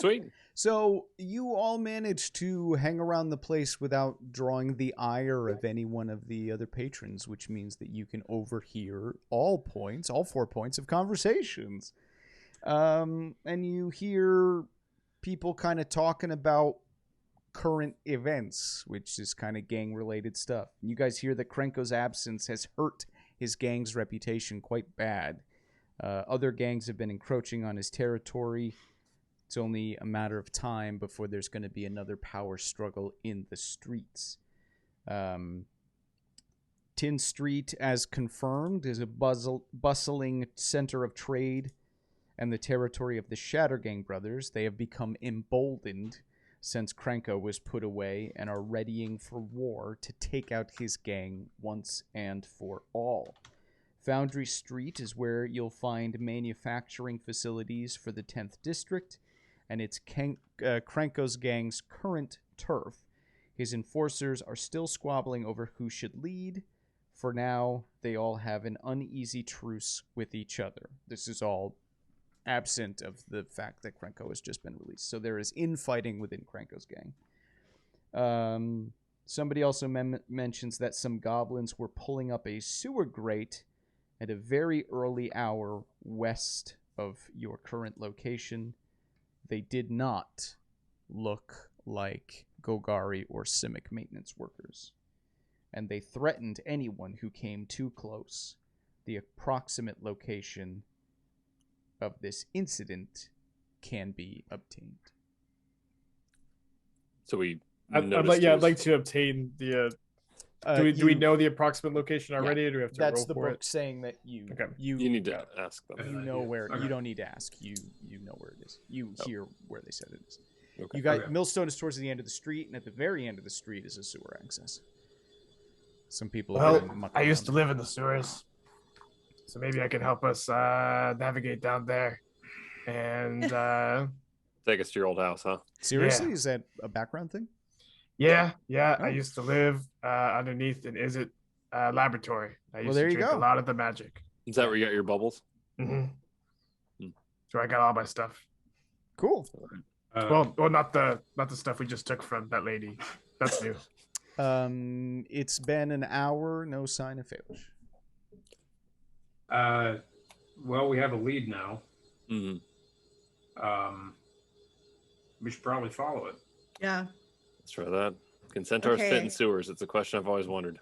Sweet. So you all managed to hang around the place without drawing the ire of any one of the other patrons, which means that you can overhear all 4 points of conversations. And you hear people kind of talking about current events, which is kind of gang-related stuff. You guys hear that Krenko's absence has hurt his gang's reputation quite bad. Other gangs have been encroaching on his territory. It's only a matter of time before there's going to be another power struggle in the streets. Tin Street, as confirmed, is a bustling center of trade and the territory of the Shattergang brothers. They have become emboldened since Krenko was put away and are readying for war to take out his gang once and for all. Foundry Street is where you'll find manufacturing facilities for the 10th District, and it's Krenko's gang's current turf. His enforcers are still squabbling over who should lead. For now, they all have an uneasy truce with each other. This is all absent of the fact that Krenko has just been released. So there is infighting within Krenko's gang. Somebody also mentions that some goblins were pulling up a sewer grate at a very early hour west of your current location. They did not look like Gogari or Simic maintenance workers, and they threatened anyone who came too close. The approximate location of this incident can be obtained. So we I'd like to obtain the. Do we know the approximate location already, or do we have to That's roll the for book it? saying that you Okay. You need to ask them. you know where. Okay. You don't need to ask. You know where it is. You hear where they said it is. Okay. You got Okay. Millstone is towards the end of the street, and at the very end of the street is a sewer access. Some people. Well, have been mucking I used to around. live in the sewers, so maybe I can help us navigate down there. and Take us to your old house, huh? Seriously, Yeah. is that a background thing? I Oh. used to live underneath an Izzet laboratory. I used there to you drink go. a lot of the magic. Is that where you got your bubbles? Mm-hmm. Hmm. So I got all my stuff. Cool. Well, not the stuff we just took from that lady. That's new. It's been an hour, no sign of Falish. Well, we have a lead now. Mm-hmm. We should probably follow it. Yeah. Let's try that. Can centaurs fit in Okay. sewers? It's a question I've always wondered.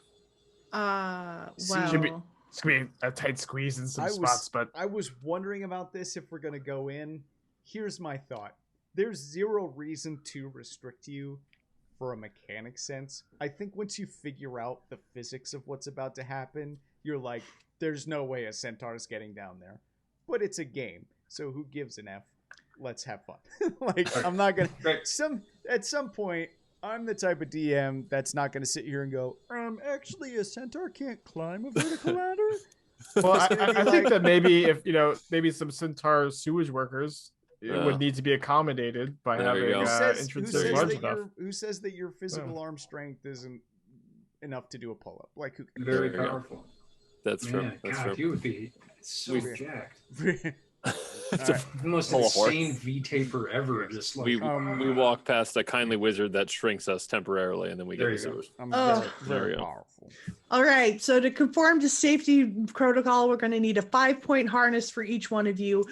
Well. Should be- It's gonna be a tight squeeze in some spots, but I was wondering about this if we're gonna go in. Here's my thought. There's zero reason to restrict you for a mechanic sense. I think once you figure out the physics of what's about to happen, you're like, there's no way a centaur's getting down there. But it's a game, so who gives an F? Let's have fun. I'm not gonna. At some point, I'm the type of DM that's not gonna sit here and go, actually, a centaur can't climb a vertical ladder. well, I think that maybe if maybe some centaur sewage workers would need to be accommodated by There you having go. entrances large enough. Who says that your physical arm strength isn't enough to do a pull-up? Like, who can? Very There you go. powerful. That's true. Man, That's God, true. you would be so jacked. It's a Alright. The most Full of horse. insane V-taper ever. Just like we walk past a kindly wizard that shrinks us temporarily, and then we There get the you go. sewers. I'm Oh. very There we go. powerful. All right. So to conform to safety protocol, we're going to need a 5-point harness for each one of you.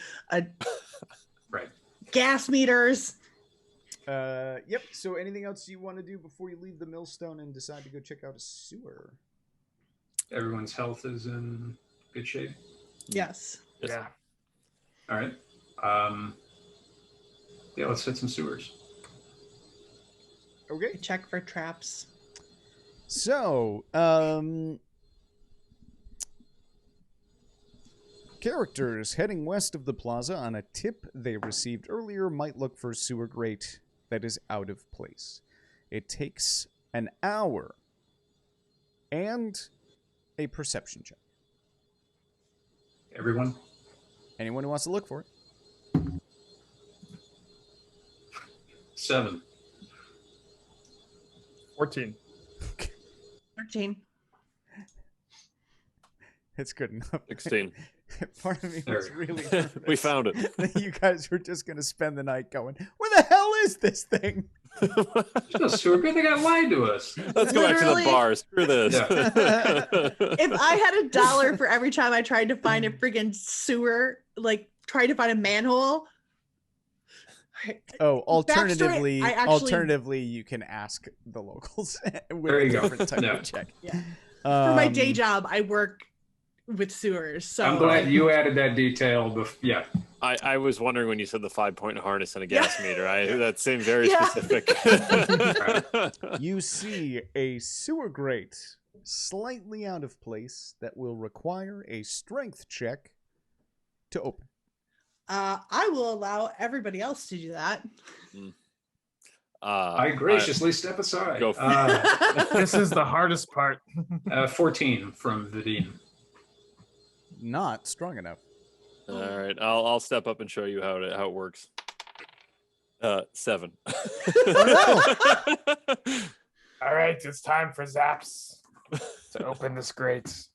Right. Gas meters. Yep. So anything else you want to do before you leave the millstone and decide to go check out a sewer? Everyone's health is in good shape. Yes. Yes. Yeah. All right. Yeah, let's hit some sewers. Okay. Check for traps. So, characters heading west of the plaza on a tip they received earlier might look for a sewer grate that is out of place. It takes an hour and a perception check. Everyone. Anyone who wants to look for it. 7. 14. 13. It's good enough. 16. Part of me was really We found it. that you guys were just going to spend the night going, where the hell is this thing? There's no sewer grate. They got lied to us. Let's go back to the Literally- bar. Screw this. If I had $1 for every time I tried to find a friggin' sewer, like tried to find a manhole. Oh, alternatively, Backstory, I actually- alternatively, you can ask the locals with There a you go. different type Yeah. of check. Yeah. For my day Um, job, I work with sewers. So I'm glad you added that detail. Yeah. I was wondering when you said the 5-point harness and a gas meter. That seemed very Yeah. specific. You see a sewer grate slightly out of place that will require a strength check to open. I will allow everybody else to do that. I graciously step aside. Go for This is the hardest part. 14 from the dean. Not strong enough. All right, I'll step up and show you how it works. 7. Oh, All right, it's time for Zaps to open this grate.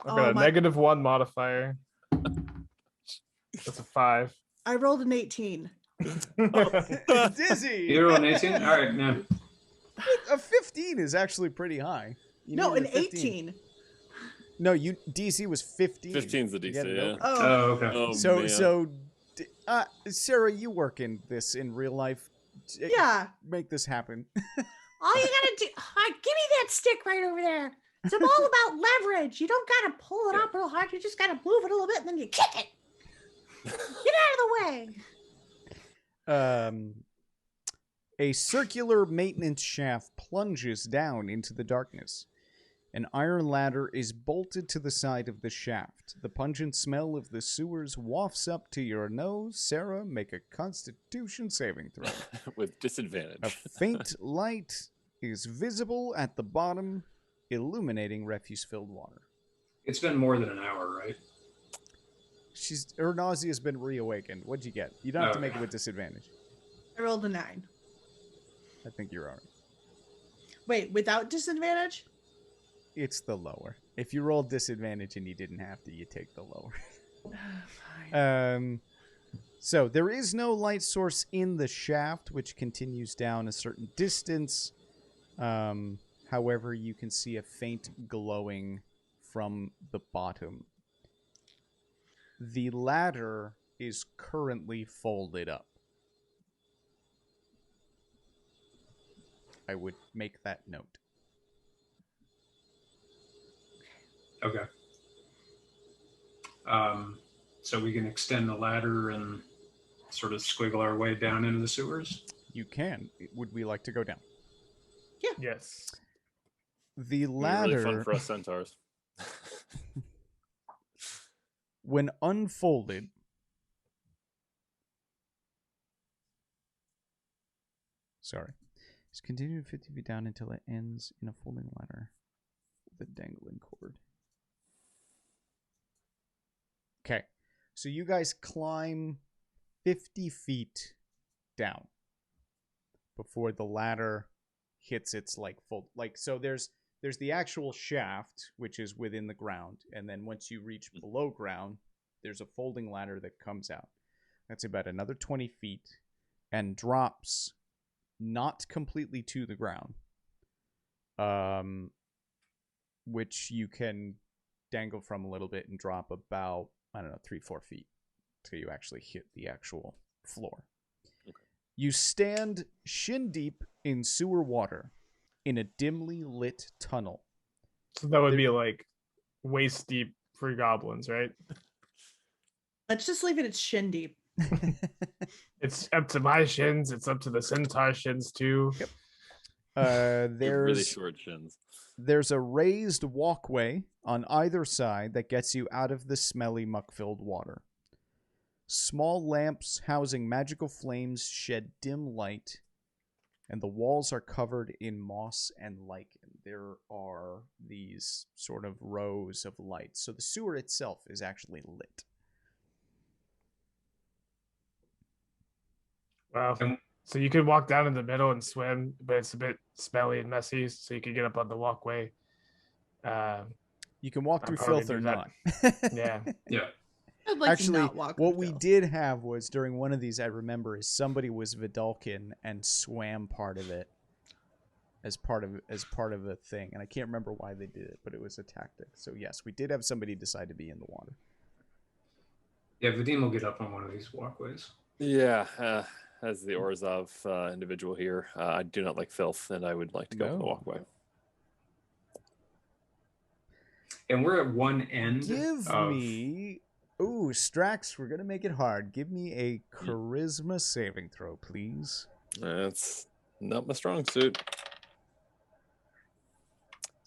I've Oh, got a my- -1 modifier. That's a 5. I rolled an 18. Dizzy! You're on 18? All right, now. A 15 is actually pretty high. You No, an needed a 15. 18. No, DC was 15. 15's the You DC, get it yeah. open. Oh, Oh, okay. Oh, So, man. Sarah, you work in this in real life. yeah. Make this happen. All you gotta do, give me that stick right over there. It's all about leverage. You don't gotta pull it up real hard. You just gotta move it a little bit and then you kick it. Get out of the way. A circular maintenance shaft plunges down into the darkness. An iron ladder is bolted to the side of the shaft. The pungent smell of the sewers wafts up to your nose. Sarah, make a Constitution saving throw. With disadvantage. A faint light is visible at the bottom, illuminating refuse-filled water. It's been more than an hour, right? Her nausea's been reawakened. What'd you get? You don't have to make it with disadvantage. I rolled a 9. I think you're alright. Wait, without disadvantage? It's the lower. If you rolled disadvantage and you didn't have to, you take the lower. Fine. So there is no light source in the shaft, which continues down a certain distance. However, you can see a faint glowing from the bottom. The ladder is currently folded up. I would make that note. Okay. So we can extend the ladder and sort of squiggle our way down into the sewers? You can. Would we like to go down? Yes. The Really ladder, fun for us centaurs. when unfolded, just continue 50 feet down until it ends in a folding ladder with a dangling cord. Okay, so you guys climb 50 feet down before the ladder hits its so there's the actual shaft, which is within the ground, and then once you reach below ground, there's a folding ladder that comes out. That's about another 20 feet and drops not completely to the ground, which you can dangle from a little bit and drop about, 3-4 feet till you actually hit the actual floor. Okay. You stand shin deep in sewer water in a dimly lit tunnel. So that would be like waist deep for goblins, right? Let's just leave it at shin deep. It's up to my shins. It's up to the centaur shins too. Yep. They're really short shins. There's a raised walkway on either side that gets you out of the smelly, muck-filled water. Small lamps housing magical flames shed dim light, and the walls are covered in moss and lichen. There are these sort of rows of lights, so the sewer itself is actually lit. Wow. So you could walk down in the middle and swim, but it's a bit smelly and messy, so you could get up on the walkway. You can walk through probably filth or do not. Yeah. Yeah. I'd like to Actually, not walk what through we filth. did have was during one of these, I remember, is somebody was Vidalkin and swam part of it as part of a thing, and I can't remember why they did it, but it was a tactic. So yes, we did have somebody decide to be in the water. Yeah, Vadim will get up on one of these walkways. Yeah, as the Orzhov individual here, I do not like filth, and I would like to go for the walkway. And we're at one end. Give me... Ooh, Strax, we're going to make it hard. Give me a charisma saving throw, please. That's not my strong suit.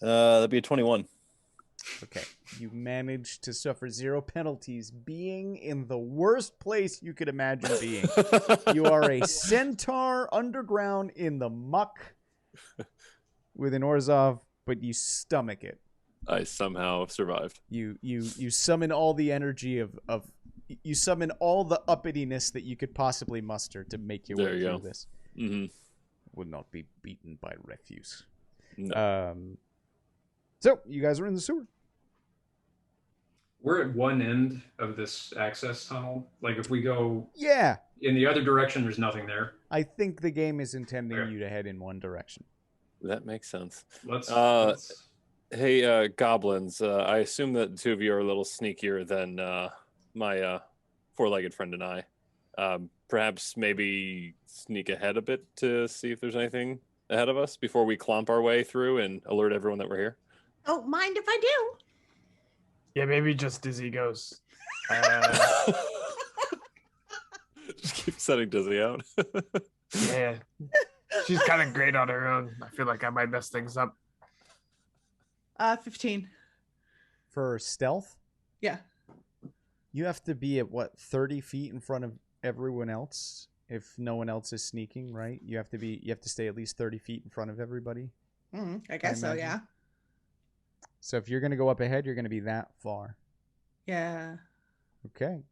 That'd be a 21. Okay, you managed to suffer 0 penalties, being in the worst place you could imagine being. You are a centaur underground in the muck with an Orzhov, but you stomach it. I somehow survived. You summon all the energy of you summon all the uppityness that you could possibly muster to make your way through this. Mm-hmm. Would not be beaten by refuse. No. So you guys are in the sewer. We're at one end of this access tunnel. Like if we go in the other direction, there's nothing there. I think the game is intending you to head in one direction. That makes sense. Let's Hey, goblins, I assume that the two of you are a little sneakier than my four-legged friend and I. Perhaps maybe sneak ahead a bit to see if there's anything ahead of us before we clomp our way through and alert everyone that we're here. Don't mind if I do. Yeah, maybe just Dizzy goes. Just keep setting Dizzy out. Yeah. She's kind of great on her own. I feel like I might mess things up. 15. For stealth? Yeah. You have to be at, 30 feet in front of everyone else if no one else is sneaking, right? You have to stay at least 30 feet in front of everybody. I guess so, yeah. So if you're going to go up ahead, you're going to be that far. Yeah. Okay.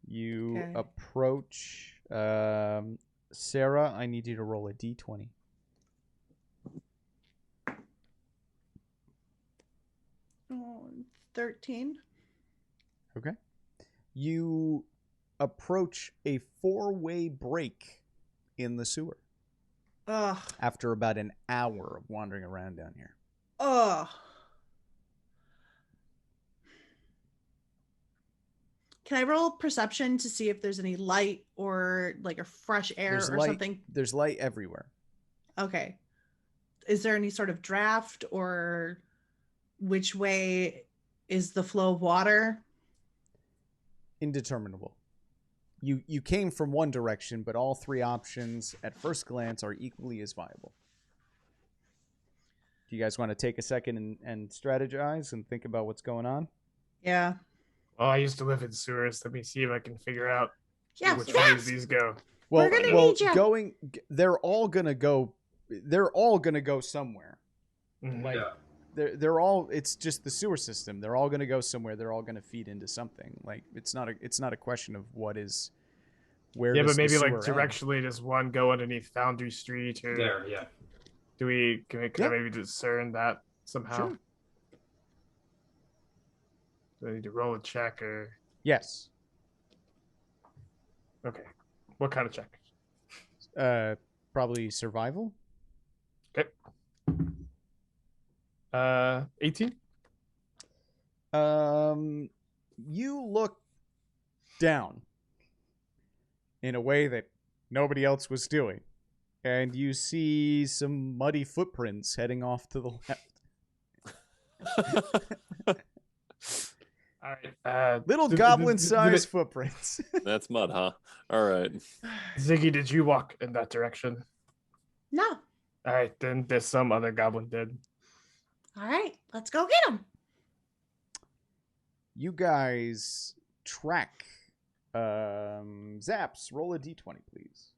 You Okay. approach Sarah. I need you to roll a d20. Oh, 13. Okay. You approach a 4-way break in the sewer Ugh. after about an hour of wandering around down here. Ugh. Can I roll perception to see if there's any light or like a fresh air There's or light. something? There's light everywhere. Okay. Is there any sort of draft or which way is the flow of water? Indeterminable. You came from one direction, but all 3 options at first glance are equally as viable. Do you guys want to take a second and strategize and think about what's going on? Yeah. Oh, I used to live in sewers. Let me see if I can figure out Yeah. which fast! ways these go. Well, We're gonna need you. They're all gonna go somewhere. Mhm. Like Yeah. they're all. It's just the sewer system. They're all gonna go somewhere. They're all gonna feed into something. Like it's not a question of what is where. Yeah, does but maybe the like sewer end. directionally, does one go underneath Foundry Street, or There, yeah. can I Yeah. maybe discern that somehow? Sure. Do I need to roll a check or Yes. okay? What kind of check? Probably survival. Okay. 18. You look down in a way that nobody else was doing, and you see some muddy footprints heading off to the left. All right. Little did- goblin-sized footprints. That's mud, huh? All right. Ziggy, did you walk in that direction? No. All right, then there's some other goblin did. All right. Let's go get him. You guys track. Zaps, roll a d20, please.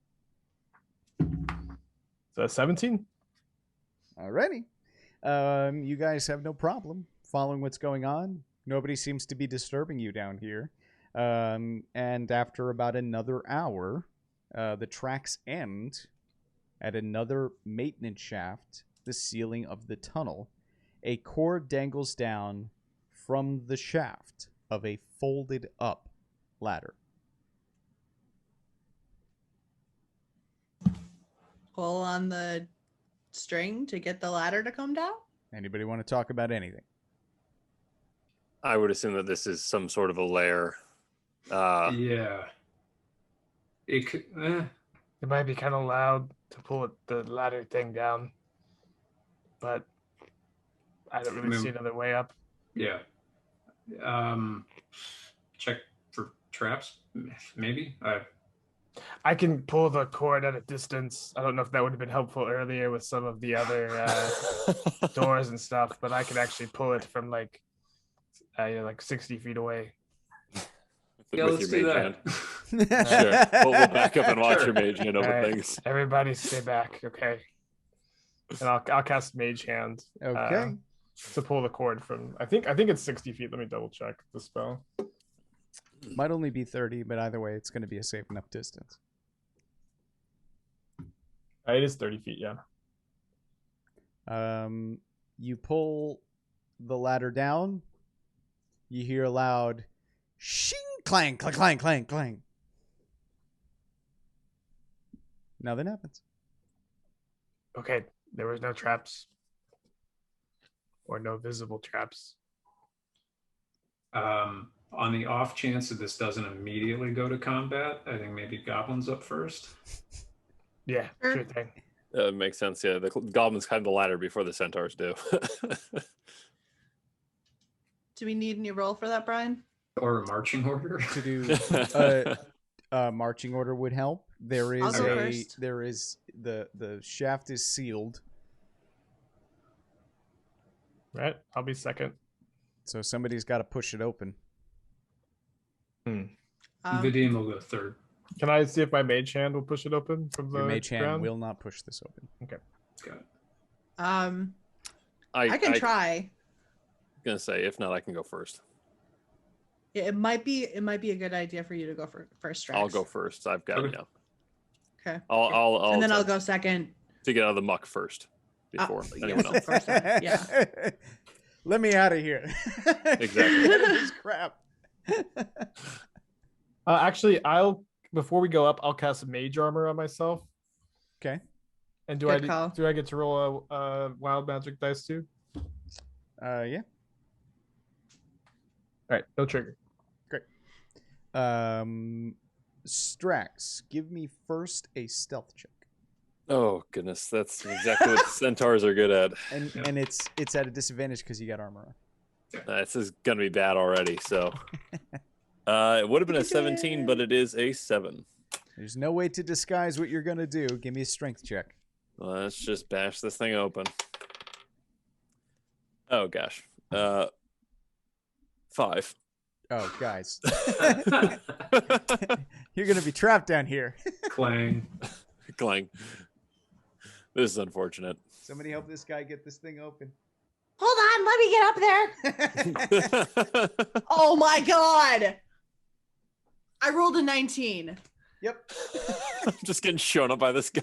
So 17. Alrighty. You guys have no problem following what's going on. Nobody seems to be disturbing you down here. And after about another hour, the tracks end at another maintenance shaft, the ceiling of the tunnel. A cord dangles down from the shaft of a folded up ladder. Pull on the string to get the ladder to come down. Anybody want to talk about anything? I would assume that this is some sort of a lair. Yeah. It could. It might be kind of loud to pull the ladder thing down, but I don't really see another way up. Yeah. Check for traps, maybe. I can pull the cord at a distance. I don't know if that would have been helpful earlier with some of the other doors and stuff, but I could actually pull it from like 60 feet away. Yeah, let's do that. Sure. We'll back up and watch your mage hand over Alright, things. Everybody stay back, okay? And I'll cast Mage Hand. Okay. To pull the cord from. I think it's 60 feet. Let me double check the spell. Might only be 30, but either way, it's going to be a safe enough distance. It is 30 feet, yeah. You pull the ladder down. You hear a loud shing, clang, clang, clang, clang, clang. Nothing happens. Okay, there was no traps. Or no visible traps. On the off chance that this doesn't immediately go to combat, I think maybe goblins up first. Yeah, sure thing. Makes sense. Yeah, the goblins climb the ladder before the centaurs do. Do we need any roll for that, Brian? Or a marching order. To do marching order would help. There is I'll go first. there is the shaft is sealed, Right, I'll be second. so somebody's got to push it open. Vidian will go third. Can I see if my Mage Hand will push it open from the Your mage hand ground? will not push this open. Okay. Got it. I can try. Gonna say, if not, I can go first. Yeah, it might be a good idea for you to go first. Drax. I'll go first. I've got Okay. Okay. I'll and then I'll attempt go second. to get out of the muck first before anyone yes, else. of course. Yeah. Let me out of here. Exactly. Get rid of this crap. Actually, before we go up, I'll cast a mage armor on myself. Okay. And Good call. do I get to roll a wild magic dice too? Yeah. All right, no trigger. Great. Strax, give me first a stealth check. Oh goodness, that's exactly what centaurs are good at. And it's at a disadvantage because you got armor on. This is gonna be bad already. So it would have been a 17, but it is a 7. There's no way to disguise what you're gonna do. Give me a strength check. Let's just bash this thing open. Oh gosh, 5. Oh, guys, you're gonna be trapped down here. Clang. Clang. This is unfortunate. Somebody help this guy get this thing open. Hold on, let me get up there. Oh my god! I rolled a 19. Yep. I'm just getting shown up by this guy.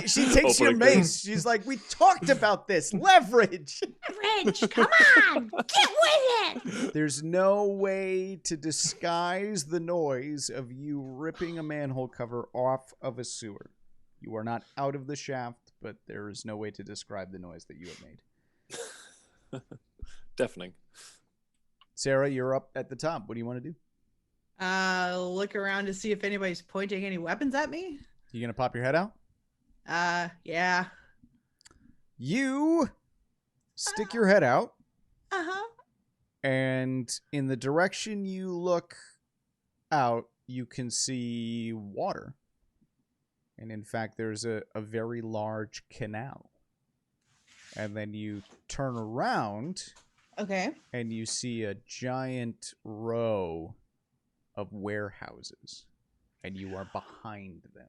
She takes your mace. She's like, we talked about this. Leverage. Leverage, come on, get with it. There's no way to disguise the noise of you ripping a manhole cover off of a sewer. You are not out of the shaft, but there is no way to describe the noise that you have made. Deafening. Sarah, you're up at the top. What do you want to do? Look around to see if anybody's pointing any weapons at me. You gonna pop your head out? Yeah. You stick your head out, Uh-huh. and in the direction you look out, you can see water. And in fact, there's a very large canal. And then you turn around, Okay. and you see a giant row of warehouses, and you are behind them.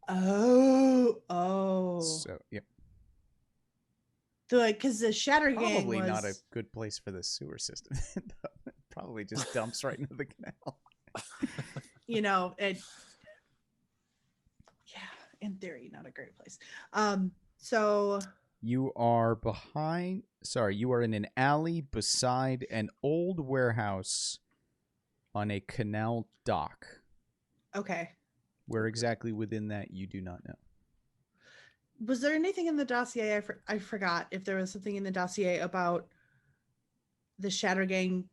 Oh. So, yep. Because the Shatter Gang Probably was... not a good place for the sewer system. Probably just dumps right into the canal. You know, it... Yeah, in theory, not a great place. So... You are you are in an alley beside an old warehouse on a canal dock. Okay. Where exactly within that, you do not know. Was there anything in the dossier? I forgot if there was something in the dossier about the Shatter Gang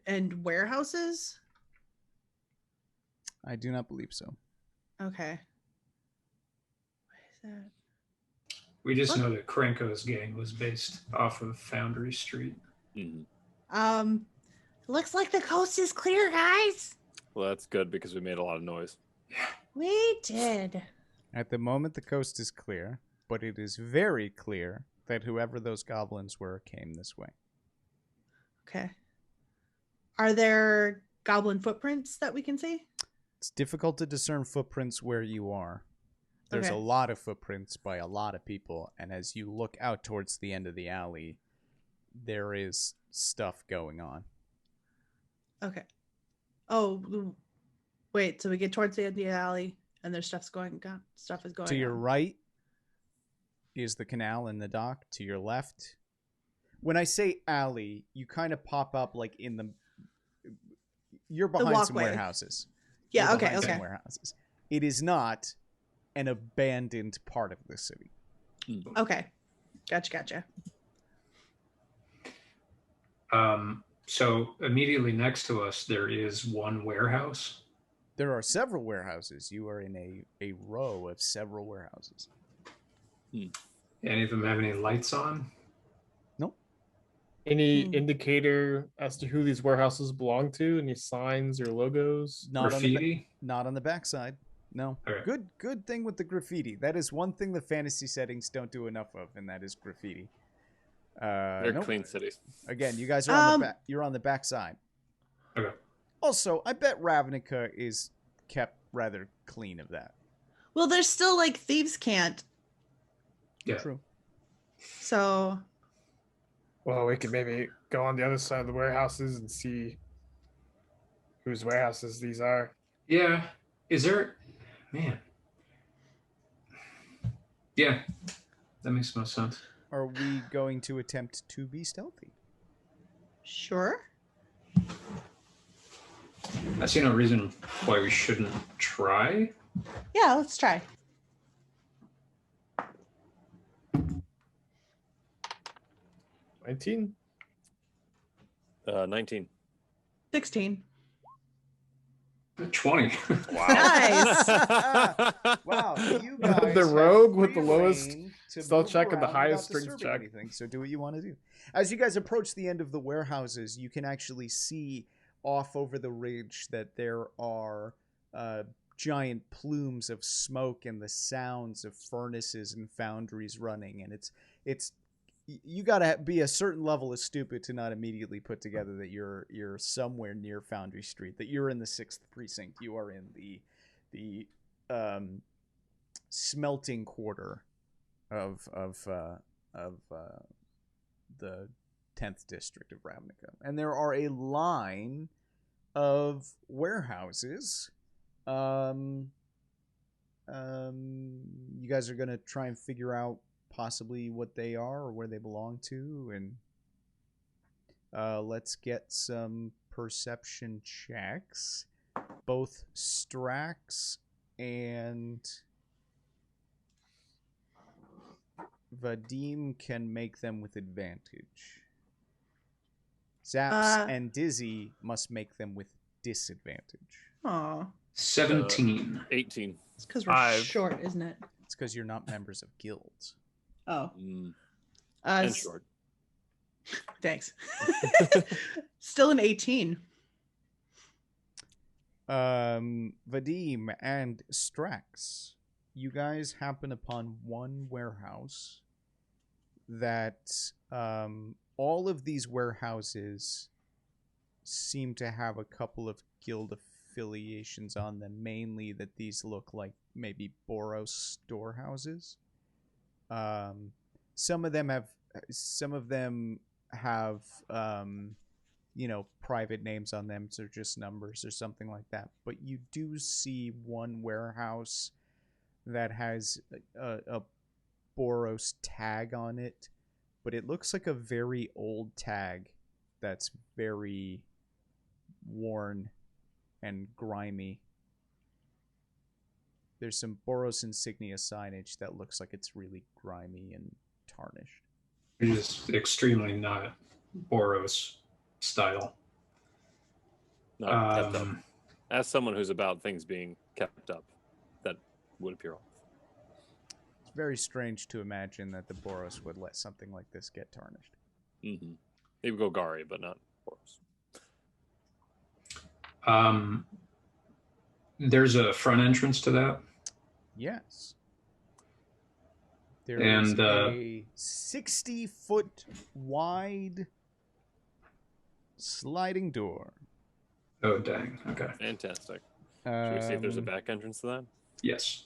and warehouses. I do not believe so. Okay. What is that? We just know that Krenko's gang was based off of Foundry Street. Mm-hmm. Looks like the coast is clear, guys. Well, that's good because we made a lot of noise. We did. At the moment, the coast is clear, but it is very clear that whoever those goblins were came this way. Okay. Are there goblin footprints that we can see? It's difficult to discern footprints where you are. There's Okay. a lot of footprints by a lot of people, and as you look out towards the end of the alley, there is stuff going on. Okay. Oh, wait. So we get towards the end of the alley, and there's stuff is going on. To your right is the canal and the dock. To your left, when I say alley, you kind of pop up like in the. You're behind some walkway. warehouses. Yeah. You're Okay. behind some Okay. warehouses. It is not an abandoned part of the city. Okay. Gotcha. So immediately next to us, there is one warehouse. There are several warehouses. You are in a row of several warehouses. Any of them have any lights on? Nope. Any indicator as to who these warehouses belong to? Any signs or logos? Graffiti? Not on the backside. No. Okay. Good thing with the graffiti. That is one thing the fantasy settings don't do enough of, and that is graffiti. They're Nope. clean cities. Again, you guys are on the back. You're on the backside. Okay. Also, I bet Ravnica is kept rather clean of that. Well, there's still like thieves can't. Yeah. True. So Well, we could maybe go on the other side of the warehouses and see whose warehouses these are. Yeah. Is there, man? Yeah, that makes most sense. Are we going to attempt to be stealthy? Sure. I see no reason why we shouldn't try. Yeah, let's try. $19. 19. 16. 20. Nice. Wow, you guys The have rogue with the free lowest reign to stealth move check and the around highest without strength disturbing check. anything, so do what you want to do. As you guys approach the end of the warehouses, you can actually see off over the ridge that there are giant plumes of smoke and the sounds of furnaces and foundries running, and it's you got to be a certain level of stupid to not immediately put together that you're somewhere near Foundry Street, that you're in the 6th precinct. You are in the smelting quarter of the 10th district of Ravnica, and there are a line of warehouses. You guys are gonna try and figure out possibly what they are or where they belong to, and let's get some perception checks. Both Strax and Vadim can make them with advantage. Zaps and Dizzy must make them with disadvantage. Aw. 17. 18. It's because we're 5. short, isn't it? It's because you're not members of guilds. Oh. And short. Thanks. Still an 18. Vadim and Strax, you guys happen upon one warehouse that all of these warehouses seem to have a couple of guild affiliations on them, mainly that these look like maybe Boros storehouses. Some of them have private names on them, so just numbers or something like that. But you do see one warehouse that has a Boros tag on it, but it looks like a very old tag that's very worn and grimy. There's some Boros insignia signage that looks like it's really grimy and tarnished. It is extremely not Boros style. Not kept up. As someone who's about things being kept up, that would appear off. It's very strange to imagine that the Boros would let something like this get tarnished. Mm-hmm. They would go Gari, but not Boros. There's a front entrance to that. Yes. There is And a 60-foot wide sliding door. oh dang, okay. Fantastic. Should we see if there's a back entrance to that? Yes.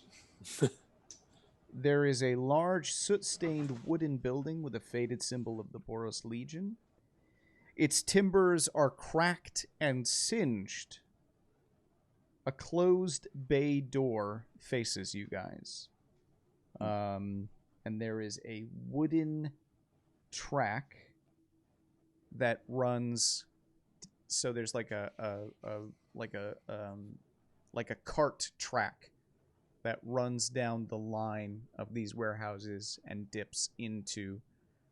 There is a large soot-stained wooden building with a faded symbol of the Boros Legion. Its timbers are cracked and singed. A closed bay door faces you guys. And there is a wooden track that runs. So there's like a cart track that runs down the line of these warehouses and dips into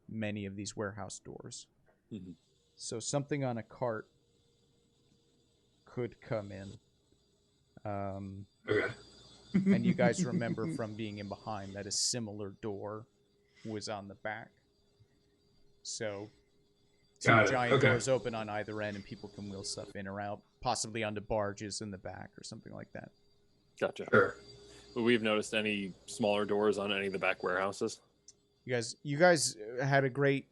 many of these warehouse doors. Mm-hmm. So something on a cart could come in. Okay. And you guys remember from being in behind that a similar door was on the back. So two giant doors open on either end, and people can wheel stuff in or out, possibly onto barges in the back or something like that. Gotcha. Sure. Would we have noticed any smaller doors on any of the back warehouses? You guys had a great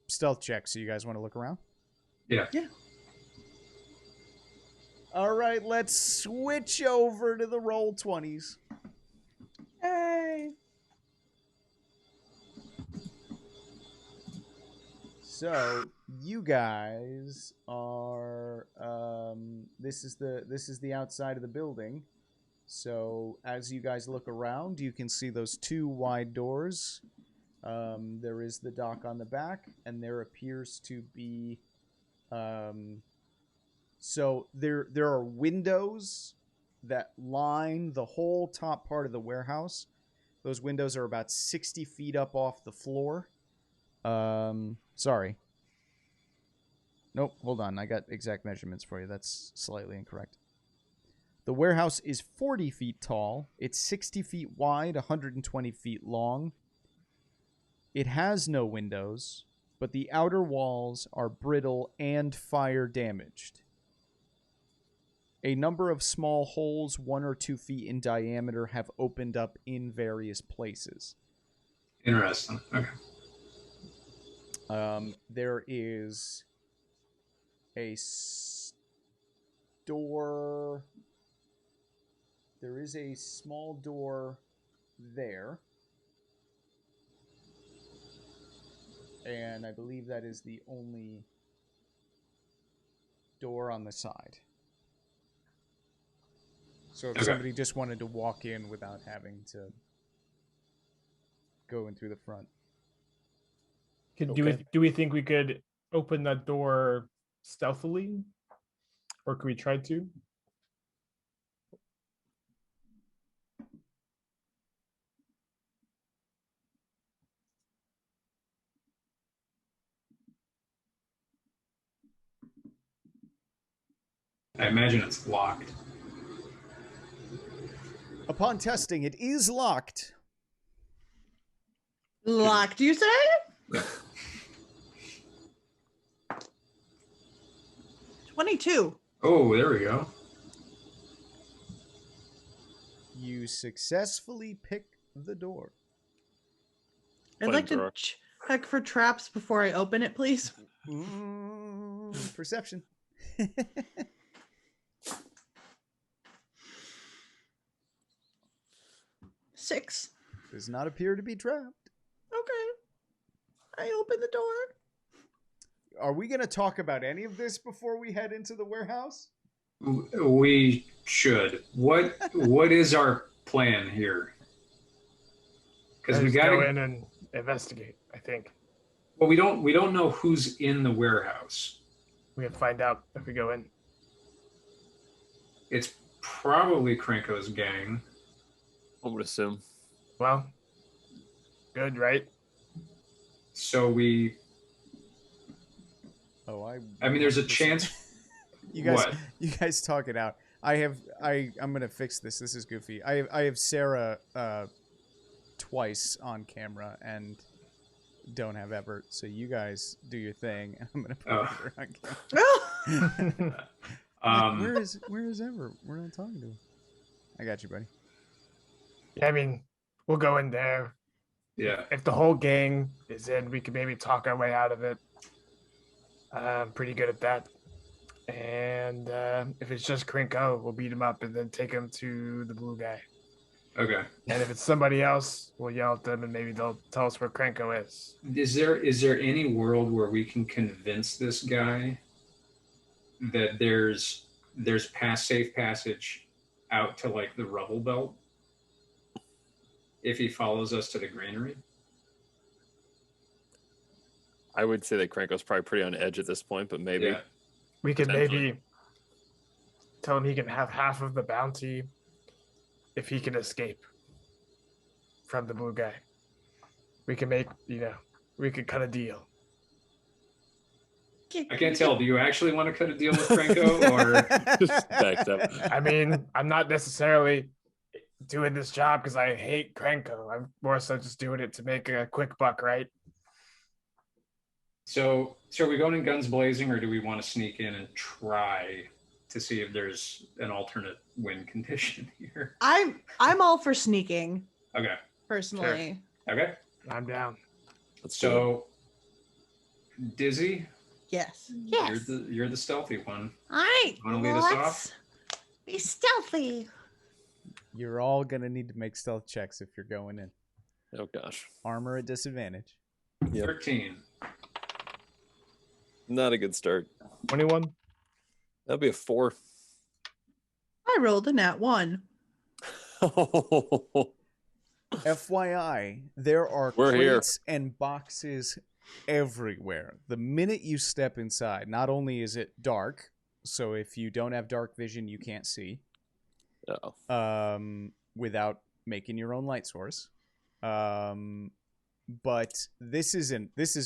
stealth check, so you guys want to look around? Yeah. Yeah. All right, let's switch over to the roll 20s. Hey. So you guys are are. This is the outside of the building. So as you guys look around, you can see those two wide doors. There is the dock on the back, and there appears to be. So there are windows that line the whole top part of the warehouse. Those windows are about 60 feet up off the floor. Sorry. Nope, hold on. I got exact measurements for you. That's slightly incorrect. The warehouse is 40 feet tall. It's 60 feet wide, 120 feet long. It has no windows, but the outer walls are brittle and fire damaged. A number of small holes, 1 or 2 feet in diameter, have opened up in various places. Interesting. Okay. There is a door. There is a small door there. And I believe that is the only door on the side. So if somebody just wanted to walk in without having to go in through the front. Do we think we could open that door stealthily? Or could we try to? I imagine it's locked. Upon testing, it is locked. Locked, you say? 22. Oh, there we go. You successfully pick the door. I'd like to check for traps before I open it, please. Perception. 6. Does not appear to be trapped. Okay. I open the door. Are we going to talk about any of this before we head into the warehouse? We should. What is our plan here? Because we got to go in and investigate, I think. Well, we don't know who's in the warehouse. We have to find out if we go in. It's probably Krenko's gang. I would assume. Well, good, right? So we. Oh, I mean, there's a chance. You guys talk it out. I'm gonna fix this. This is goofy. I have Sarah twice on camera and don't have Evart. So you guys do your thing. I'm gonna put her on camera. Where is Evart? We're not talking to him. I got you, buddy. Yeah, I mean, we'll go in there. Yeah. If the whole gang is in, we could maybe talk our way out of it. I'm pretty good at that. And if it's just Krenko, we'll beat him up and then take him to the blue guy. Okay. And if it's somebody else, we'll yell at them and maybe they'll tell us where Krenko is. Is there any world where we can convince this guy that there's safe passage out to like the rubble belt if he follows us to the granary? I would say that Krenko's probably pretty on edge at this point, but maybe. Yeah. We could maybe tell him he can have half of the bounty if he can escape from the blue guy. We can make, we could cut a deal. I can't tell. Do you actually want to cut a deal with Krenko or Just backed up? I mean, I'm not necessarily doing this job because I hate Krenko. I'm more so just doing it to make a quick buck, right? So are we going in guns blazing, or do we want to sneak in and try to see if there's an alternate win condition here? I'm all for sneaking. Okay. Personally. Sure. Okay. I'm down. So, Dizzy, Yes. you're the stealthy one. All right. Want to lead us off? Be stealthy. You're all gonna need to make stealth checks if you're going in. Oh gosh. Armor at disadvantage. Yep. 13. Not a good start. 21. That'd be a 4. I rolled a nat 1. FYI, there are We're here. crates and boxes everywhere. The minute you step inside, not only is it dark, so if you don't have dark vision, you can't see. Without making your own light source. But this is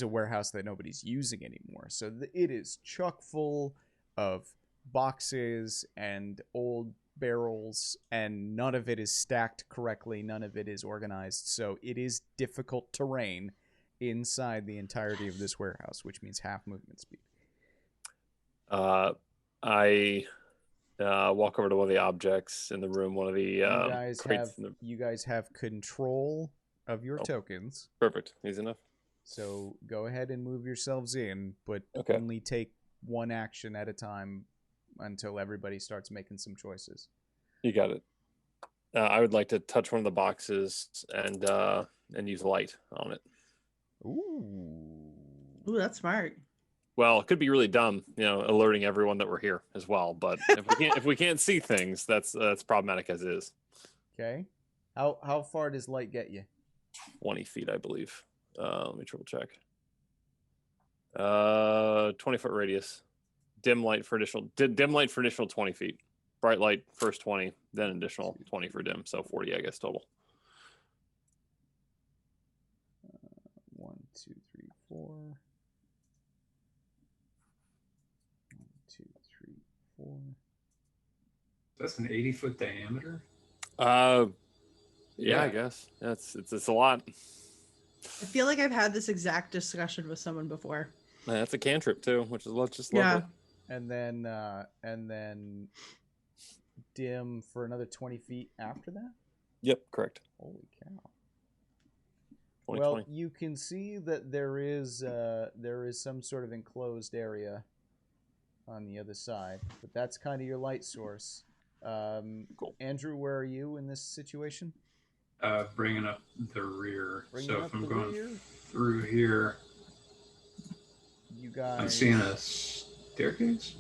a warehouse that nobody's using anymore. So it is chock full of boxes and old barrels, and none of it is stacked correctly. None of it is organized. So it is difficult terrain inside the entirety of this warehouse, which means half movement speed. I walk over to one of the objects in the room, one of the crates. You guys have control of your tokens. Perfect. Easy enough. So go ahead and move yourselves in, but only take one action at a time until everybody starts making some choices. You got it. I would like to touch one of the boxes and use light on it. Ooh, that's smart. Well, it could be really dumb, alerting everyone that we're here as well. But if we can't see things, that's problematic as is. Okay. How far does light get you? 20 feet, I believe. Let me triple check. 20-foot radius. Dim light for additional 20 feet. Bright light first 20, then additional 20 for dim, so 40, I guess, total. 1, 2, 3, 4. 1, 2, 3, 4. That's an 80-foot diameter? Yeah, I guess. It's a lot. I feel like I've had this exact discussion with someone before. That's a cantrip too, which is just lovely. And then dim for another 20 feet after that? Yep, correct. Holy cow. 20, well, 20. You can see that there is some sort of enclosed area on the other side, but that's kind of your light source. Cool. Andrew, where are you in this situation? Bringing up the rear. Bringing so up if I'm the going rear? through here, You guys. I'm seeing a staircase.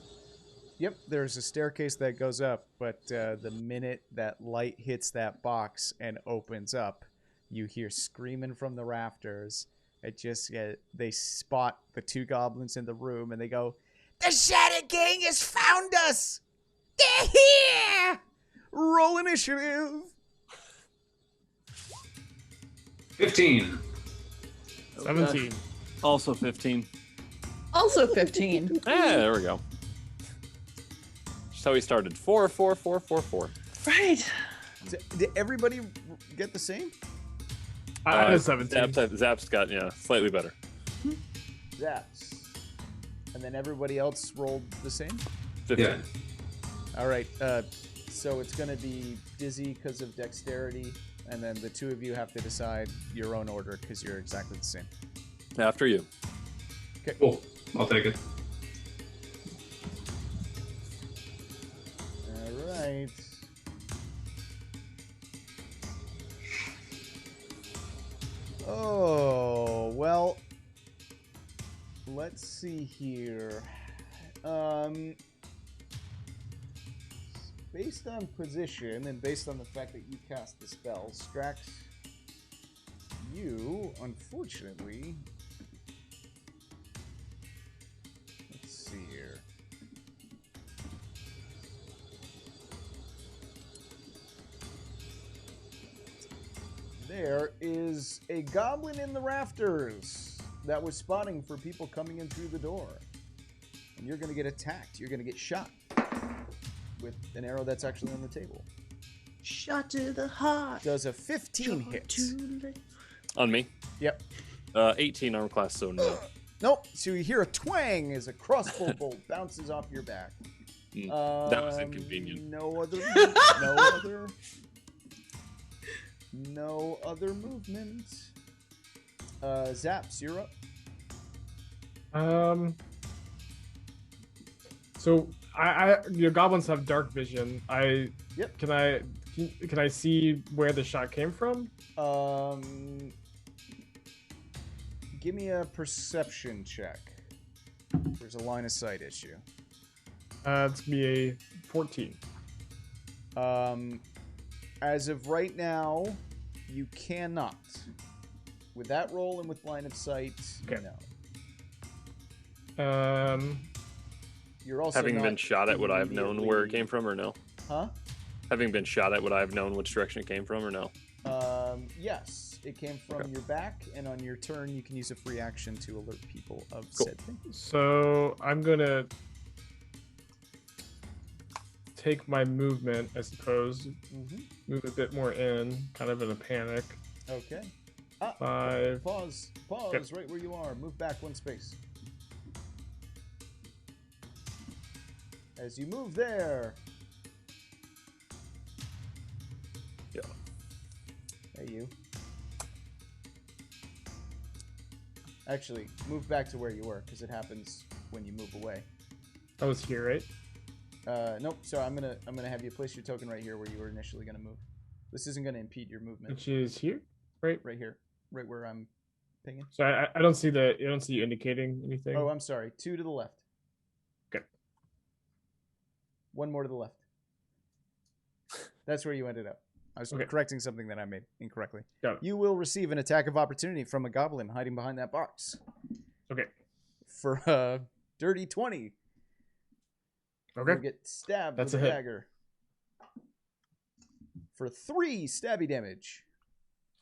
Yep, there's a staircase that goes up, but the minute that light hits that box and opens up, you hear screaming from the rafters. They spot the two goblins in the room, and they go, "The Shadow Gang has found us! They're here! Roll initiative!" 15. 17. Also 15. Also 15. There we go. That's how we started. 4, 4, 4, 4, 4. Right. Did everybody get the same? I had 17. Zap's got, slightly better. Zaps. And then everybody else rolled the same? 15. Yeah. All right. So it's going to be Dizzy because of dexterity, and then the two of you have to decide your own order because you're exactly the same. After you. Okay. Cool. I'll take it. All right. Oh, well, let's see here. Based on position and based on the fact that you cast the spell, Strax, you, unfortunately... Let's see here. There is a goblin in the rafters that was spotting for people coming in through the door. And you're going to get attacked. You're going to get shot with an arrow that's actually on the table. Shot to the heart. Does a 15 hit? On me? Yep. 18 armor class, so no. Nope. So you hear a twang as a crossbow bolt bounces off your back. That was inconvenient. No other movement. Zaps, you're up. So goblins have dark vision. Yep. Can I see where the shot came from? Give me a perception check. There's a line of sight issue. It's gonna be a 14. As of right now, you cannot. With that roll and with line of sight, Okay. no. You're also Having not been shot at, would I have known where it immediately- came from or no? Huh? Having been shot at, would I have known which direction it came from or no? Yes. It came from your back, and on your turn, you can use a free action to alert people of Cool. said thing. So I'm gonna take my movement, I suppose, move a bit more in, kind of in a panic. Okay. 5. Pause. Pause Yep. right where you are. Move back 1 space. As you move there. Yeah. Hey, you. Actually, move back to where you were, because it happens when you move away. I was here, right? Nope. So I'm gonna have you place your token right here where you were initially gonna move. This isn't gonna impede your movement. Which is here, right? Right here, right where I'm pinging. So I don't see you indicating anything. Oh, I'm sorry. 2 to the left. Okay. 1 more to the left. That's where you ended up. I was Okay. correcting something that I made incorrectly. Got it. You will receive an attack of opportunity from a goblin hiding behind that box. Okay. For dirty 20. Okay. You'll get stabbed That's with a a hit. dagger. For 3 stabby damage.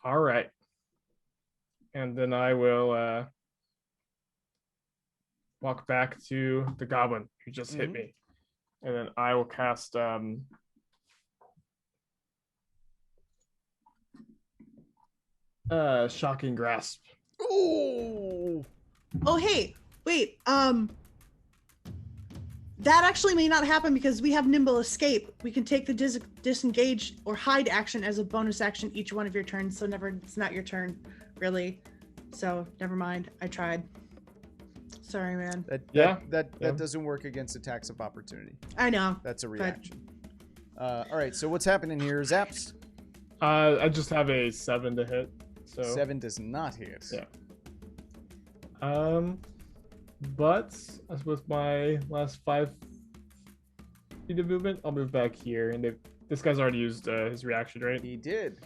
All right. And then I will walk back to the goblin who just hit me. And then I will cast Shocking Grasp. Ooh! Oh, hey, wait. That actually may not happen because we have Nimble Escape. We can take the disengage or hide action as a bonus action each one of your turns. So it's not your turn, really. So never mind. I tried. Sorry, man. That doesn't work against attacks of opportunity. I know. That's a reaction. All right, so what's happening here? Zaps? I just have a 7 to hit. So 7 does not hit. Yeah. But with my last 5 feet of movement, I'll move back here. And this guy's already used his reaction, right? He did.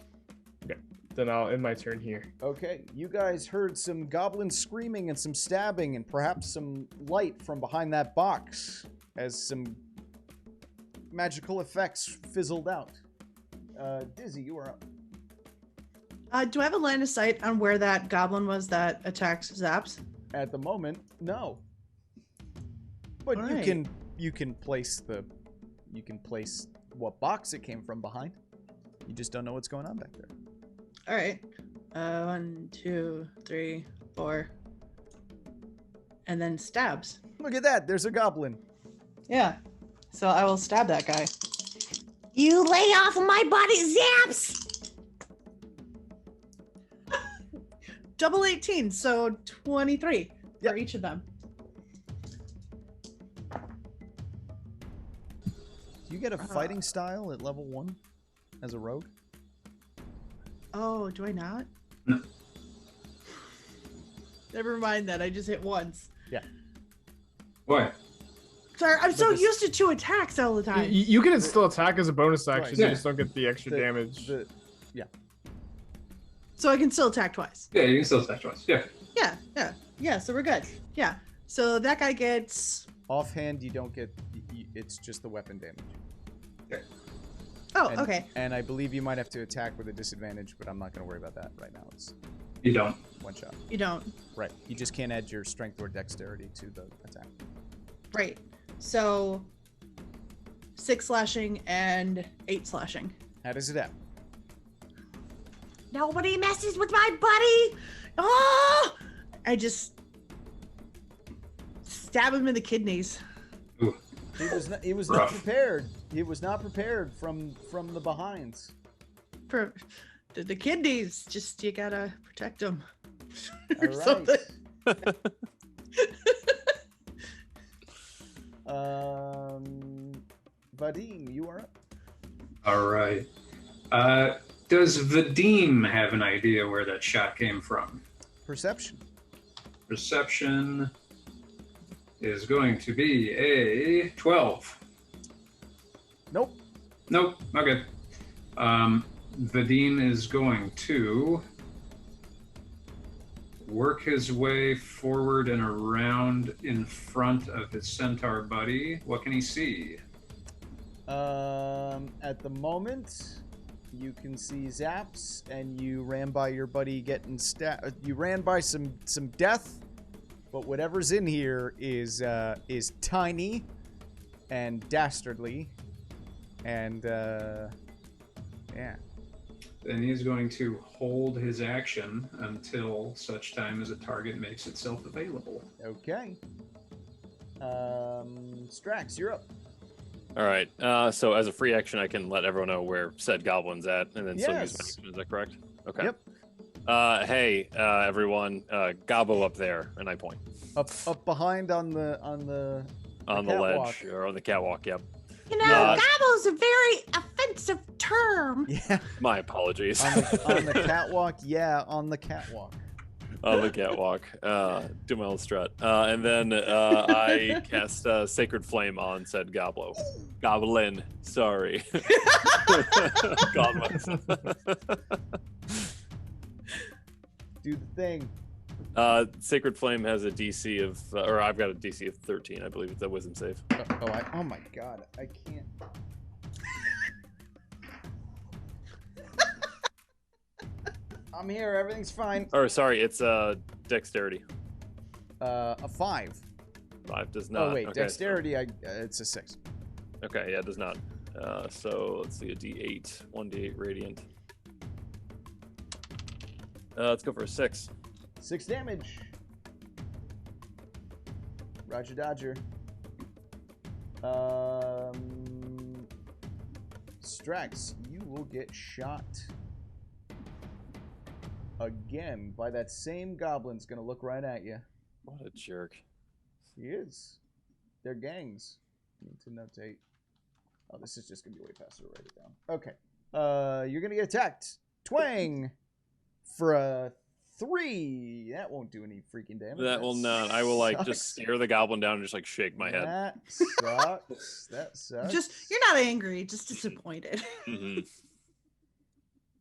Okay. Then I'll end my turn here. Okay, you guys heard some goblins screaming and some stabbing and perhaps some light from behind that box as some magical effects fizzled out. Dizzy, you are up. Do I have a line of sight on where that goblin was that attacks Zaps? At the moment, no. But All you right. can place what box it came from behind. You just don't know what's going on back there. All right. 1, 2, 3, 4. And then stabs. Look at that, there's a goblin. Yeah. So I will stab that guy. You lay off my body, Zaps! Double 18, so 23 Yep. for each of them. Do you get a fighting style at level 1 as a rogue? Oh, do I not? No. Never mind that. I just hit once. Yeah. What? Sorry, I'm so this- used to 2 attacks all the time. You can still attack as a bonus action. Twice. You Yeah. just don't get the extra damage. So I can still attack twice. Yeah, you can still attack twice. Yeah. Yeah, so we're good. Yeah. So that guy gets... Offhand, you don't get. It's just the weapon damage. Oh, And- okay. And I believe you might have to attack with a disadvantage, but I'm not going to worry about that right now. It's You don't. 1 shot. You don't. Right. You just can't add your strength or dexterity to the attack. Right. So 6 slashing and 8 slashing. How does it happen? Nobody messes with my buddy. Oh! I just stab him in the kidneys. Ooh. He was not Rough. prepared. He was not prepared from the behinds. For the kidneys, just you gotta protect them. All right. Something. Vadim, you are up. All right. Does Vadim have an idea where that shot came from? Perception. Perception. is going to be a 12. Nope. Nope. Okay. Vadim is going to work his way forward and around in front of his centaur buddy. What can he see? At the moment, you can see zaps, and you ran by your buddy getting you ran by some death, but whatever's in here is tiny and dastardly, and yeah. Then he's going to hold his action until such time as a target makes itself available. Okay. Strax, you're up. All right. So as a free action, I can let everyone know where said goblin's at, and then still use my action. Is that correct? Okay. Yep. Hey, everyone, Gobbo up there, and I point. Up behind on the ledge or on the catwalk. Yep. You know, gobble's a very offensive term. Yeah. My apologies. On the catwalk. Yeah, on the catwalk. On the catwalk. Do my little strut. And then I cast Sacred Flame on said Goblin. Sorry. Goblin. Do the thing. Sacred Flame has a DC of, or I've got a DC of 13, I believe. It's a wisdom save. Oh my god, I can't. I'm here, everything's fine. Or sorry, it's dexterity. A 5. 5 does not. Oh wait, okay, dexterity, it's a 6. Okay, yeah, it does not. So let's see, a D8, 1D8 radiant. Let's go for a 6. 6 damage. Roger Dodger. Strax, you will get shot again by that same goblin's gonna look right at you. What a jerk. He is. They're gangs. Need to notate. Oh, this is just gonna be way faster to write it down. Okay. You're gonna get attacked. Twang! For a 3. That won't do any freaking damage. That will not. I will just stare the goblin down and just shake my head. That sucks. That sucks. You're not angry, just disappointed. Mm-hmm.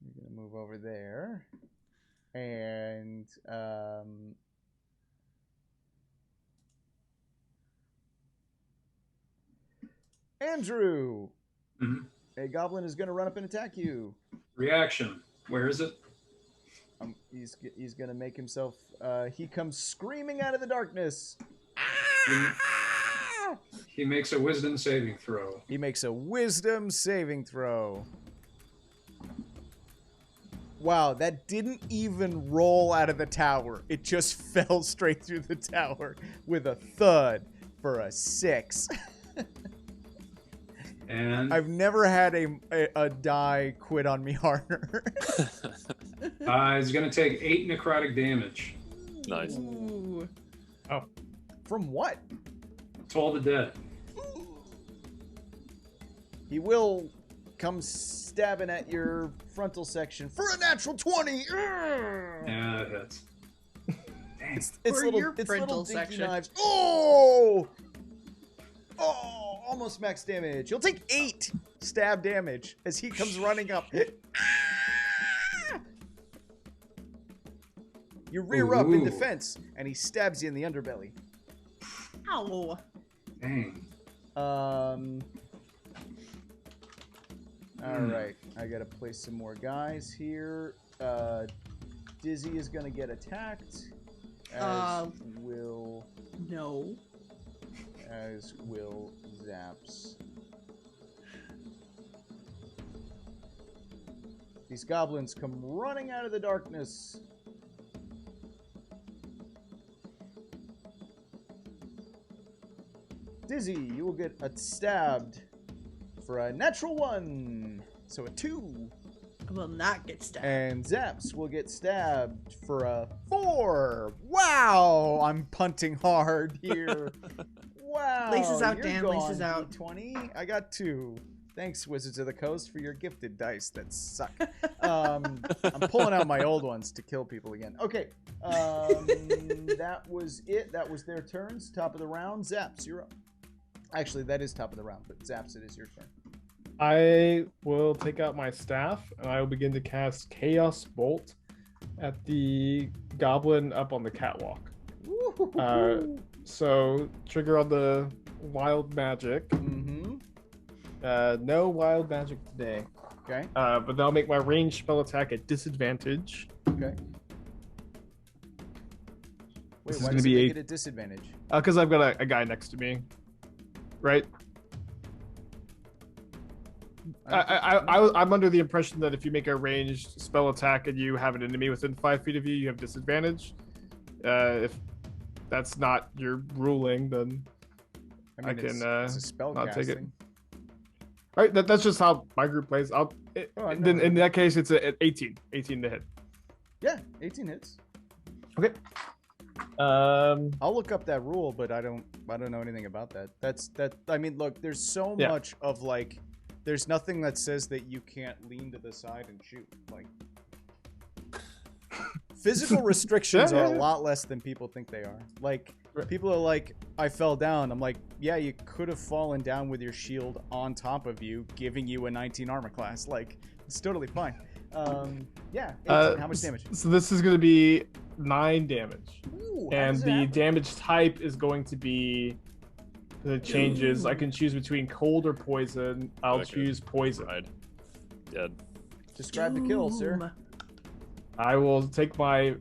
You're gonna move over there. And Andrew, a goblin is gonna run up and attack you. Reaction. Where is it? He's gonna make himself. He comes screaming out of the darkness. He makes a wisdom saving throw. He makes a wisdom saving throw. Wow, that didn't even roll out of the tower. It just fell straight through the tower with a thud for a 6. And I've never had a die quit on me harder. he's going to take 8 necrotic damage. Nice. Ooh. Oh, From what? Toll the Dead. He will come stabbing at your frontal section for a natural 20. Yeah, that hits. Dang. It's For your little frontal dinky section. knives. Oh! Oh, almost max damage. You'll take 8 stab damage as he comes running up. You rear up in Ooh. defense, and he stabs you in the underbelly. Ow. Dang. Alright, I gotta place some more guys here. Dizzy is gonna get attacked. As will Zaps. These goblins come running out of the darkness. Dizzy, you will get stabbed for a natural 1. So a 2. I will not get stabbed. And Zaps will get stabbed for a 4. Wow, I'm punting hard here. Wow. Laces out, you're Dan. gone, Laces out. 20. I got 2. Thanks, Wizards of the Coast, for your gifted dice that suck. I'm pulling out my old ones to kill people again. Okay, that was it. That was their turns. Top of the round. Zaps, you're up. Actually, that is top of the round, but Zaps, it is your turn. I will take out my staff and I will begin to cast Chaos Bolt at the goblin up on the catwalk. So trigger on the wild magic. Mm-hmm. No wild magic today. Okay. But that'll make my ranged spell attack at disadvantage. Okay. Wait, This is why gonna does be it make a- it a disadvantage? Because I've got a guy next to me. Right? I'm under the impression that if you make a ranged spell attack and you have an enemy within 5 feet of you, you have disadvantage. If that's not your ruling, then I can it's a spell not take it. casting. All right, that's just how my group plays. Then in that case, it's an 18 to hit. Yeah, 18 hits. Okay. I'll look up that rule, but I don't know anything about that. I mean, look, there's so much of like, there's nothing that says that you can't lean to the side and shoot. Like, physical restrictions are a lot less than people think they are. Like, people are like, I fell down. I'm like, yeah, you could have fallen down with your shield on top of you, giving you a 19 armor class. Like, it's totally fine. Yeah. 18. How much damage? So this is going to be 9 damage. Ooh, And the damage type is going to be the changes. I can choose between cold or poison. I'll choose poison. Right. Dead. Describe the kill, sir. I will take my,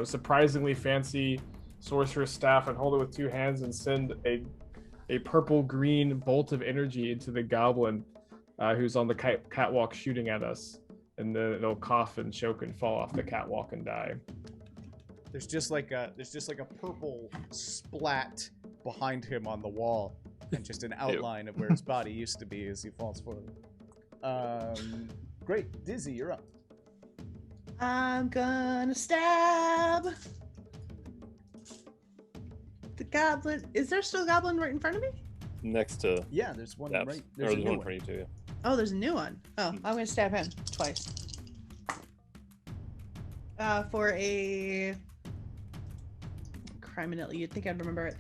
surprisingly fancy sorcerer's staff and hold it with 2 hands and send a purple-green bolt of energy into the goblin who's on the catwalk shooting at us. And then it'll cough and choke and fall off the catwalk and die. There's just like a purple splat behind him on the wall, and just an outline of where his body used to be as he falls forward. Great, Dizzy, you're up. I'm gonna stab the goblin. Is there still a goblin right in front of me? Next to Yeah, there's one Zaps. right. Or There's a there's new one one. for you too. Yeah. Oh, there's a new one. Oh, I'm gonna stab him twice. For a criminal, you'd think I'd remember it.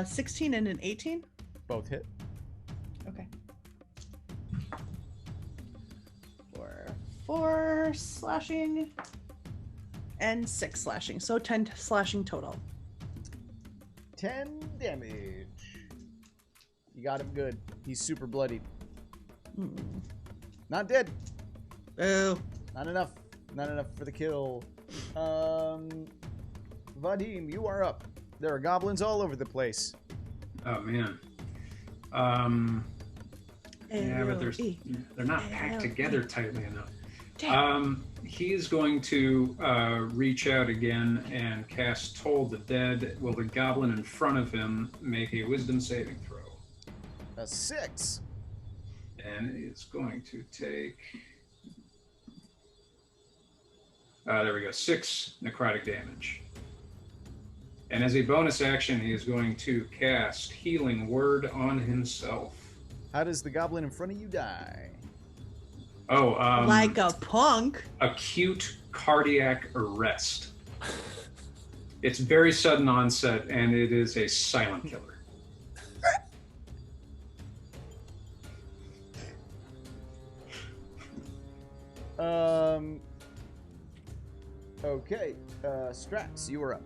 16 and an 18. Both hit. Okay. For 4 slashing and 6 slashing, so 10 slashing total. 10 damage. You got him good. He's super bloodied. Not dead. Oh. Not enough. Not enough for the kill. Vadim, you are up. There are goblins all over the place. Oh man. Yeah, but they're not packed together tightly enough. He is going to reach out again and cast Toll the Dead. Will the goblin in front of him make a wisdom saving throw? A 6. And it's going to take... there we go, 6 necrotic damage. And as a bonus action, he is going to cast Healing Word on himself. How does the goblin in front of you die? Oh, like a punk. Acute cardiac arrest. It's very sudden onset, and it is a silent killer. Okay. Strax, you are up.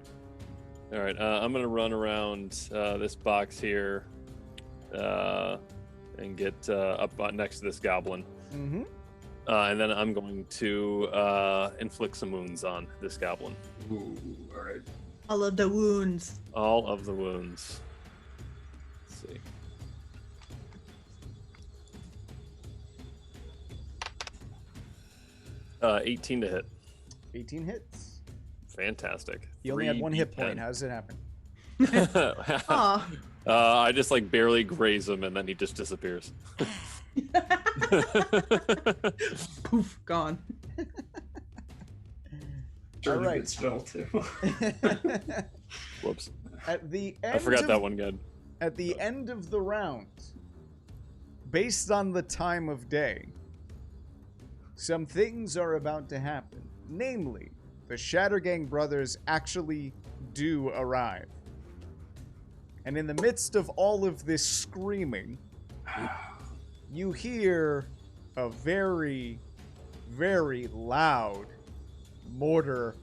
All right, I'm gonna run around this box here and get up next to this goblin. Mm-hmm. And then I'm going to inflict some wounds on this goblin. Ooh, all right. All of the wounds. All of the wounds. Let's see. Uh, 18 to hit. 18 hits. Fantastic. He only had 1 hit 3d10. point. How does it happen? Aw. I just like barely graze him and then he just disappears. Poof, gone. All right. Spell too. Whoops. At the end I forgot of, that one, good. At the end of the round, based on the time of day, some things are about to happen. Namely, the Shattergang brothers actually do arrive. And in the midst of all of this screaming, you hear a very, very loud mortar.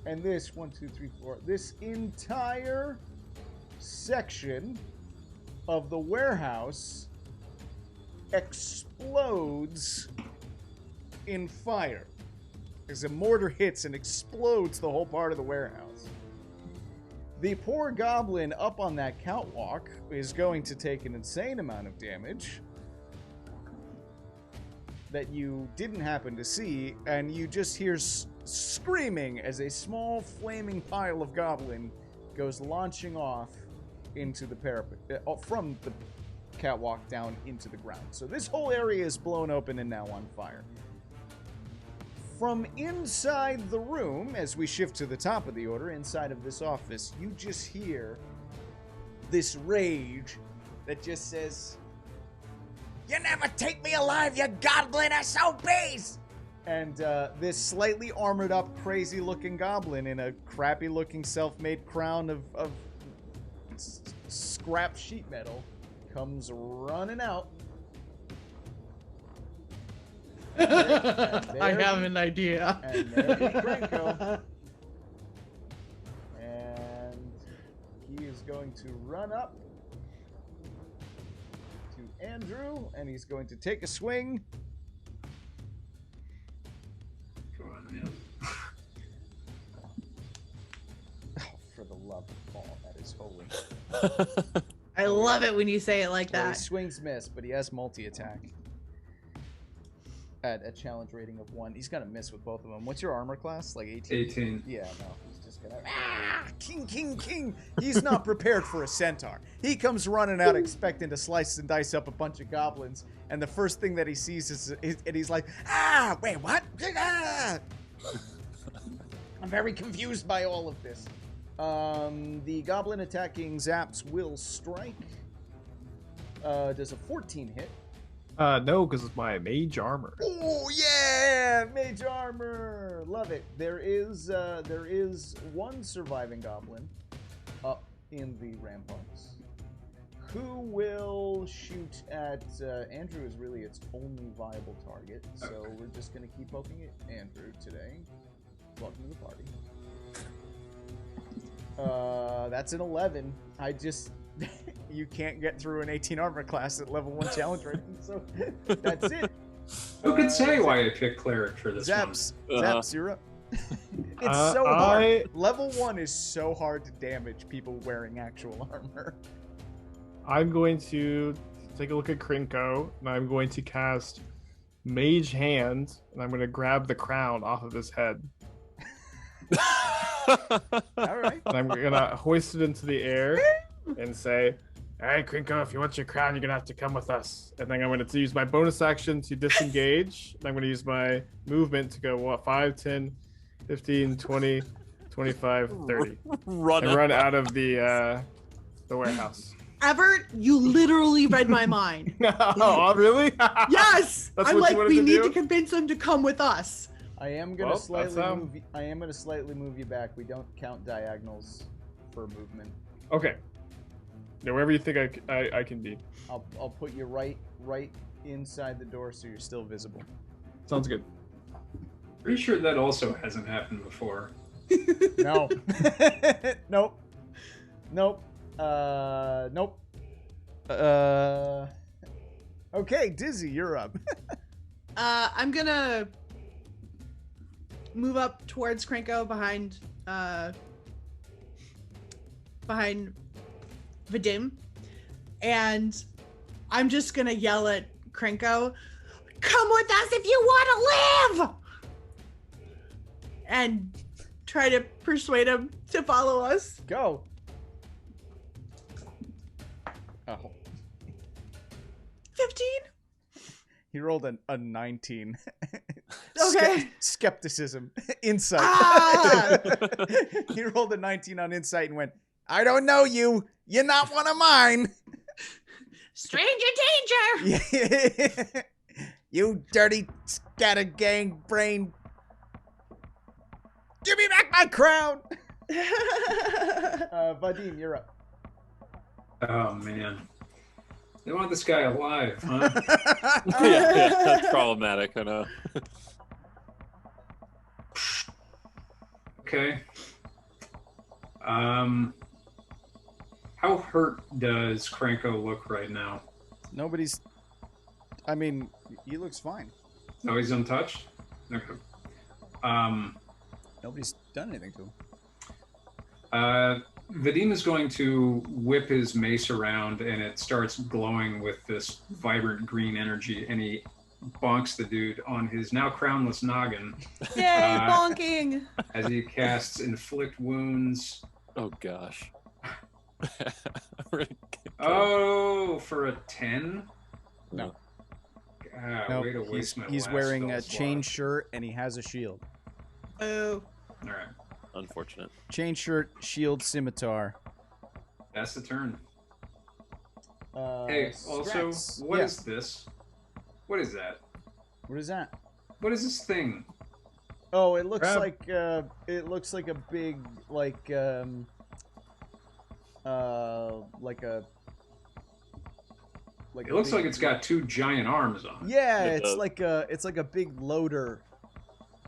And this, 1, 2, 3, 4, this entire section of the warehouse explodes in fire. As a mortar hits and explodes the whole part of the warehouse. The poor goblin up on that catwalk is going to take an insane amount of damage that you didn't happen to see, and you just hear screaming as a small flaming pile of goblin goes launching off into the parapet, from the catwalk down into the ground. So this whole area is blown open and now on fire. From inside the room, as we shift to the top of the order, inside of this office, you just hear this rage that just says, "You never take me alive, you goblin SOBs!" And this slightly armored up, crazy looking goblin in a crappy looking self-made crown of scrap sheet metal comes running out. I have an idea. And there is Franco. And he is going to run up to Andrew, and he's going to take a swing. Come on, man. Oh, for the love of Paul, that is holy. I love it when you say it like Well, he that. swings miss, but he has multi-attack. At a challenge rating of 1. He's gonna miss with both of them. What's your armor class? Like 18? 18. Yeah, no. He's just gonna... King, king, king! He's not prepared for a centaur. He comes running out expecting to slice and dice up a bunch of goblins, and the first thing that he sees is... and he's like, wait, what? Ah! I'm very confused by all of this. The goblin attacking Zaps will strike. Does a 14 hit? No, because it's my mage armor. Oh yeah, mage armor, love it. There is one surviving goblin up in the ramparts who will shoot at Andrew. Is really its only viable target, so we're just gonna keep poking at Andrew today. Welcome to the party. That's an 11. I just. You can't get through an 18 armor class at level 1 challenge rating, so that's it. Who could say why I picked cleric for this Zaps, one? Zaps, you're up. It's so hard. Level 1 is so hard to damage people wearing actual armor. I'm going to take a look at Krinko, and I'm going to cast Mage Hand, and I'm going to grab the crown off of his head. All right. And I'm going to hoist it into the air and say, "All right, Krinko, if you want your crown, you're going to have to come with us." And then I'm going to use my bonus action to disengage. And I'm going to use my movement to go, 5, 10, 15, 20, 25, 30. Run out of the warehouse. Evart, you literally read my mind. Oh, really? Yes! That's I'm what like, you wanted we to need do? to convince him to come with us. I am gonna Well, slightly move. I am gonna slightly move you back. We don't count diagonals for movement. Okay. Yeah, wherever you think I can be. I'll put you right inside the door so you're still visible. Sounds good. Pretty sure that also hasn't happened before. No. Nope. Nope. Nope. Okay, Dizzy, you're up. I'm gonna move up towards Krenko behind Vadim, and I'm just gonna yell at Krenko, "Come with us if you want to live!" and try to persuade him to follow us. Go. Oh. 15? He rolled a 19. Okay. Skepticism. Insight. Ah! He rolled a 19 on insight and went, I don't know you. You're not one of mine. Stranger danger! You dirty scattergang brain. Give me back my crown. Vadim, you're up. Oh man, they want this guy alive, huh? Yeah, that's problematic. I know. Okay. How hurt does Kranko look right now? Nobody's. I mean, he looks fine. No, he's untouched. Okay. Nobody's done anything to him. Vadim is going to whip his mace around, and it starts glowing with this vibrant green energy, and he bonks the dude on his now crownless noggin. Yay, bonking! As he casts Inflict Wounds. Oh gosh. Oh, for a 10? No. No, way to waste my he's last wearing a spell chain slot. shirt and he has a shield. Oh. All right, Unfortunate. Chain shirt, shield, scimitar. that's the turn. Hey, also, Strax. what Yeah. is this? What is that? What is that? What is this thing? Oh, it looks Crab. like a big like a It looks like it's got two giant arms on it. Yeah, It does. it's like a big loader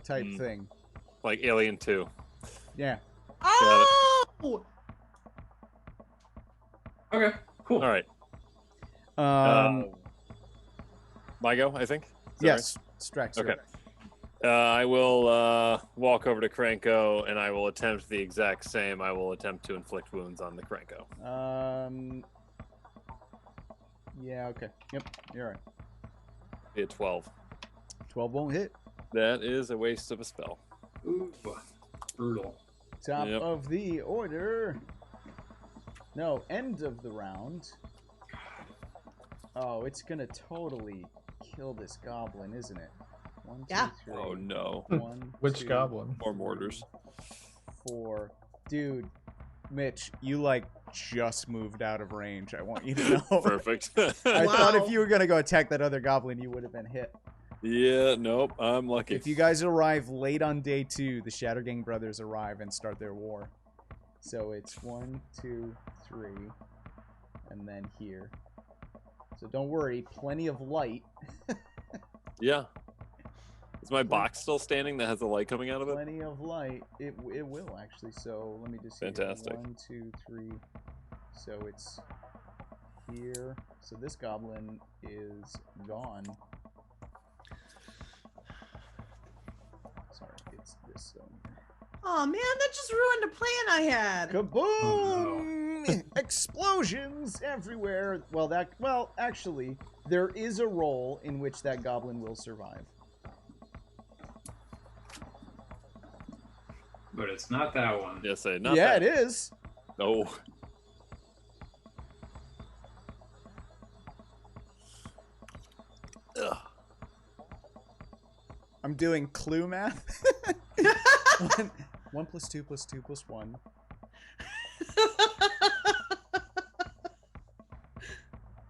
type thing. Like Alien 2. Yeah. Oh! Okay, cool. All right. My go, I think. Is that yes, Strax. Okay. I will walk over to Kranko, and I will attempt the exact same. I will attempt to inflict wounds on the Kranko. Yeah. Okay. Yep. You're right. Be a 12. 12 won't hit. That is a waste of a spell. Ooh, brutal. Top Yep. of the order. No, end of the round. Oh, it's gonna totally kill this goblin, isn't it? 1, 2, Yeah. 3. Oh no. 1, Which 2, goblin? More mortars. 4. Dude, Mitch, you like just moved out of range. I want you to know. Perfect. I thought Wow. if you were gonna go attack that other goblin, you would have been hit. Yeah, nope. I'm lucky. If you guys arrive late on day 2, the Shattergang brothers arrive and start their war. So it's 1, 2, 3, and then here. So don't worry, plenty of light. Yeah. Is my box still standing that has the light coming out of it? Plenty of light. It will actually. So let me just see. Fantastic. 1, 2, 3. So it's here. So this goblin is gone. Sorry, it's this zone here. Oh man, that just ruined a plan I had. Kaboom! Explosions everywhere. Well, actually, there is a roll in which that goblin will survive. But it's not that one. Yes, not Yeah, that. it is. No. Ugh. I'm doing clue math. 1 plus 2 plus 2 plus 1.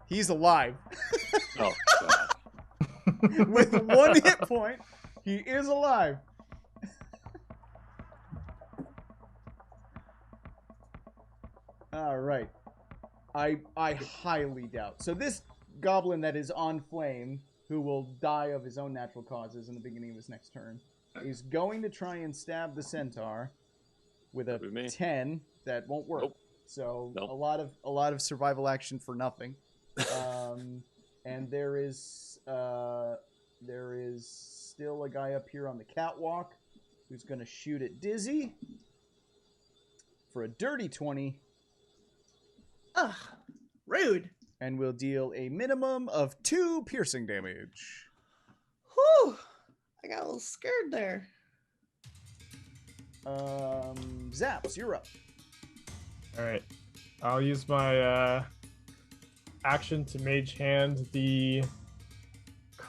He's alive. Oh, God. With 1 hit point, he is alive. All right. I highly doubt. So this goblin that is on flame, who will die of his own natural causes in the beginning of his next turn, is going to try and stab the centaur with a That'd be me. 10. That won't work. Nope. So Nope. a lot of survival action for nothing. And there is still a guy up here on the catwalk who's going to shoot at Dizzy for a dirty 20. Ugh, rude. And will deal a minimum of 2 piercing damage. Whew. I got a little scared there. Zaps, you're up. All right, I'll use my action to mage hand the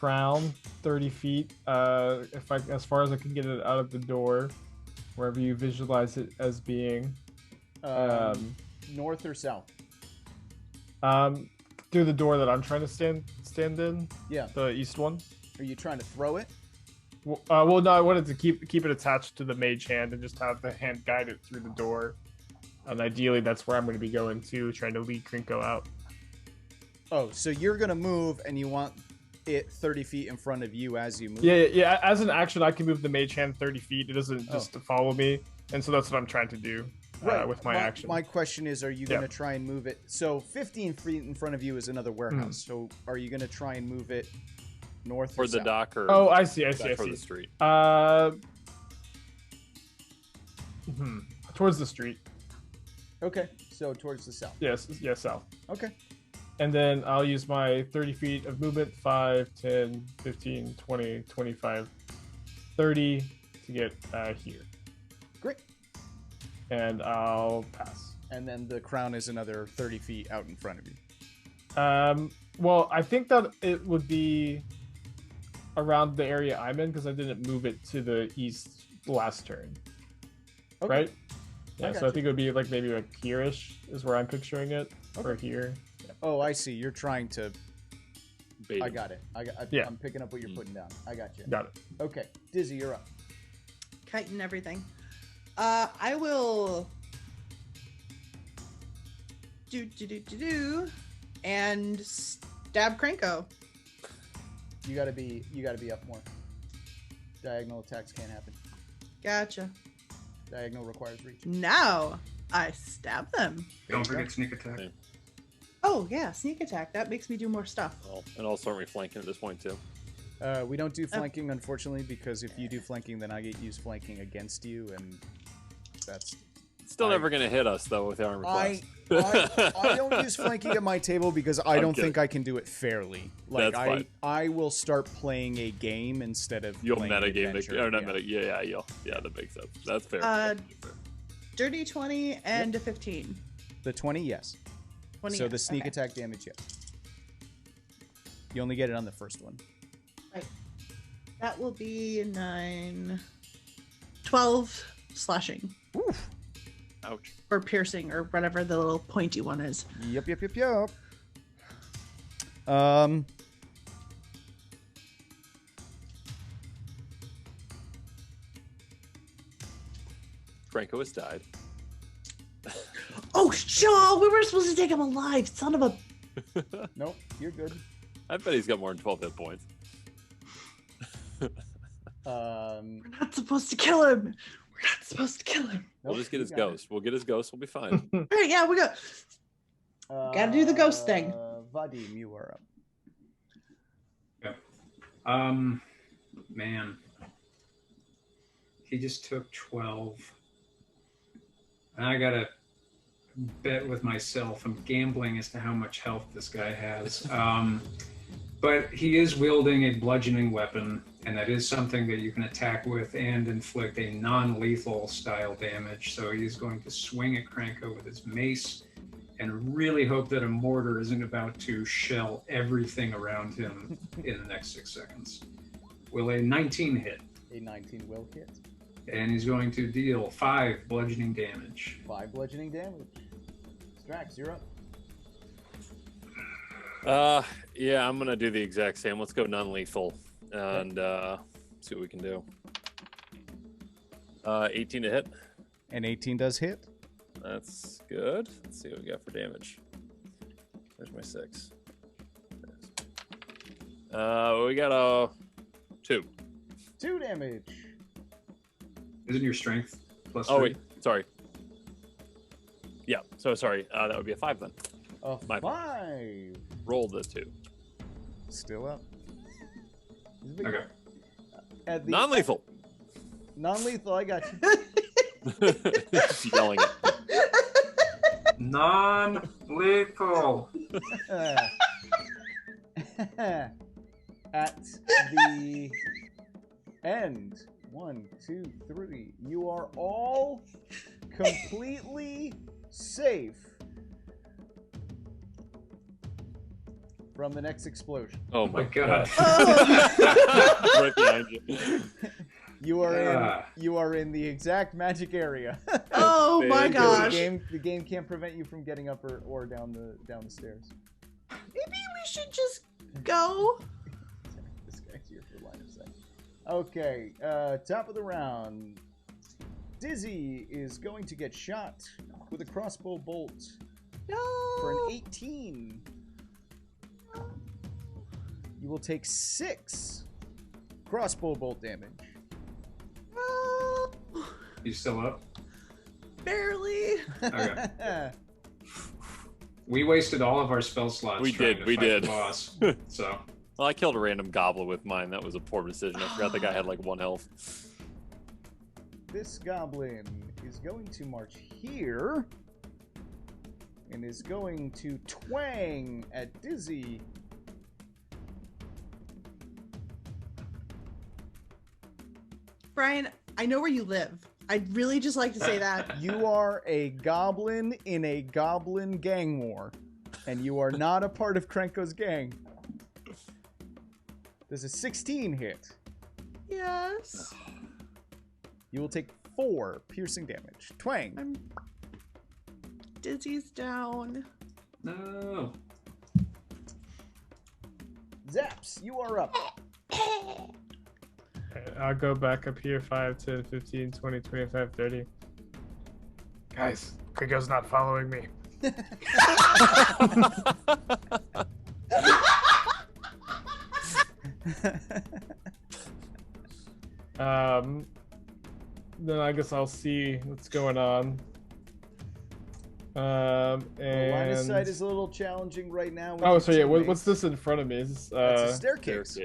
crown 30 feet. As far as I can get it out of the door, wherever you visualize it as being. North or south? Through the door that I'm trying to stand in. Yeah. The east one. Are you trying to throw it? Well, no, I wanted to keep it attached to the mage hand and just have the hand guide it through the door. And ideally, that's where I'm going to be going to, trying to lead Krinko out. Oh, so you're going to move and you want it 30 feet in front of you as you move? Yeah. As an action, I can move the mage hand 30 feet. It doesn't just follow me. And so that's what I'm trying to do with my action. My question is, are you going to try and move it? So 15 feet in front of you is another warehouse. So are you going to try and move it north or the south? dock or Oh, I see. for the street? Towards the street. Okay, so towards the south. Yes, south. Okay. And then I'll use my 30 feet of movement, 5, 10, 15, 20, 25, 30 to get here. Great. And I'll pass. And then the crown is another 30 feet out in front of you. Well, I think that it would be around the area I'm in because I didn't move it to the east last turn. Okay. Right? Yeah, so I you. think it would be like maybe like here-ish is where I'm picturing it. Okay. Or here. Yeah. Oh, I see. You're trying to... Bait I him. got it. Yeah. I'm picking up what you're putting down. I got you. Got it. Okay. Dizzy, you're up. Chitin everything. I will do and stab Krinko. You gotta be up more. Diagonal attacks can't happen. Gotcha. Diagonal requires reach. Now I stab them. Don't forget sneak attack. Okay. Oh yeah, sneak attack. That makes me do more stuff. Well, and also aren't we flanking at this point too? We don't do flanking, unfortunately, because if you do flanking, then I get used flanking against you, and that's... Still never going to hit us, though, with the armor class. I don't use flanking at my table because I don't kidding. think I can do it fairly. Like, That's fine. I will start playing a game instead of You'll playing an metagame adventure. it. Or not meta. Yeah, that makes sense. That's fair. Dirty 20 and a 15. The 20, yes. 20, So the sneak okay. attack damage, yes. You only get it on the first one. Right. That will be 9, 12 slashing. Oof. Ouch. Or piercing, or whatever the little pointy one is. Yep. Franco has died. Oh, Shaw! We were supposed to take him alive, son of a... Nope, you're good. I bet he's got more than 12 hit points. We're not supposed to kill him! We're not supposed to kill him! We'll Nope, just get you his got ghost. We'll get his ghost. We'll be fine. Alright, yeah, we go. it. Gotta do the ghost thing. Vadim, you are up. Man. He just took 12. And I gotta bet with myself. I'm gambling as to how much health this guy has. But he is wielding a bludgeoning weapon, and that is something that you can attack with and inflict a non-lethal style damage. So he's going to swing at Kranko with his mace and really hope that a mortar isn't about to shell everything around him in the next 6 seconds. Will a 19 hit? A 19 will hit. And he's going to deal 5 bludgeoning damage. 5 bludgeoning damage. Strax, you're up. Yeah, I'm gonna do the exact same. Let's go non-lethal and see what we can do. 18 to hit. And 18 does hit. That's good. Let's see what we got for damage. There's my 6. We got a 2. 2 damage. Isn't your strength plus Oh 3? wait, sorry. Yeah, so sorry. That would be a 5 then. A My 5. Roll the 2. Still up. Okay. At the Non-lethal. Non-lethal, I got you. Just yelling it. Non-lethal. At the end, 1, 2, 3, you are all completely safe from the next explosion. Oh my God. Right behind you. You are in the exact magic area. Oh my Fantastic. gosh. The game can't prevent you from getting up or down the stairs. Maybe we should just go. This guy's here for line of sight. Okay, top of the round. Dizzy is going to get shot with a crossbow bolt No. for an 18. You will take 6 crossbow bolt damage. No. You still up? Barely. Okay. We wasted all of our spell slots. We trying did, to we fight did. The boss. So Well, I killed a random goblin with mine. That was a poor decision. I forgot the guy had like 1 health. This goblin is going to march here and is going to twang at Dizzy. Brian, I know where you live. I'd really just like to say that. You are a goblin in a goblin gang war, and you are not a part of Krenko's gang. Does a 16 hit? Yes. You will take 4 piercing damage. Twang. I'm Dizzy's down. no. Zaps, you are up. I'll go back up here 5, 10, 15, 20, 25, 30. Guys, Krigo's not following me. Then I guess I'll see what's going on. The line of And sight is a little challenging right now. with oh, your so yeah, teammates. what's this in front of me? Is this, That's a staircase.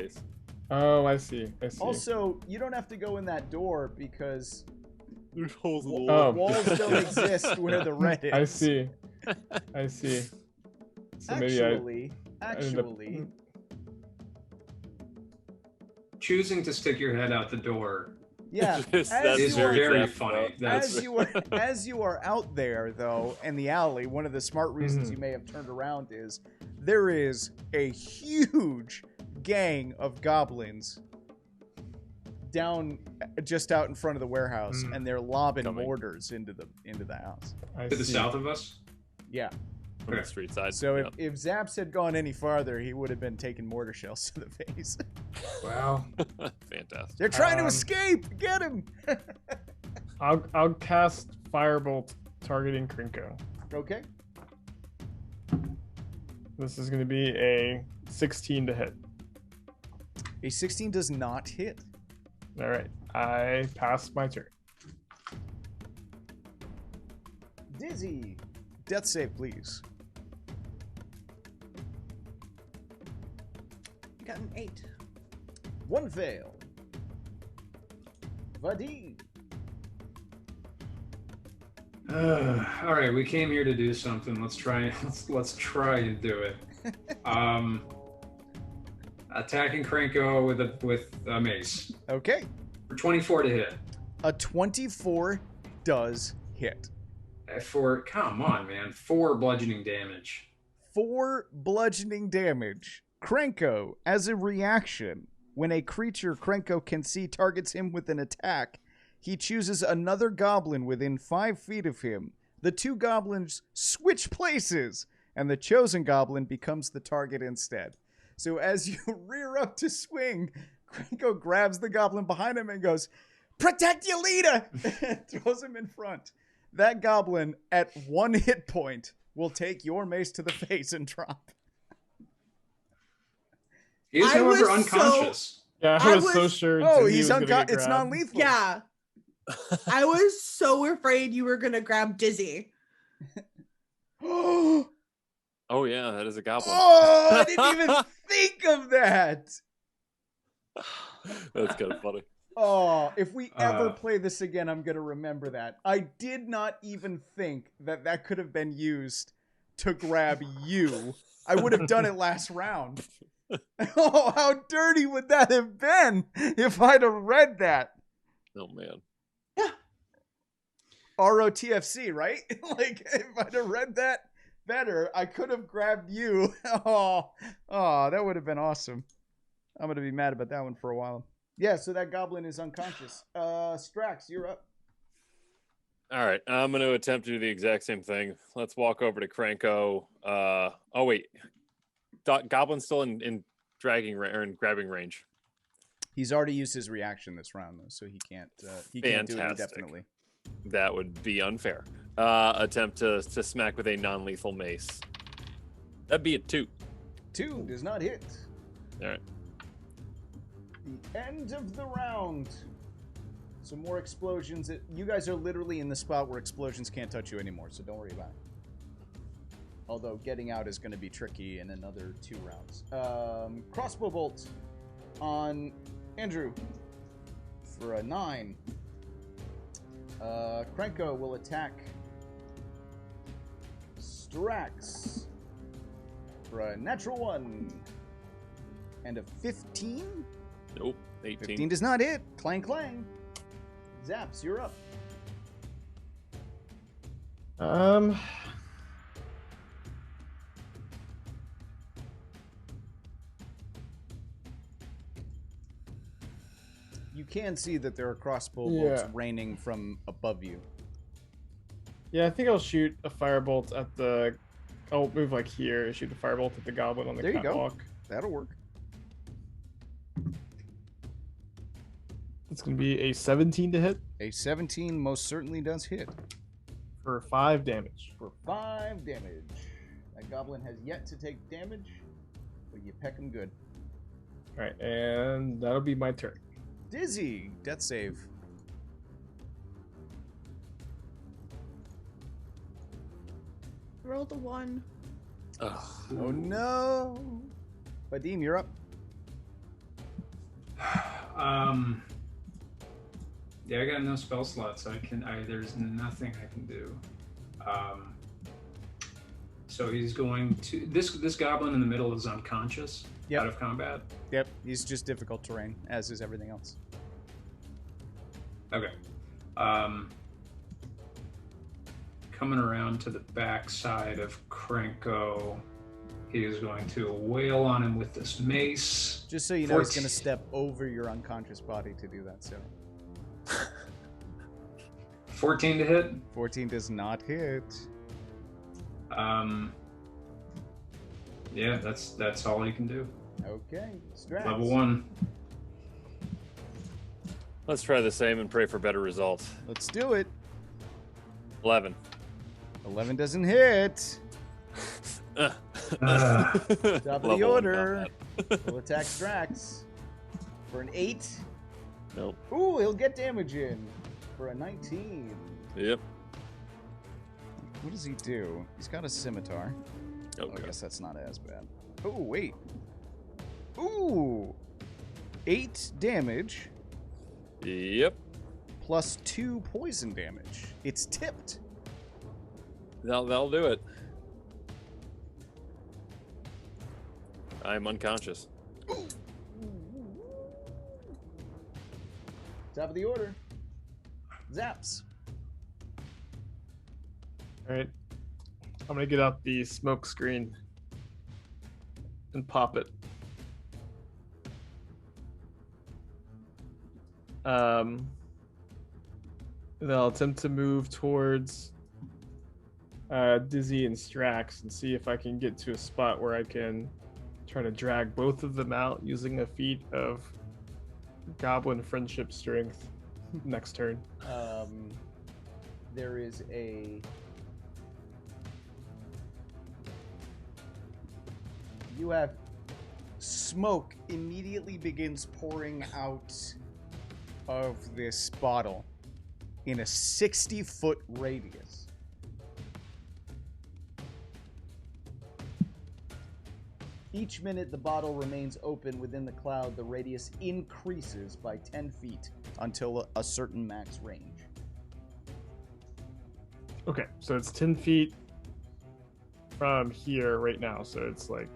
oh, I see. I see. Also, you don't have to go in that door because There's holes in the wa- wall. Oh. walls don't exist where the red is. I see. I see. So maybe Actually, Choosing to stick your head out the door yeah. That's is very very Zap, funny. bro. That's As you are out there, though, in the alley, one of the smart reasons you may have turned around is there is a huge gang of goblins down just out in front of the warehouse, and they're lobbing Coming. mortars into the house. I to the see. south of us. Yeah. From the street side. So Yep. if Zaps had gone any farther, he would have been taking mortar shells to the face. Wow. Fantastic. They're trying to Um, escape. Get him. I'll cast Firebolt targeting Krinko. Okay. This is going to be a 16 to hit. A 16 does not hit. All right, I passed my turn. Dizzy, death save, please. Got an 8. 1 fail. Vadim. All right, we came here to do something. Let's try. Let's try and do it. Attacking Krenko with a mace Okay. for 24 to hit. A 24 does hit. Come on, man, 4 bludgeoning damage. 4 bludgeoning damage. Krenko, as a reaction, when a creature Krenko can see targets him with an attack, he chooses another goblin within 5 feet of him. The 2 goblins switch places, and the chosen goblin becomes the target instead. So as you rear up to swing, Krenko grabs the goblin behind him and goes, "Protect your leader!" and throws him in front. That goblin, at 1 hit point, will take your mace to the face and drop. He is, I however, was unconscious. Yeah, I I was was- so sure. Oh, Dizzy he's was gonna get it's grabbed. non-lethal. Yeah. I was so afraid you were gonna grab Dizzy. Oh, Oh yeah, that is a goblin. I didn't even think of that. That's kind of funny. Oh, if we ever Uh, play this again, I'm going to remember that. I did not even think that that could have been used to grab you. I would have done it last round. Oh, how dirty would that have been if I'd have read that? Oh man. ROTFC, right? Like, if I'd have read that, better. I could have grabbed you. Oh, that would have been awesome. I'm gonna be mad about that one for a while. Yeah, so that goblin is unconscious. Strax, you're up. All right, I'm going to attempt to do the exact same thing. Let's walk over to Cranko. Oh wait, Goblin's still in dragging or in grabbing range. He's already used his reaction this round, though, so he can't. He can't do it indefinitely. That would be unfair. Attempt to smack with a non-lethal mace. That'd be a 2. 2 does not hit. All right. The end of the round. Some more explosions. You guys are literally in the spot where explosions can't touch you anymore, so don't worry about it. Although getting out is going to be tricky in another 2 rounds. Crossbow bolt on Andrew for a 9. Cranko will attack Strax for a natural 1 and a 15. Nope, 18. 15 does not hit. Clang, clang. Zaps, you're up. You can see that there are crossbow bolts raining from above you. Yeah, I think I'll shoot a firebolt at the... I'll move like here, shoot the firebolt at the goblin on the catwalk. There you go. That'll work. It's going to be a 17 to hit. A 17 most certainly does hit. For 5 damage. For 5 damage. That goblin has yet to take damage, but you peck him good. Alright, and that'll be my turn. Dizzy, death save. Rolled a 1. Oh no. Vadim, you're up. Yeah, I got no spell slots, so there's nothing I can do. So he's going to this goblin in the middle is unconscious, out of combat. Yep, he's just difficult terrain, as is everything else. Okay. Coming around to the back side of Cranko, he is going to wail on him with this mace. Just so you know, he's going to step over your unconscious body to do that, so. 14 to hit. 14 does not hit. Yeah, that's all he can do. Okay, Strax. Level 1. Let's try the same and pray for better results. Let's do it. 11. 11 doesn't hit. Top of the order. We'll attack Strax for an 8. Nope. Ooh, he'll get damage in for a 19. Yep. What does he do? He's got a scimitar. Oh, I guess that's not as bad. Oh, wait. Ooh. 8 damage. Yep. Plus 2 poison damage. It's tipped. That'll do it. I'm unconscious. Top of the order. Zaps. Alright. I'm going to get out the smoke screen and pop it. Then I'll attempt to move towards Dizzy and Strax and see if I can get to a spot where I can try to drag both of them out using a feat of Goblin Friendship Strength next turn. There is a... You have smoke immediately begins pouring out of this bottle in a 60-foot radius. Each minute the bottle remains open within the cloud, the radius increases by 10 feet until a certain max range. Okay, so it's 10 feet from here right now, so it's like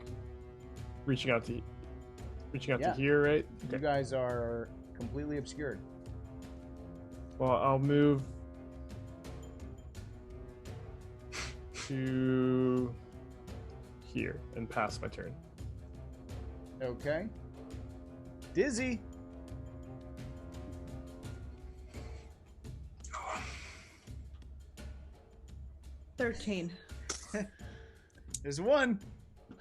reaching out to here, right? Okay. You guys are completely obscured. Well, I'll move to here and pass my turn. Okay. Dizzy. $13. There's one.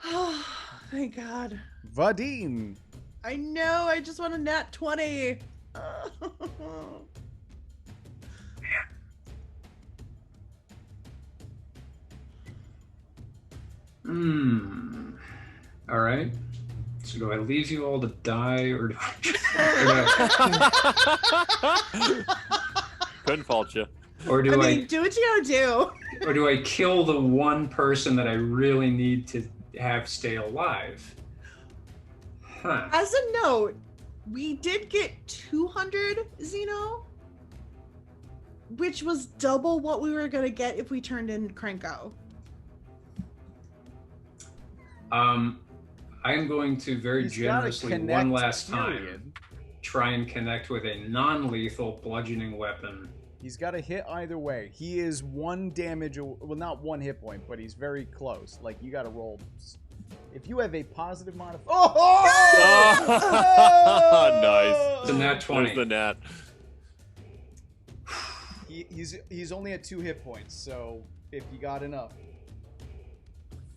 Oh, thank God. Vadim. I know. I just want a nat 20. All right. So do I leave you all to die, or do I... Couldn't fault you. Or do I do what you gotta do. or do I kill the one person that I really need to have stay alive? Huh. As a note, we did get 200 Xeno, which was double what we were gonna get if we turned in Krenko. I'm going to very He's gotta generously one connect, last period. time try and connect with a non-lethal bludgeoning weapon. He's got to hit either way. He is 1 damage, well, not 1 hit point, but he's very close. Like, you got to roll. If you have a positive modifier. Oh! Nice. It's a nat 20. There's the nat. He's only at 2 hit points, so if you got enough.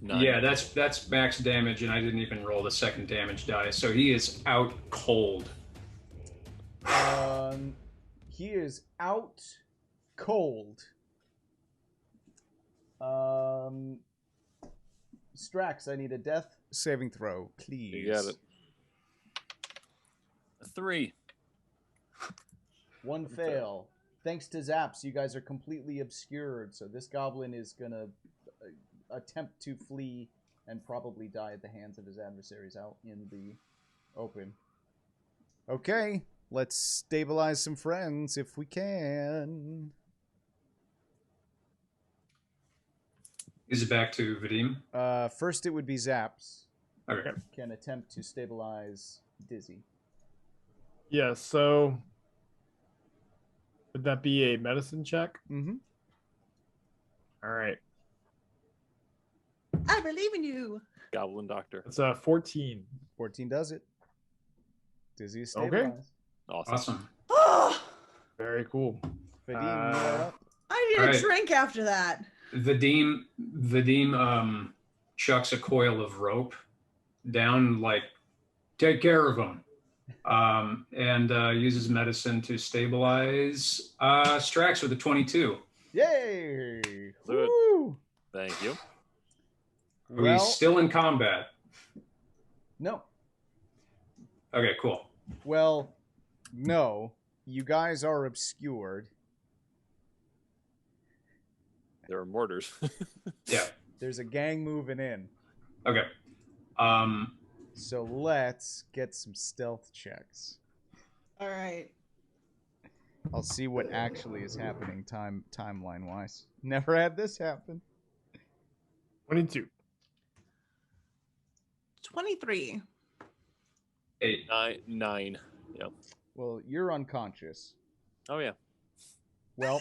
Nine. Yeah, that's max damage, and I didn't even roll the second damage die, so he is out cold. He is out cold. Strax, I need a death saving throw, please. You got it. 3. 1 fail. Thanks to Zaps, you guys are completely obscured, so this goblin is gonna attempt to flee and probably die at the hands of his adversaries out in the open. Okay, let's stabilize some friends if we can. Is it back to Vadim? First it would be Zaps. Okay. Can attempt to stabilize Dizzy. Yeah, so would that be a medicine check? Mm-hmm. All right. I believe in you. Goblin Doctor. It's a 14. 14 does it. Dizzy is Okay. stabilized. Awesome. Oh, Very cool. Vadim, you're up. I need Alright. a drink after that. Vadim chucks a coil of rope down, like, take care of him, and uses medicine to stabilize Strax with a 22. Yay! Do it. Woo! Thank you. Are we still in combat? No. Okay, cool. Well, no. You guys are obscured. There are mortars. Yeah. There's a gang moving in. Okay. So let's get some stealth checks. All right. I'll see what actually is happening timeline wise. Never had this happen. 22. 23. 8. 9. Yeah. Well, you're unconscious. Oh yeah. Well,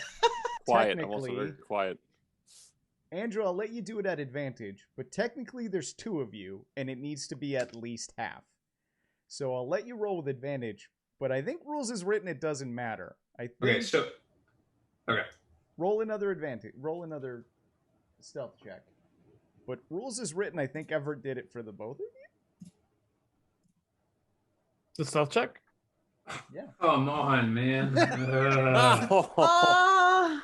Quiet. I'm also technically, very quiet. Andrew, I'll let you do it at advantage, but technically there's 2 of you, and it needs to be at least half. So I'll let you roll with advantage, but I think rules is written, it doesn't matter. I think Okay, so... Okay. roll another advantage, roll another stealth check. But rules is written, I think Evart did it for the both of you. The stealth check? Yeah. Come on, man.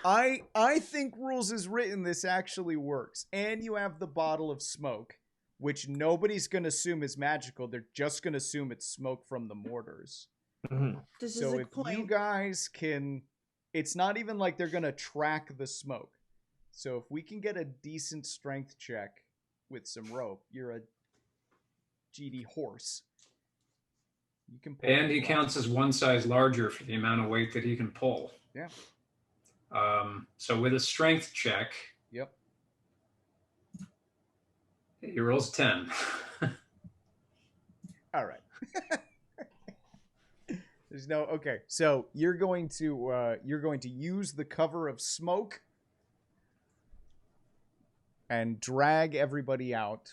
I think rules is written, this actually works. And you have the bottle of smoke, which nobody's going to assume is magical. They're just going to assume it's smoke from the mortars. Mm-hmm. This is So a if point. you guys can... It's not even like they're going to track the smoke. So if we can get a decent strength check with some rope, you're a GD horse. You can pull And he it off. counts as 1 size larger for the amount of weight that he can pull. Yeah. So with a strength check, Yep. he rolls 10. All right. There's no okay. So you're going to use the cover of smoke and drag everybody out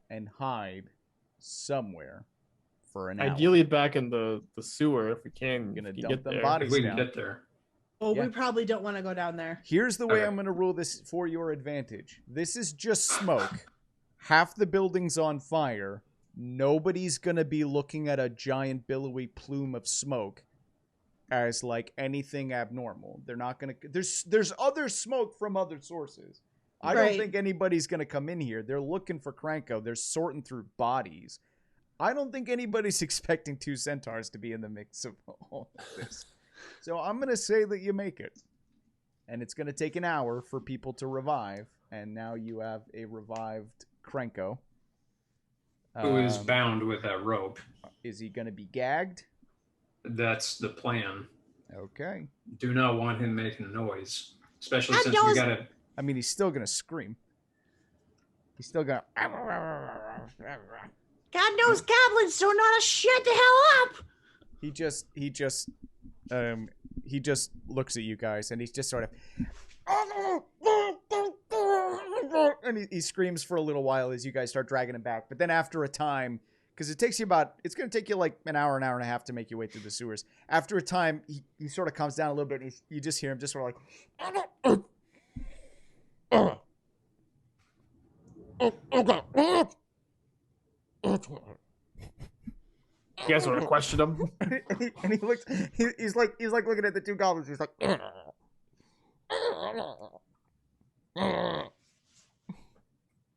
and hide somewhere for an hour. Ideally back in the sewer if we can. We're gonna if you dump get them there. bodies If we can down. get there. Well, Yeah. we probably don't want to go down there. Here's the way Okay. I'm going to rule this for your advantage. This is just smoke. Half the building's on fire. Nobody's going to be looking at a giant billowy plume of smoke as like anything abnormal. They're not going to there's other smoke from other sources. I don't Right. think anybody's going to come in here. They're looking for Kranko. They're sorting through bodies. I don't think anybody's expecting 2 centaurs to be in the mix of all of this. So I'm going to say that you make it. And it's going to take an hour for people to revive. And now you have a revived Kranko. Who is bound with that rope? Is he going to be gagged? That's the plan. Okay. Do not want him making noise, especially That since we knows- got to. I mean, he's still going to scream. He's still going to... God knows goblins don't know how to shut the hell up. He just looks at you guys and he's just sort of... And he screams for a little while as you guys start dragging him back. But then after a time, because it's going to take you like an hour and a half to make your way through the sewers. After a time, he sort of calms down a little bit and you just hear him just sort of like... You guys want to question him? and he looks. He's like looking at the 2 goblins. He's like.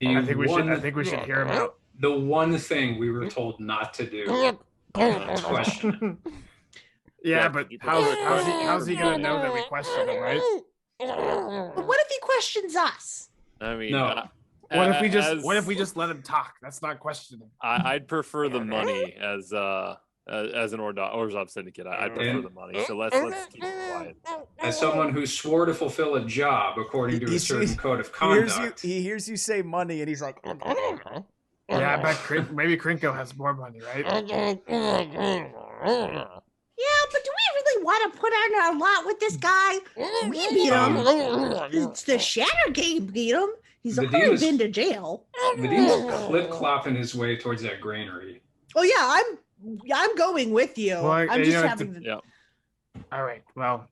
I think we should hear him out. The one thing we were told not to do. Question. Yeah, but how's he gonna know that we question him, right? But what if he questions us? I mean, No. What if we just let him talk? That's not questioning. I'd prefer the money as an Orzhov syndicate. I'd prefer the money. So let's keep it quiet. As someone who swore to fulfill a job according to a certain code of He conduct. hears you say money, and he's like. Yeah, I bet maybe Krinko has more money, right? Yeah, but do we really want to put on a lot with this guy? We beat him. It's the Shatter Game beat him. He's The already demons- been to jail. Vadim's clip-clopping his way towards that granary. Oh yeah, I'm going with you. Well, I'm you just know, having the Yeah. All right. Well,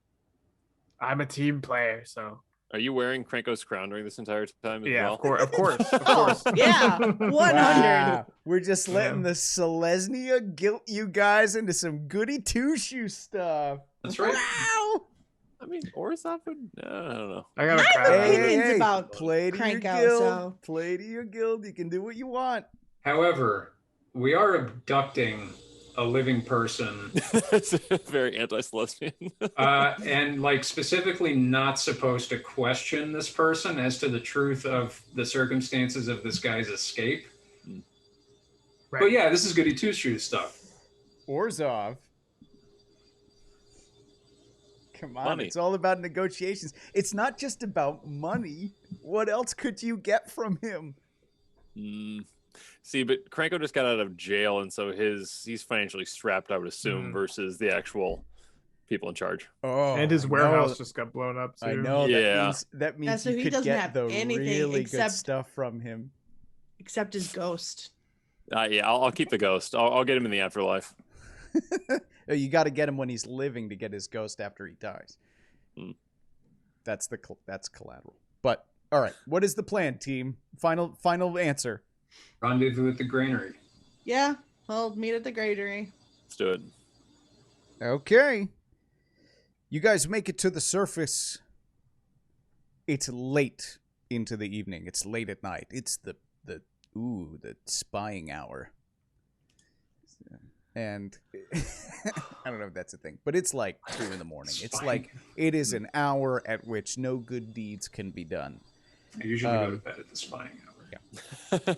I'm a team player, so Are you wearing Kranko's crown during this entire time as yeah, well? of course. Oh, yeah, 100. Wow. We're just letting Yeah. the Selesnya guilt you guys into some goody two-shoe stuff. That's right. Wow. I mean, Orzhov would. I don't know. I got a I have crown. opinions about play to your Kranko, guild. so- Play to your guild. You can do what you want. However, we are abducting a living person It's very anti-Celestian. and like specifically not supposed to question this person as to the truth of the circumstances of this guy's escape. Right. But yeah, this is goody two-shoes stuff. Orzhov. Come on, Money. it's all about negotiations. It's not just about money. What else could you get from him? See, but Kranko just got out of jail, and so he's financially strapped, I would assume, Mhm. versus the actual people in charge. Oh, And his I warehouse know. just got blown up too. I know. Yeah. That means so you he could doesn't get have the anything really except- good stuff from him. except his ghost. Yeah, I'll keep the ghost. I'll get him in the afterlife. You got to get him when he's living to get his ghost after he dies. Hmm. That's collateral. But all right, what is the plan, team? Final answer. Rendezvous at the granary. Yeah, we'll meet at the granary. Let's do it. Okay. You guys make it to the surface. It's late into the evening. It's late at night. It's the spying hour. And I don't know if that's a thing, but it's like 2 in the morning. It's like it is an hour at which no good deeds can be done. I usually go to bed at the spying hour.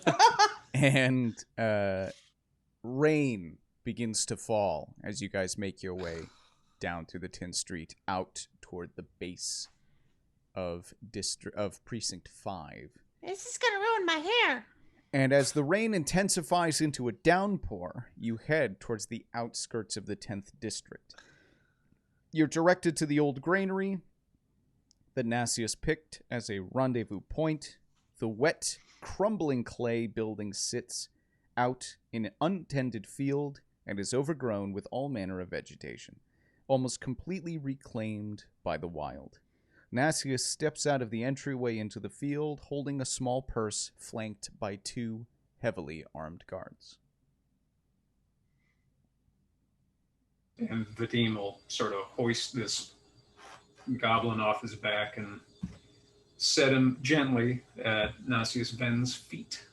And rain begins to fall as you guys make your way down through the Tin Street out toward the base of Precinct 5. This is gonna ruin my hair. And as the rain intensifies into a downpour, you head towards the outskirts of the 10th District. You're directed to the old granary that Nassius picked as a rendezvous point The wet, crumbling clay building sits out in an untended field and is overgrown with all manner of vegetation, almost completely reclaimed by the wild. Nassius steps out of the entryway into the field, holding a small purse flanked by 2 heavily armed guards. And Vadim will sort of hoist this goblin off his back and set him gently at Nassius Ven's feet.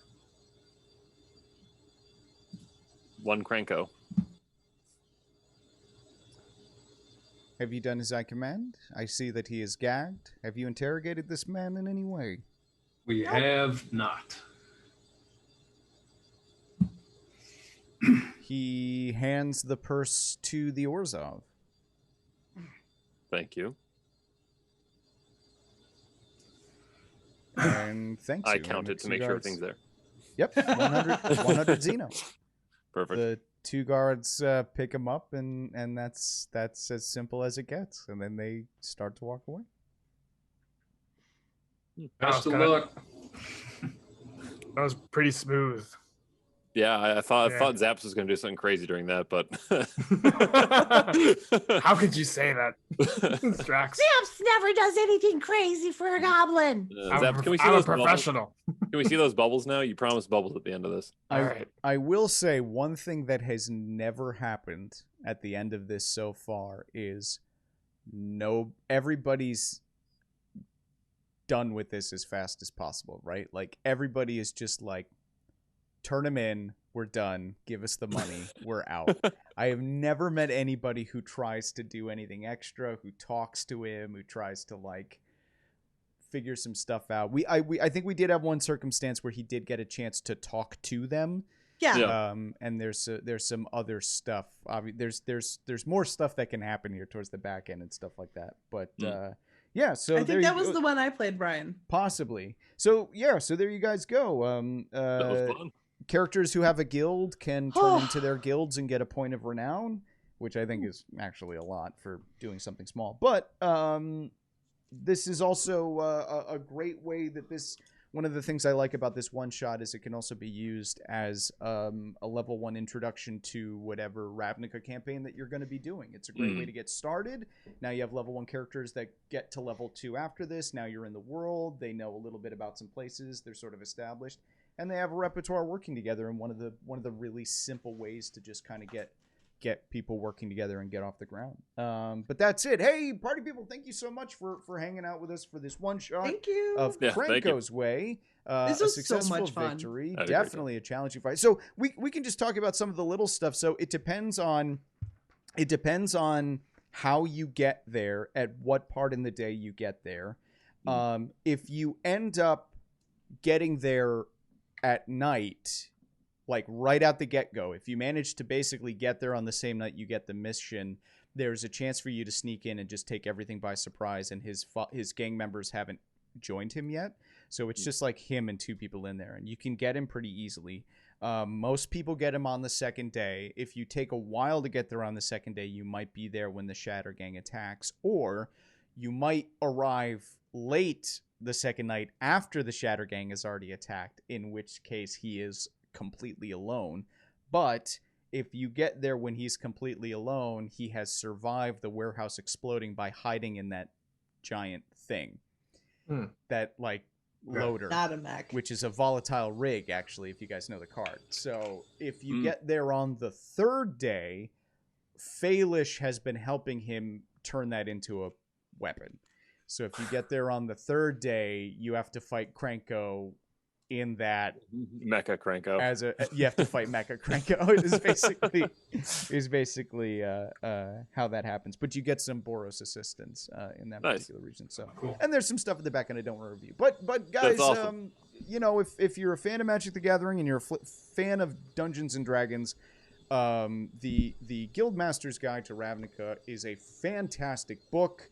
1 Cranko. Have you done as I command? I see that he is gagged. Have you interrogated this man in any way? We have not. He hands the purse to the Orzhov. Thank you. And thanks. I counted to make sure everything's there. Yep, 100 Xeno. Perfect. The 2 guards pick him up, and that's as simple as it gets. And then they start to walk away. Best of luck. That was pretty smooth. Yeah, I thought Zaps was going to do something crazy during that, but How could you say that, Strax? Zaps never does anything crazy for a goblin. Zaps, can we see I'm a those bubbles? professional. Can we see those bubbles now? You promised bubbles at the end of this. All right. I will say one thing that has never happened at the end of this so far is everybody's done with this as fast as possible, right? Like everybody is just like, turn him in, we're done, give us the money, we're out. I have never met anybody who tries to do anything extra, who talks to him, who tries to like figure some stuff out. I think we did have one circumstance where he did get a chance to talk to them. Yeah. And there's some other stuff. There's more stuff that can happen here towards the back end and stuff like that. But yeah, so I think that was the one I played, Brian. Possibly. So yeah, so there you guys go. That was fun. Characters who have a guild can turn into their guilds and get a point of renown, which I think is actually a lot for doing something small. But this is also a great way that this. One of the things I like about this one shot is it can also be used as a level 1 introduction to whatever Ravnica campaign that you're going to be doing. It's a great way to get started. Now you have level 1 characters that get to level 2 after this. Now you're in the world. They know a little bit about some places. They're sort of established, and they have a repertoire working together. And one of the really simple ways to just kind of get people working together and get off the ground. But that's it. Hey, party people, thank you so much for hanging out with us for this one shot Thank you. of Krenko's Way. This a was successful so much fun. victory. That'd be Definitely a challenging fight. So we can just talk about some of the little stuff. So it depends on how you get there, at what part in the day you get there. If you end up getting there at night, like right out the get-go, if you manage to basically get there on the same night you get the mission, there's a chance for you to sneak in and just take everything by surprise, and his gang members haven't joined him yet. So it's just like him and 2 people in there, and you can get him pretty easily. Most people get him on the second day. If you take a while to get there on the second day, you might be there when the Shatter Gang attacks, or you might arrive late the second night after the Shatter Gang has already attacked, in which case he is completely alone. But if you get there when he's completely alone, he has survived the warehouse exploding by hiding in that giant thing, that like loader, Not a mech. which is a volatile rig, actually, if you guys know the card. So if you get there on the third day, Phalish has been helping him turn that into a weapon. So if you get there on the third day, you have to fight Krenko in that Mecha Cranko. you have to fight Mecha Cranko is basically how that happens. But you get some Boros assistance in that particular region. So Cool. And there's some stuff at the back end I don't want to review. But guys, That's awesome. you know, if you're a fan of Magic the Gathering and you're a fan of Dungeons and Dragons, the Guildmaster's Guide to Ravnica is a fantastic book.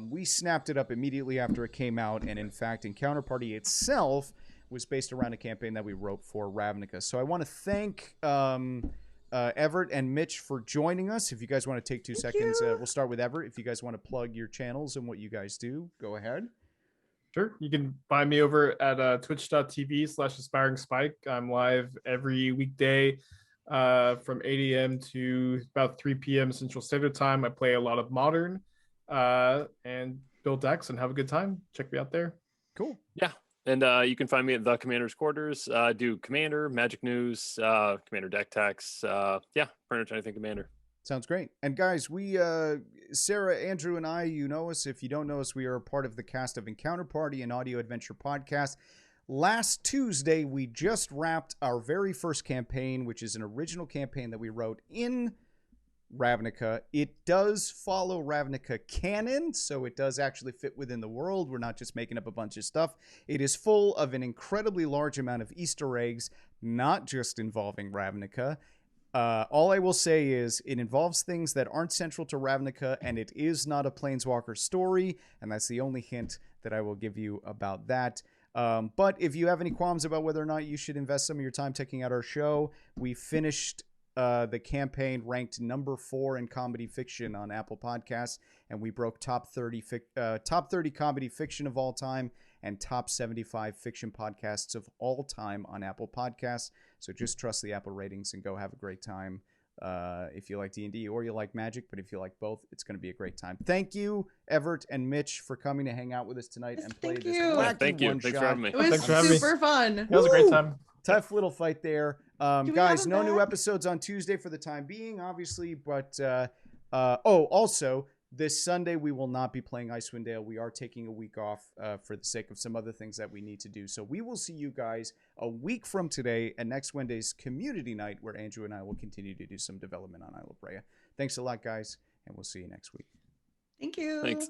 We snapped it up immediately after it came out, and in fact, Encounter Party itself was based around a campaign that we wrote for Ravnica. So I want to thank Evart and Mitch for joining us. If you guys want to take 2 seconds, we'll start with Evart. If you guys want to plug your channels and what you guys do, go ahead. Sure. You can find me over at twitch.tv/AspiringSpike. I'm live every weekday from 8 a.m. to about 3 p.m. Central Standard Time. I play a lot of Modern and build decks and have a good time. Check me out there. Cool. Yeah. And you can find me at the Commander's Quarters. Do Commander, Magic News, Commander deck techs. Yeah, pretty much anything Commander. Sounds great. And guys, we, Sarah, Andrew, and I, you know us. If you don't know us, we are a part of the cast of Encounter Party, an audio adventure podcast. Last Tuesday, we just wrapped our very first campaign, which is an original campaign that we wrote in Ravnica. It does follow Ravnica canon, so it does actually fit within the world. We're not just making up a bunch of stuff. It is full of an incredibly large amount of Easter eggs, not just involving Ravnica. All I will say is it involves things that aren't central to Ravnica, and it is not a Planeswalker story, and that's the only hint that I will give you about that. But if you have any qualms about whether or not you should invest some of your time checking out our show, we finished the campaign ranked number 4 in comedy fiction on Apple Podcasts, and we broke top 30 comedy fiction of all time and top 75 fiction podcasts of all time on Apple Podcasts. So just trust the Apple ratings and go have a great time. If you like D&D or you like Magic, but if you like both, it's going to be a great time. Thank you, Evart and Mitch, for coming to hang out with us tonight and play this wacky thank you. one Thanks shot. for having me. It was Thanks for having me. super fun. That was a great time. Tough little fight there. we have Guys, them no new back? episodes on Tuesday for the time being, obviously, but also this Sunday we will not be playing Icewind Dale. We are taking a week off for the sake of some other things that we need to do. So we will see you guys a week from today and next Wednesday's community night, where Andrew and I will continue to do some development on Isle of Brea. Thanks a lot, guys, and we'll see you next week. Thank you. Thanks.